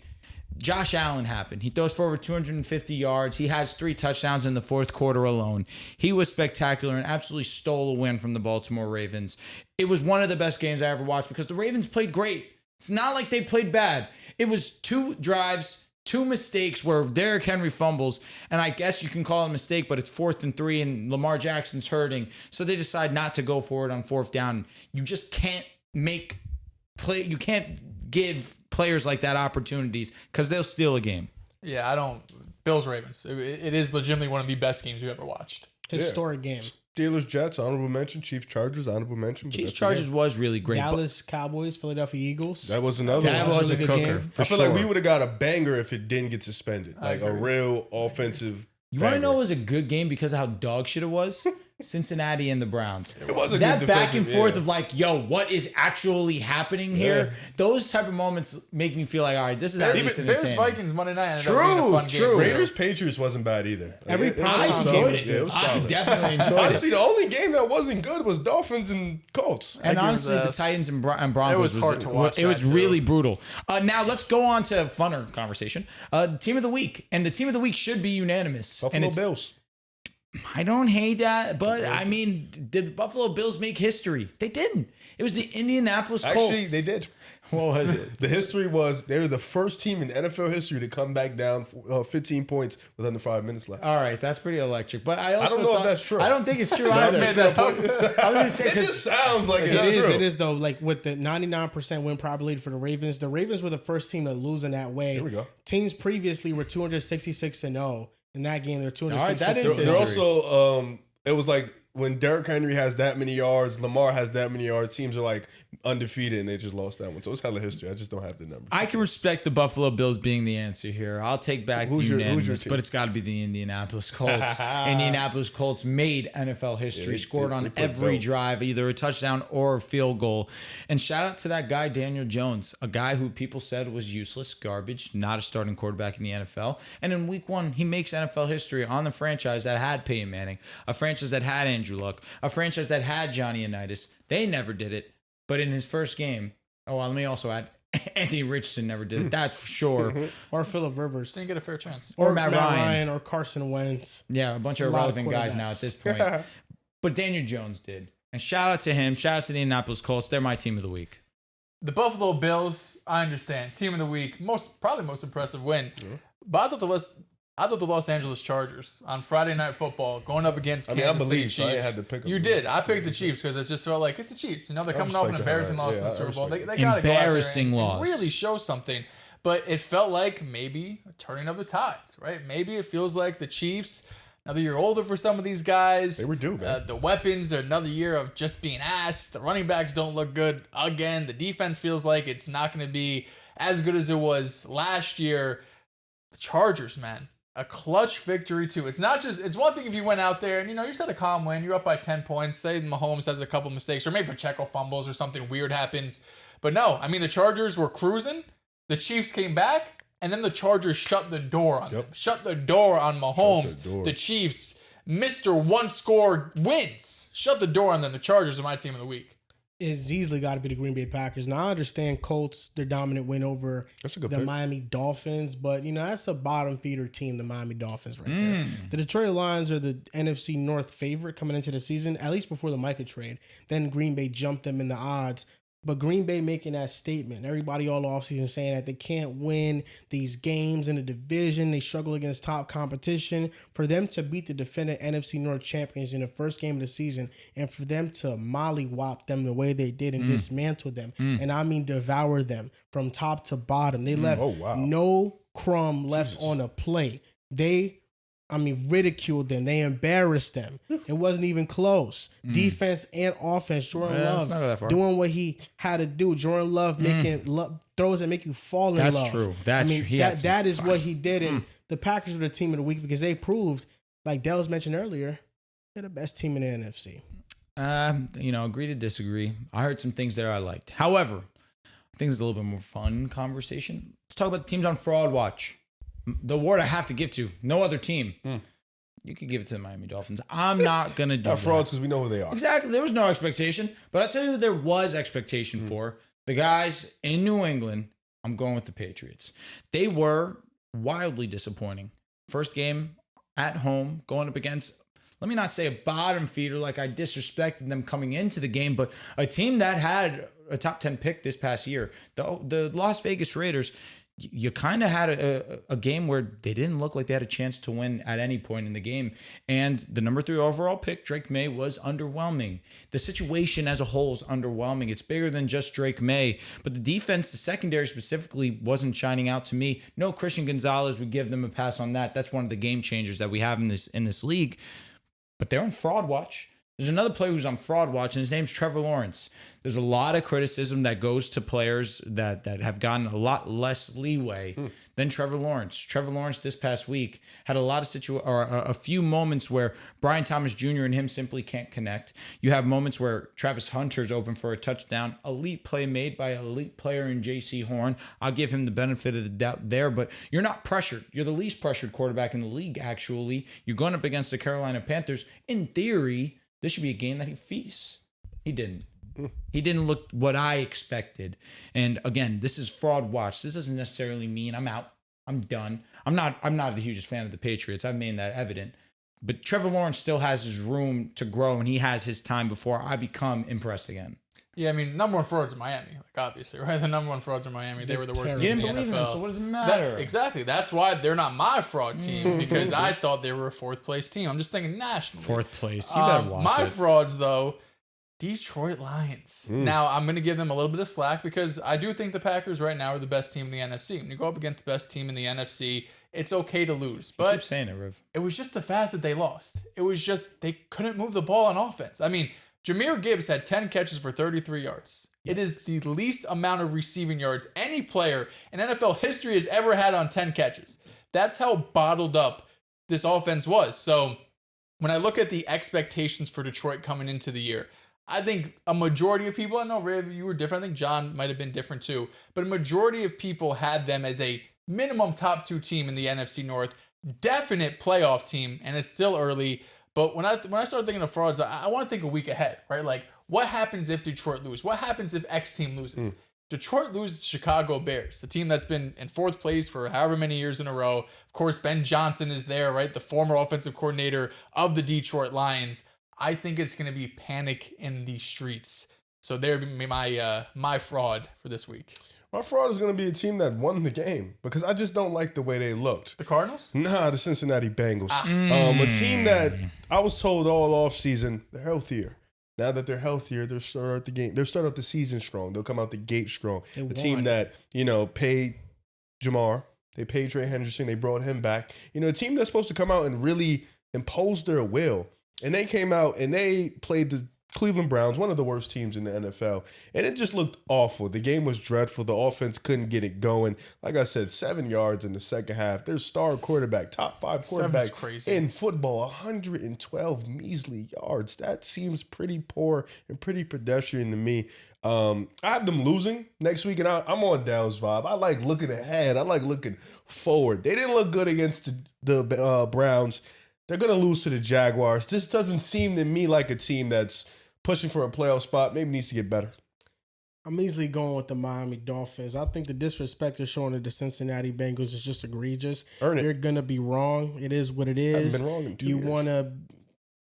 Josh Allen happened. He throws for over 250 yards. He has 3 touchdowns in the fourth quarter alone. He was spectacular and absolutely stole a win from the Baltimore Ravens. It was one of the best games I ever watched because the Ravens played great. It's not like they played bad. It was 2 drives, 2 mistakes where Derrick Henry fumbles, and I guess you can call it a mistake, but it's 4th and 3, and Lamar Jackson's hurting, so they decide not to go for it on 4th down. You just can't you can't give players like that opportunities because they'll steal a game. Yeah, Bills Ravens. It is legitimately one of the best games we've ever watched. Historic game. Steelers Jets, honorable mention. Chiefs Chargers, honorable mention. Chiefs Chargers was really great. Dallas Cowboys, Philadelphia Eagles. That was another That one. was a good cooker. game. I feel like we would have got a banger if it didn't get suspended. Like a real offensive. You want to know it was a good game because of how dog shit it was? Cincinnati and the Browns. It was a that good back and forth yeah. of like, yo, what is actually happening here? Yeah. Those type of moments make me feel like, all right, this is at least entertaining. Bears-Vikings Monday night ended up being a fun game. Raiders Patriots wasn't bad either. Every I enjoyed it. Yeah, it was I solid. definitely enjoyed it. Honestly, the only game that wasn't good was Dolphins and Colts. And I give honestly, it the this. Titans and Broncos It was hard to watch It was that, too. really brutal. Now let's go on to a funner conversation. Team of the week, and the team of the week should be unanimous. And Buffalo it's, Bills. I don't hate that, but I mean, did the Buffalo Bills make history? They didn't. It was the Indianapolis Colts. Actually, they did. What was it? The history was they were the first team in NFL history to come back down 15 points with under 5 minutes left. All right, that's pretty electric. But I also don't know if thought, that's true. I don't think it's true That's either. just I was gonna say It just because sounds like It it's is. true. It is though. Like with the 99% win probability for the Ravens were the first team to lose in that way. Here we go. Teams previously were 266-0. In that game, they're 266. All right, that is They're history. also it was like when Derrick Henry has that many yards, Lamar has that many yards, teams are like undefeated and they just lost that one. So it's hella history. I just don't have the numbers. I can respect the Buffalo Bills being the answer here. I'll take back Who's the your unanimous, team? but it's got to be the Indianapolis Colts. Indianapolis Colts made NFL history, scored on they put every dope. drive, either a touchdown or a field goal. And shout out to that guy, Daniel Jones, a guy who people said was useless, garbage, not a starting quarterback in the NFL. And in week 1, he makes NFL history on the franchise that had Peyton Manning, a franchise that had Andrew Luck, a franchise that had Johnny Unitas. They never did it. But in his first game, let me also add, Anthony Richardson never did it. That's for sure. Or Phillip Rivers. Didn't get a fair chance. Or Matt Ryan. Or Carson Wentz. Yeah, a bunch It's of a lot of irrelevant guys now at quarterbacks. this point. But Daniel Jones did. And shout out to him. Shout out to the Indianapolis Colts. They're my team of the week. The Buffalo Bills, I understand. Team of the week, probably most impressive win. But I thought the Los Angeles Chargers on Friday Night Football going up against Kansas City Chiefs. I had to pick them. You did. I picked the Chiefs because it just felt like it's the Chiefs. You know, they're coming off an respect embarrassing that. loss Yeah, in the I Super Bowl. They respect got to go out there Embarrassing and loss. really show something. But it felt like maybe a turning of the tides, right? Maybe it feels like the Chiefs, another year older for some of these guys. They were due, man. The weapons are another year of just being asked. The running backs don't look good again. The defense feels like it's not going to be as good as it was last year. The Chargers, man. A clutch victory too. It's not just, it's one thing if you went out there and you just had a calm win, you're up by 10 points, say Mahomes has a couple mistakes or maybe Pacheco fumbles or something weird happens. But no, I mean the Chargers were cruising, the Chiefs came back, and then the Chargers shut the door on them. Shut the door on Mahomes. The Chiefs, Mr. One Score wins. Shut the door on them. The Chargers are my team of the week. It's easily got to be the Green Bay Packers. Now, I understand Colts, their dominant win over That's a good the pick. Miami Dolphins, but, that's a bottom feeder team, the Miami Dolphins right there. The Detroit Lions are the NFC North favorite coming into the season, at least before the Micah trade. Then Green Bay jumped them in the odds. But Green Bay making that statement, everybody all offseason saying that they can't win these games in the division. They struggle against top competition. For them to beat the defending NFC North champions in the first game of the season and for them to mollywop them the way they did and dismantle them, and I mean devour them from top to bottom. They left no crumb left on a plate. They ridiculed them. They embarrassed them. It wasn't even close. Defense and offense. Jordan Love doing what he had to do. Jordan Love making throws that make you fall in love. That's true. That's true. That is what he did. And the Packers were the team of the week because they proved, like Dell's mentioned earlier, they're the best team in the NFC. Agree to disagree. I heard some things there I liked. However, I think it's a little bit more fun conversation. Let's talk about the teams on Fraud Watch. The award I have to give to no other team. You could give it to the Miami Dolphins. I'm not going to do that. Frauds because we know who they are. Exactly. There was no expectation. But I'll tell you who there was expectation for. The guys in New England I'm going with the Patriots. They were wildly disappointing. First game at home, going up against, let me not say a bottom feeder like I disrespected them coming into the game, but a team that had a top 10 pick this past year. The Las Vegas Raiders, you kind of had a game where they didn't look like they had a chance to win at any point in the game. And the number 3 overall pick, Drake May, was underwhelming. The situation as a whole is underwhelming. It's bigger than just Drake May. But the defense, the secondary specifically, wasn't shining out to me. No Christian Gonzalez, we give them a pass on that. That's one of the game changers that we have in this league. But they're on fraud watch. There's another player who's on fraud watch, and his name's Trevor Lawrence. There's a lot of criticism that goes to players that have gotten a lot less leeway than Trevor Lawrence. Trevor Lawrence this past week had a few moments where Brian Thomas Jr. and him simply can't connect. You have moments where Travis Hunter's open for a touchdown. Elite play made by an elite player in J.C. Horn. I'll give him the benefit of the doubt there, but you're not pressured. You're the least pressured quarterback in the league, actually. You're going up against the Carolina Panthers. In theory, this should be a game that he feasts. He didn't. He didn't look what I expected. And again, this is fraud watch. This doesn't necessarily mean I'm out. I'm done. I'm not the hugest fan of the Patriots. I've made that evident. But Trevor Lawrence still has his room to grow, and he has his time before I become impressed again. Yeah, I mean, number 1 frauds in Miami, like obviously, right? The number 1 frauds in Miami, they were the worst You team didn't in the believe NFL. in them, so what does it matter? Exactly. That's why they're not my fraud team, because I thought they were a 4th place team. I'm just thinking nationally. 4th place. You better watch my it. frauds, though, Detroit Lions. Now, I'm going to give them a little bit of slack because I do think the Packers right now are the best team in the NFC. When you go up against the best team in the NFC, it's okay to lose. But You keep saying it, Riv. it was just the fast that they lost. It was just they couldn't move the ball on offense. I mean, Jahmyr Gibbs had 10 catches for 33 yards. It is the least amount of receiving yards any player in NFL history has ever had on 10 catches. That's how bottled up this offense was. So when I look at the expectations for Detroit coming into the year, I think a majority of people, I know, Riv, you were different. I think John might have been different too. But a majority of people had them as a minimum top 2 team in the NFC North, definite playoff team, and it's still early. But when I start thinking of frauds, I want to think a week ahead, right? Like, what happens if Detroit loses? What happens if X team loses? Detroit loses to Chicago Bears, the team that's been in 4th place for however many years in a row. Of course, Ben Johnson is there, right? The former offensive coordinator of the Detroit Lions. I think it's going to be panic in the streets. So there'd be my fraud for this week. My fraud is going to be a team that won the game because I just don't like the way they looked. The Cardinals? Nah, the Cincinnati Bengals. A team that I was told all offseason, they're healthier. Now that they're healthier, they'll start out the game. They'll start out the season strong. They'll come out the gate strong. The team that, paid Jamar. They paid Trey Henderson. They brought him back. A team that's supposed to come out and really impose their will. And they came out and they played the Cleveland Browns, one of the worst teams in the NFL. And it just looked awful. The game was dreadful. The offense couldn't get it going. Like I said, 7 yards in the second half. Their star quarterback, top 5 quarterback in football, 112 measly yards. That seems pretty poor and pretty pedestrian to me. I have them losing next week, and I'm on Dell's vibe. I like looking ahead. I like looking forward. They didn't look good against the Browns. They're going to lose to the Jaguars. This doesn't seem to me like a team that's pushing for a playoff spot. Maybe needs to get better. I'm easily going with the Miami Dolphins. I think the disrespect they're showing to the Cincinnati Bengals is just egregious. Earn it. You're going to be wrong. It is what it is. Haven't been wrong in 2 years. You want to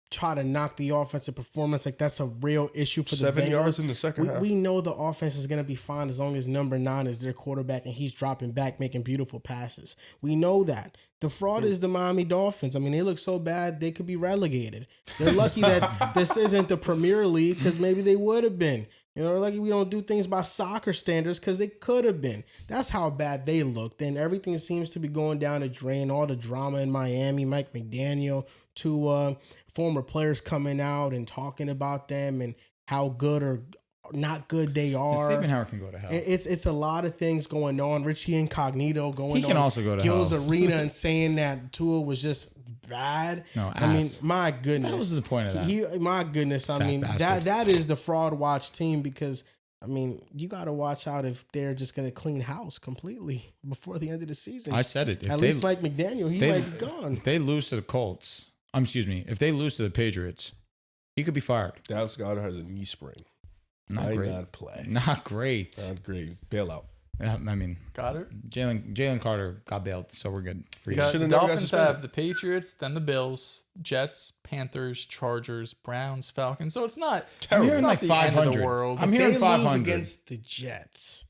try to knock the offensive performance. Like, that's a real issue for the Bengals. 7 yards in the second half. We know the offense is going to be fine as long as number 9 is their quarterback and he's dropping back, making beautiful passes. We know that. The fraud is the Miami Dolphins. I mean, they look so bad, they could be relegated. They're lucky that this isn't the Premier League because maybe they would have been. They're lucky we don't do things by soccer standards because they could have been. That's how bad they looked. And everything seems to be going down the drain. All the drama in Miami, Mike McDaniel, to former players coming out and talking about them and how good or not good they are. Stephen Howard can go to hell. It's a lot of things going on. Richie Incognito going on. He can also go to Gil's hell. Arena and saying that Tua was just bad. No, I mean, ass. my goodness. That was the point of that. My goodness. I Fat mean, bastard. that is the fraud watch team because, I mean, you got to watch out if they're just going to clean house completely before the end of the season. I said it. At least like McDaniel, he might be gone. If they lose to the Colts, if they lose to the Patriots, he could be fired. Dallas Goedert has a knee sprain. Not great. Not play. Not great. Not great. Bailout. I mean, Goddard. Jalen Carter got bailed, so we're good. The Dolphins have the Patriots, then the Bills, Jets, Panthers, Chargers, Browns, Falcons. So it's not terrible. I'm hearing like 500. End of the world. I'm hearing 500 against the Jets.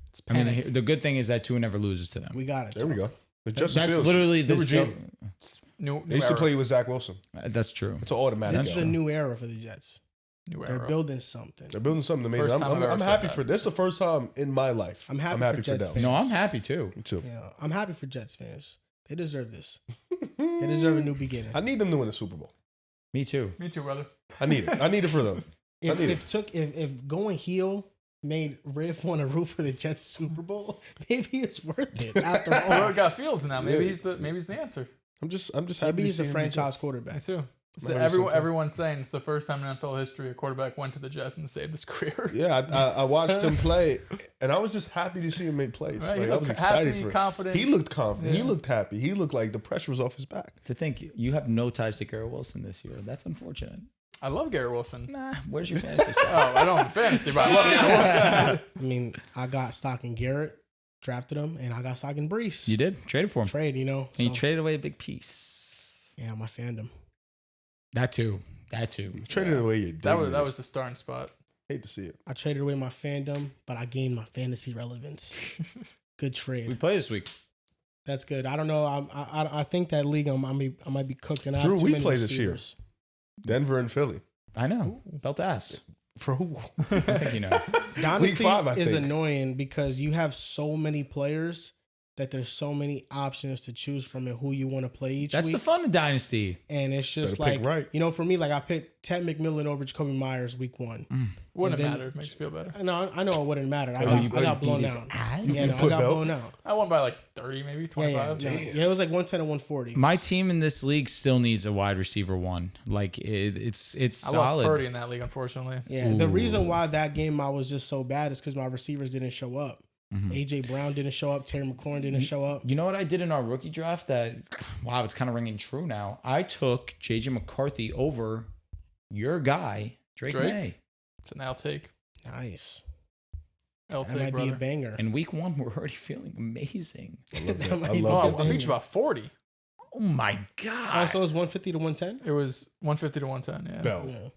It's panic. I mean, the good thing is that Tua never loses to them. We got it. There we go. That's literally the regime. They used to play with Zach Wilson. That's true. It's an automatic. This is a new era for the Jets. They're building something. They're building something amazing. I'm happy for this. Is the first time in my life. I'm happy for Jets fans. No, I'm happy too. Me too. Yeah, I'm happy for Jets fans. They deserve this. They deserve a new beginning. I need them to win a Super Bowl. Me too. Me too, brother. I need it. I need it for them. If going heel made Riff want to root for the Jets Super Bowl, maybe it's worth it. After all, well, we got Fields now. Maybe he's the answer. I'm just happy. Maybe he's the franchise quarterback. Me too. So everyone's saying it's the first time in NFL history a quarterback went to the Jets and saved his career. Yeah, I watched him play, and I was just happy to see him make plays. Right, like, I was excited for him. Confident. He looked confident. Yeah. He looked happy. He looked like the pressure was off his back. To think you have no ties to Garrett Wilson this year. That's unfortunate. I love Garrett Wilson. Nah, where's your fantasy? I don't have fantasy, but I love Garrett Wilson. I mean, I got stock in Garrett, drafted him, and I got stock in Brees. You did? Traded for him. And you traded away a big piece. Yeah, my fandom. That too. Traded away your that was the starting spot. Hate to see it. I traded away my fandom, but I gained my fantasy relevance. Good trade. We play this week. That's good. I don't know. I think that league I might be cooking. Drew, we play this year. Denver and Philly. I know. Belt ass. For who? I think you know. Dynasty is annoying because you have so many players that there's so many options to choose from and who you want to play each week. That's the fun of Dynasty. And it's just for me, like I picked Ted McMillan over Jacoby Myers week 1. Wouldn't have mattered. Makes you feel better. No, I know it wouldn't matter. I got blown out. I got blown out. I won by like 30, maybe 25. Yeah, it was like 110 and 140. My team in this league still needs a wide receiver one. Like it's solid. I lost Purdy in that league, unfortunately. Yeah, the reason why that game I was just so bad is because my receivers didn't show up. AJ Brown didn't show up. Terry McLaurin didn't show up. You know what I did in our rookie draft? It's kind of ringing true now. I took JJ McCarthy over your guy, Drake May. It's an outtake. Nice. Outtake, that might brother. be a banger. In week 1, we're already feeling amazing. I love that. I beat you about 40. Oh my god! So it was 150 to 110. It was 150 to 110. Yeah. Bell. Yeah.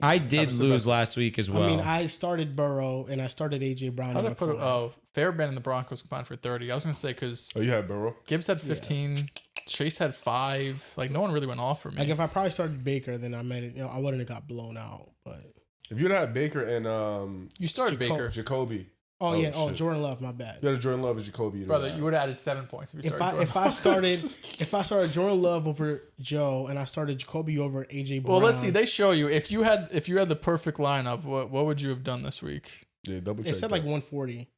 I did lose last week as well. I mean, I started Burrow and I started AJ Brown. How did I put Fairbairn and the Broncos combined for 30? I was gonna say because you had Burrow. Gibbs had 15. Yeah. Chase had 5. Like no one really went off for me. Like if I probably started Baker, then I made it. I wouldn't have got blown out. But if you'd had Baker and you started Baker, Jacoby. Jordan Love, my bad. You had a Jordan Love as Jacoby. Brother, you would have added 7 points if you started. If I started Jordan Love over Joe and I started Jacoby over AJ Brown. Well, let's see. They show you if you had the perfect lineup, what would you have done this week? Yeah, double check. It said like 140.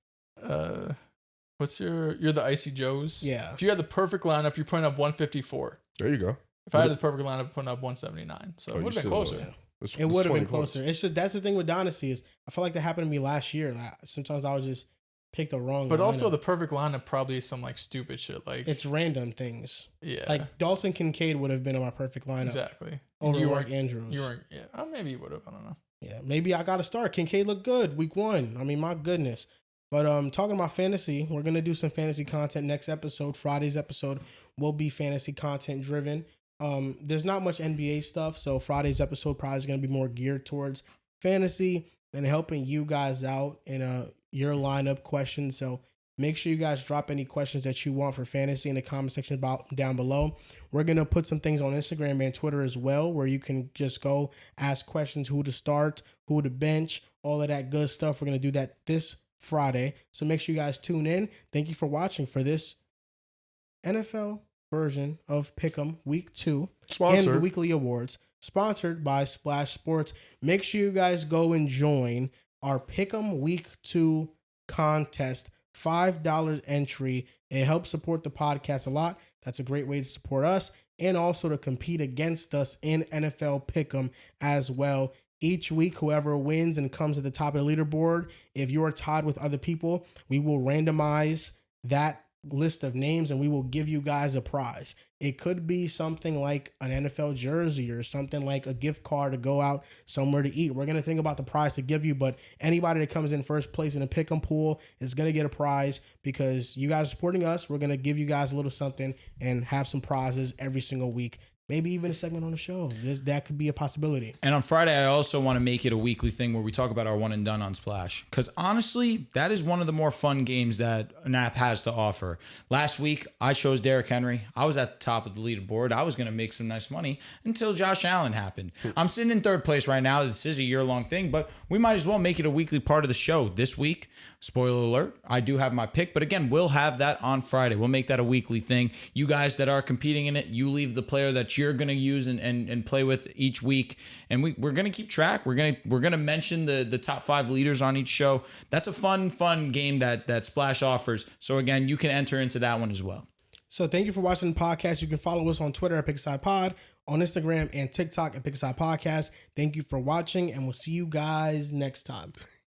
What's you're the Icy Joes? Yeah. If you had the perfect lineup, you're putting up 154. There you go. If I had the perfect lineup, I'm putting up 179. So it would have been closer. It would have been closer. It's just that's the thing with Dynasty is I feel like that happened to me last year. Like, sometimes I would just pick the wrong. But also the perfect lineup probably is some like stupid shit like it's random things. Yeah. Like Dalton Kincaid would have been on my perfect lineup. Exactly. Over Mark Andrews. You weren't. Yeah. Maybe you would have. I don't know. Yeah. Maybe I got to start. Kincaid looked good week 1. I mean, my goodness. But talking about fantasy, we're gonna do some fantasy content next episode. Friday's episode will be fantasy content driven. There's not much NBA stuff, so Friday's episode probably is going to be more geared towards fantasy and helping you guys out in your lineup questions. So make sure you guys drop any questions that you want for fantasy in the comment section down below. We're going to put some things on Instagram and Twitter as well, where you can just go ask questions, who to start, who to bench, all of that good stuff. We're going to do that this Friday. So make sure you guys tune in. Thank you for watching for this NFL version of Pick'em Week 2 and the weekly awards, sponsored by Splash Sports. Make sure you guys go and join our Pick'em Week 2 contest. $5 entry. It helps support the podcast a lot. That's a great way to support us and also to compete against us in NFL Pick'em as well. Each week, whoever wins and comes at the top of the leaderboard, if you are tied with other people, we will randomize that list of names and we will give you guys a prize. It could be something like an NFL jersey or something like a gift card to go out somewhere to eat. We're going to think about the prize to give you, but anybody that comes in first place in a pick 'em pool is going to get a prize because you guys are supporting us. We're going to give you guys a little something and have some prizes every single week. Maybe even a segment on the show. That could be a possibility. And on Friday, I also want to make it a weekly thing where we talk about our one and done on Splash. Because honestly, that is one of the more fun games that an app has to offer. Last week, I chose Derrick Henry. I was at the top of the leaderboard. I was going to make some nice money until Josh Allen happened. I'm sitting in third place right now. This is a year-long thing, but we might as well make it a weekly part of the show. This week, spoiler alert, I do have my pick. But again, we'll have that on Friday. We'll make that a weekly thing. You guys that are competing in it, you leave the player that you're going to use and play with each week, and we're going to keep track. We're going to mention the top 5 leaders on each show. That's a fun game that Splash offers. So again, you can enter into that one as well. So thank you for watching the podcast. You can follow us on Twitter at PickAsidePod, on Instagram and TikTok at PickAsidePodcast. Thank you for watching, and we'll see you guys next time.